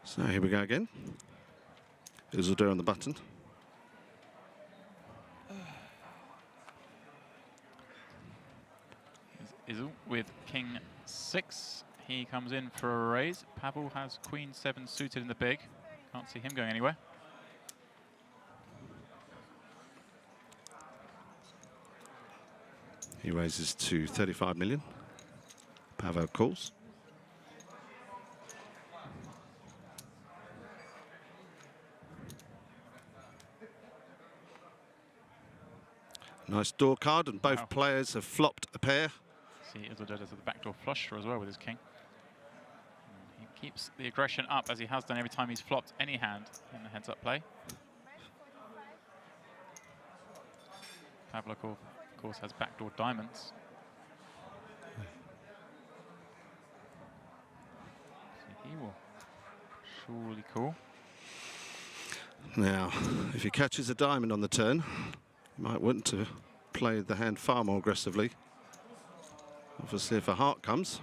So here we go again. Isildur on the button. 6. He comes in for a raise. Pavel has Queen 7 suited in the big. Can't see him going anywhere. He raises to 35 million. Pavel calls. Nice door card, and both players have flopped a pair. See, Isildur does the backdoor flush draw as well with his king. And he keeps the aggression up as he has done every time he's flopped any hand in the heads-up play. Pavel, of course, has backdoor diamonds. So he will surely call. Now, if he catches a diamond on the turn, he might want to play the hand far more aggressively. Obviously, if a heart comes,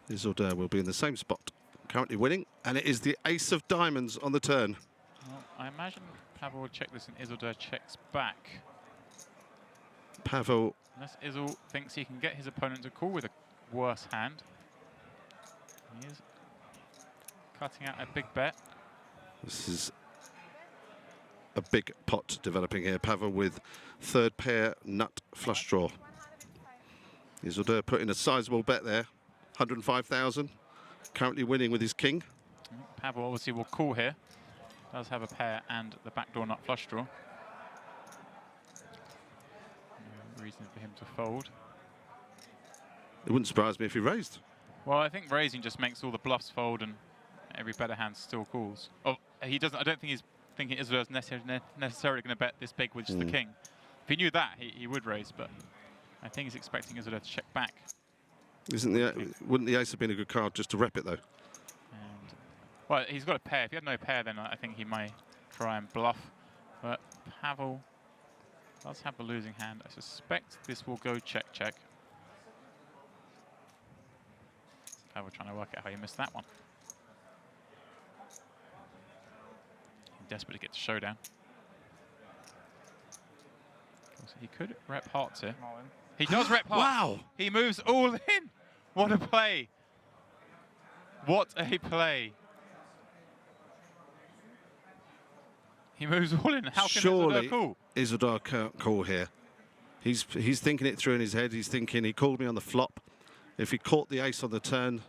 Isildur will be in the same spot, currently winning, and it is the ace of diamonds on the turn. Well, I imagine Pavel will check this and Isildur checks back. Pavel... Unless Isil thinks he can get his opponent to call with a worse hand. He is cutting out a big bet. This is a big pot developing here. Pavel with third pair nut flush draw. Isildur putting a sizable bet there, 105,000. Currently winning with his king. Pavel obviously will call here. Does have a pair and the backdoor nut flush draw. No reason for him to fold. It wouldn't surprise me if he raised. Well, I think raising just makes all the bluffs fold and every better hand still calls. Oh, he doesn't. I don't think he's thinking Isildur's necessarily going to bet this big with just the king. If he knew that, he would raise, but I think he's expecting Isildur to check back. Wouldn't the ace have been a good card just to rep it, though? And, well, he's got a pair. If he had no pair, then I think he might try and bluff. But Pavel does have a losing hand. I suspect this will go check, check. Pavel trying to work out how he missed that one. Desperate to get to showdown. He could rep hearts here. He does rep hearts. Wow! He moves all in. What a play! What a play! He moves all in. How can Surely Isildur call? Isildur can't call here. He's thinking it through in his head. He's thinking he called me on the flop. If he caught the ace on the turn,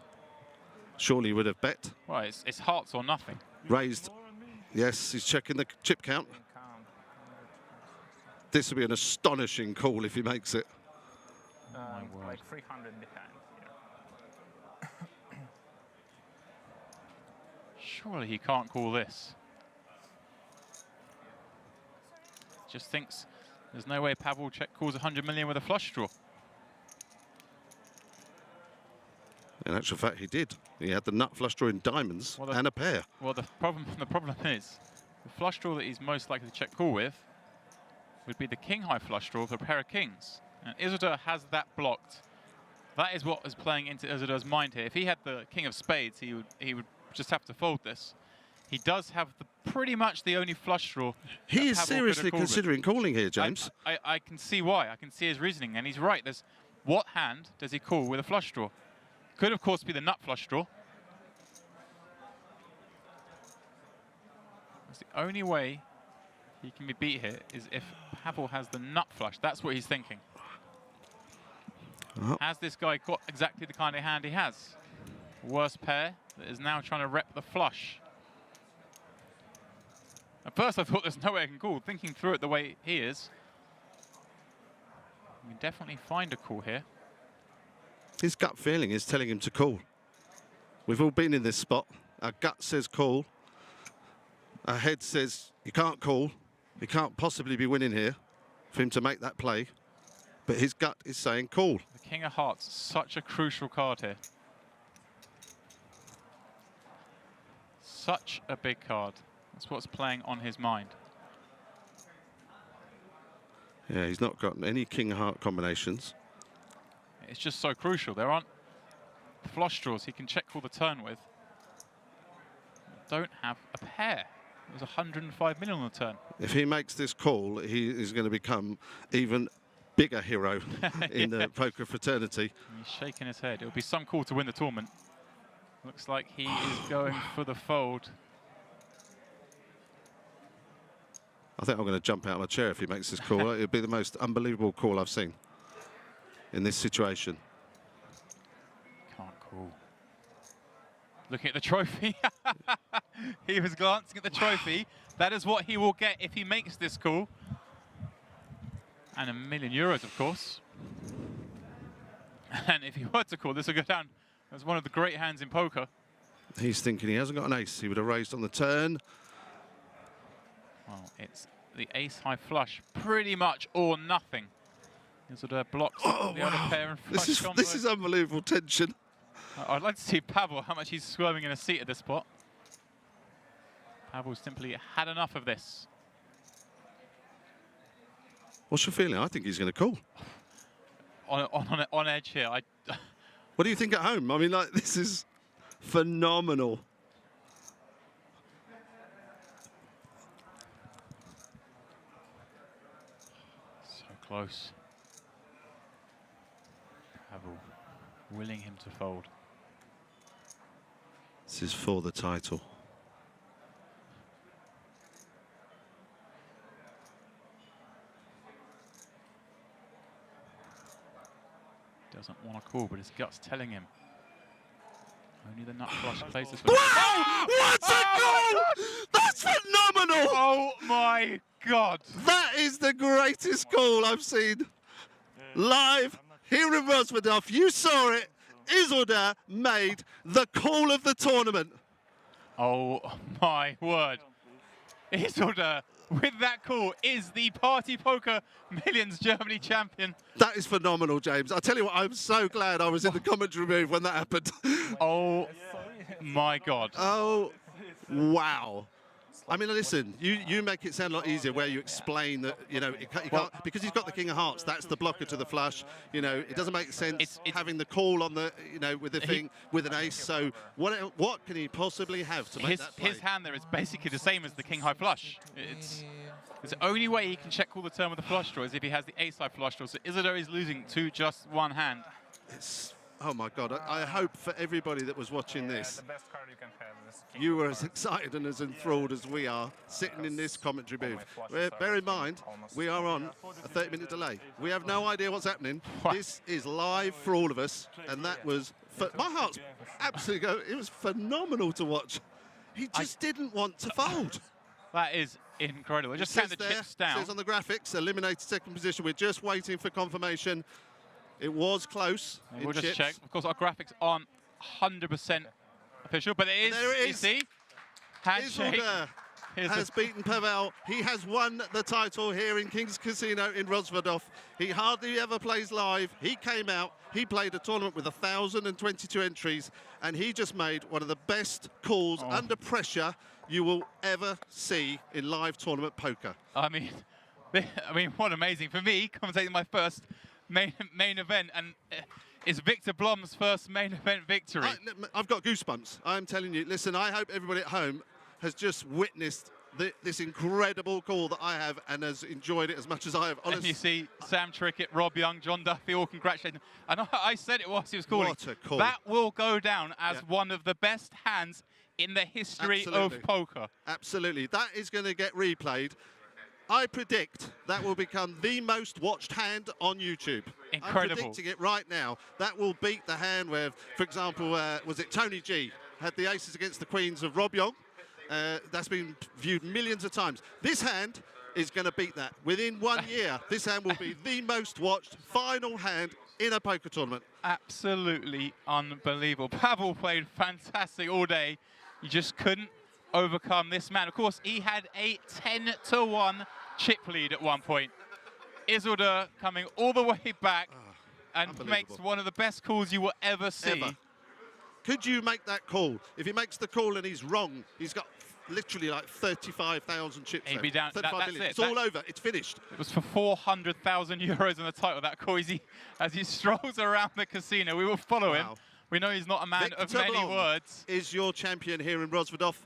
surely he would have bet. Well, it's hearts or nothing. Raised. Yes, he's checking the chip count. This will be an astonishing call if he makes it. Like 300 behind here. Surely he can't call this. Just thinks there's no way Pavel calls 100 million with a flush draw. In actual fact, he did. He had the nut flush draw in diamonds and a pair. Well, the problem is the flush draw that he's most likely to check call with would be the king high flush draw with a pair of kings. And Isildur has that blocked. That is what is playing into Isildur's mind here. If he had the king of spades, he would just have to fold this. He does have pretty much the only flush draw. He is seriously considering calling here, James. I can see why. I can see his reasoning, and he's right. There's what hand does he call with a flush draw? Could, of course, be the nut flush draw. That's the only way he can be beat here is if Pavel has the nut flush. That's what he's thinking. Oh. Has this guy got exactly the kind of hand he has? Worst pair that is now trying to rep the flush. At first I thought there's no way I can call. Thinking through it the way he is, you can definitely find a call here. His gut feeling is telling him to call. We've all been in this spot. Our gut says call. Our head says you can't call. You can't possibly be winning here for him to make that play. But his gut is saying call. The King of Hearts, such a crucial card here. Such a big card. That's what's playing on his mind. Yeah, he's not got any King of Heart combinations. It's just so crucial. There aren't flush draws he can check call the turn with. Don't have a pair. There's 105 million on the turn. If he makes this call, he is going to become even bigger hero in the poker fraternity. He's shaking his head. It'll be some call to win the tournament. Looks like he is going for the fold. I think I'm going to jump out of my chair if he makes this call. It'll be the most unbelievable call I've seen in this situation. Can't call. Looking at the trophy. He was glancing at the trophy. That is what he will get if he makes this call. And €1 million, of course. And if he were to call, this will go down as one of the great hands in poker. He's thinking he hasn't got an ace. He would have raised on the turn. Well, it's the ace-high flush, pretty much or nothing. This sort of blocks the other pair and flush combos. This is unbelievable tension. I'd like to see Pavel, how much he's squirming in a seat at this spot. Pavel simply had enough of this. What's your feeling? I think he's going to call. On edge here. What do you think at home? I mean, like, this is phenomenal. So close. Pavel willing him to fold. This is for the title. Doesn't want to call, but his gut's telling him. Only the nut flush places. Wow! What a goal! That's phenomenal! Oh my God! That is the greatest goal I've seen live here in Rosvadov. You saw it. Isolde made the call of the tournament. Oh my word! Isolde, with that call, is the Party Poker Millions Germany champion. That is phenomenal, James. I tell you what, I'm so glad I was in the commentary booth when that happened. Oh my God! Oh, wow. I mean, listen, you make it sound a lot easier where you explain that, you know, you can't, because he's got the king of hearts, that's the blocker to the flush. You know, it doesn't make sense it's having the call on the, you know, with the thing, with an ace. So what can he possibly have to make that play? His hand there is basically the same as the king high flush. It's the only way he can check call the turn with the flush draw is if he has the ace high flush draw. So Isolde is losing to just one hand. Oh my God, I hope for everybody that was watching this, the best card you can have is king you were as excited and as enthralled as we are sitting in this commentary booth. Bear in mind, we are on a 30-minute delay. We have no idea what's happening. This is live for all of us, and that was, my heart's absolutely going, it was phenomenal to watch. He just didn't want to fold. That is incredible. Just count the chips down. It says on the graphics, eliminated second position. We're just waiting for confirmation. It was close. We'll just check. Of course, our graphics aren't 100% official, but it is. There it is. You see? Handshake. Isolde has beaten Pavel. He has won the title here in King's Casino in Rosvadov. He hardly ever plays live. He came out. He played a tournament with 1,022 entries, and he just made one of the best calls under pressure you will ever see in live tournament poker. I mean, what amazing for me commentating my first main event, and it's Viktor Blom's first main event victory. I've got goosebumps. I'm telling you. Listen, I hope everybody at home has just witnessed this incredible call that I have and has enjoyed it as much as I have. Honestly. And you see Sam Trickett, Rob Young, John Duffy all congratulating him. And I said it whilst he was calling. What a call. That will go down as one of the best hands in the history of poker. Absolutely. That is going to get replayed. I predict that will become the most watched hand on YouTube. Incredible. I'm predicting it right now. That will beat the hand where, for example, was it Tony G had the aces against the queens of Rob Young. That's been viewed millions of times. This hand is going to beat that. Within 1 year, this hand will be the most watched final hand in a poker tournament. Absolutely unbelievable. Pavel played fantastic all day. You just couldn't overcome this man. Of course, he had a 10-1 chip lead at one point. Isolde coming all the way back and makes one of the best calls you will ever see. Ever. Could you make that call? If he makes the call and he's wrong, he's got literally like 35,000 chips. He'd be down. That's it. It's all over. It's finished. It was for 400,000 euros on the title. That call as he strolls around the casino. We will follow him. We know he's not a man Viktor of many Blom words. Is your champion here in Rosvadov.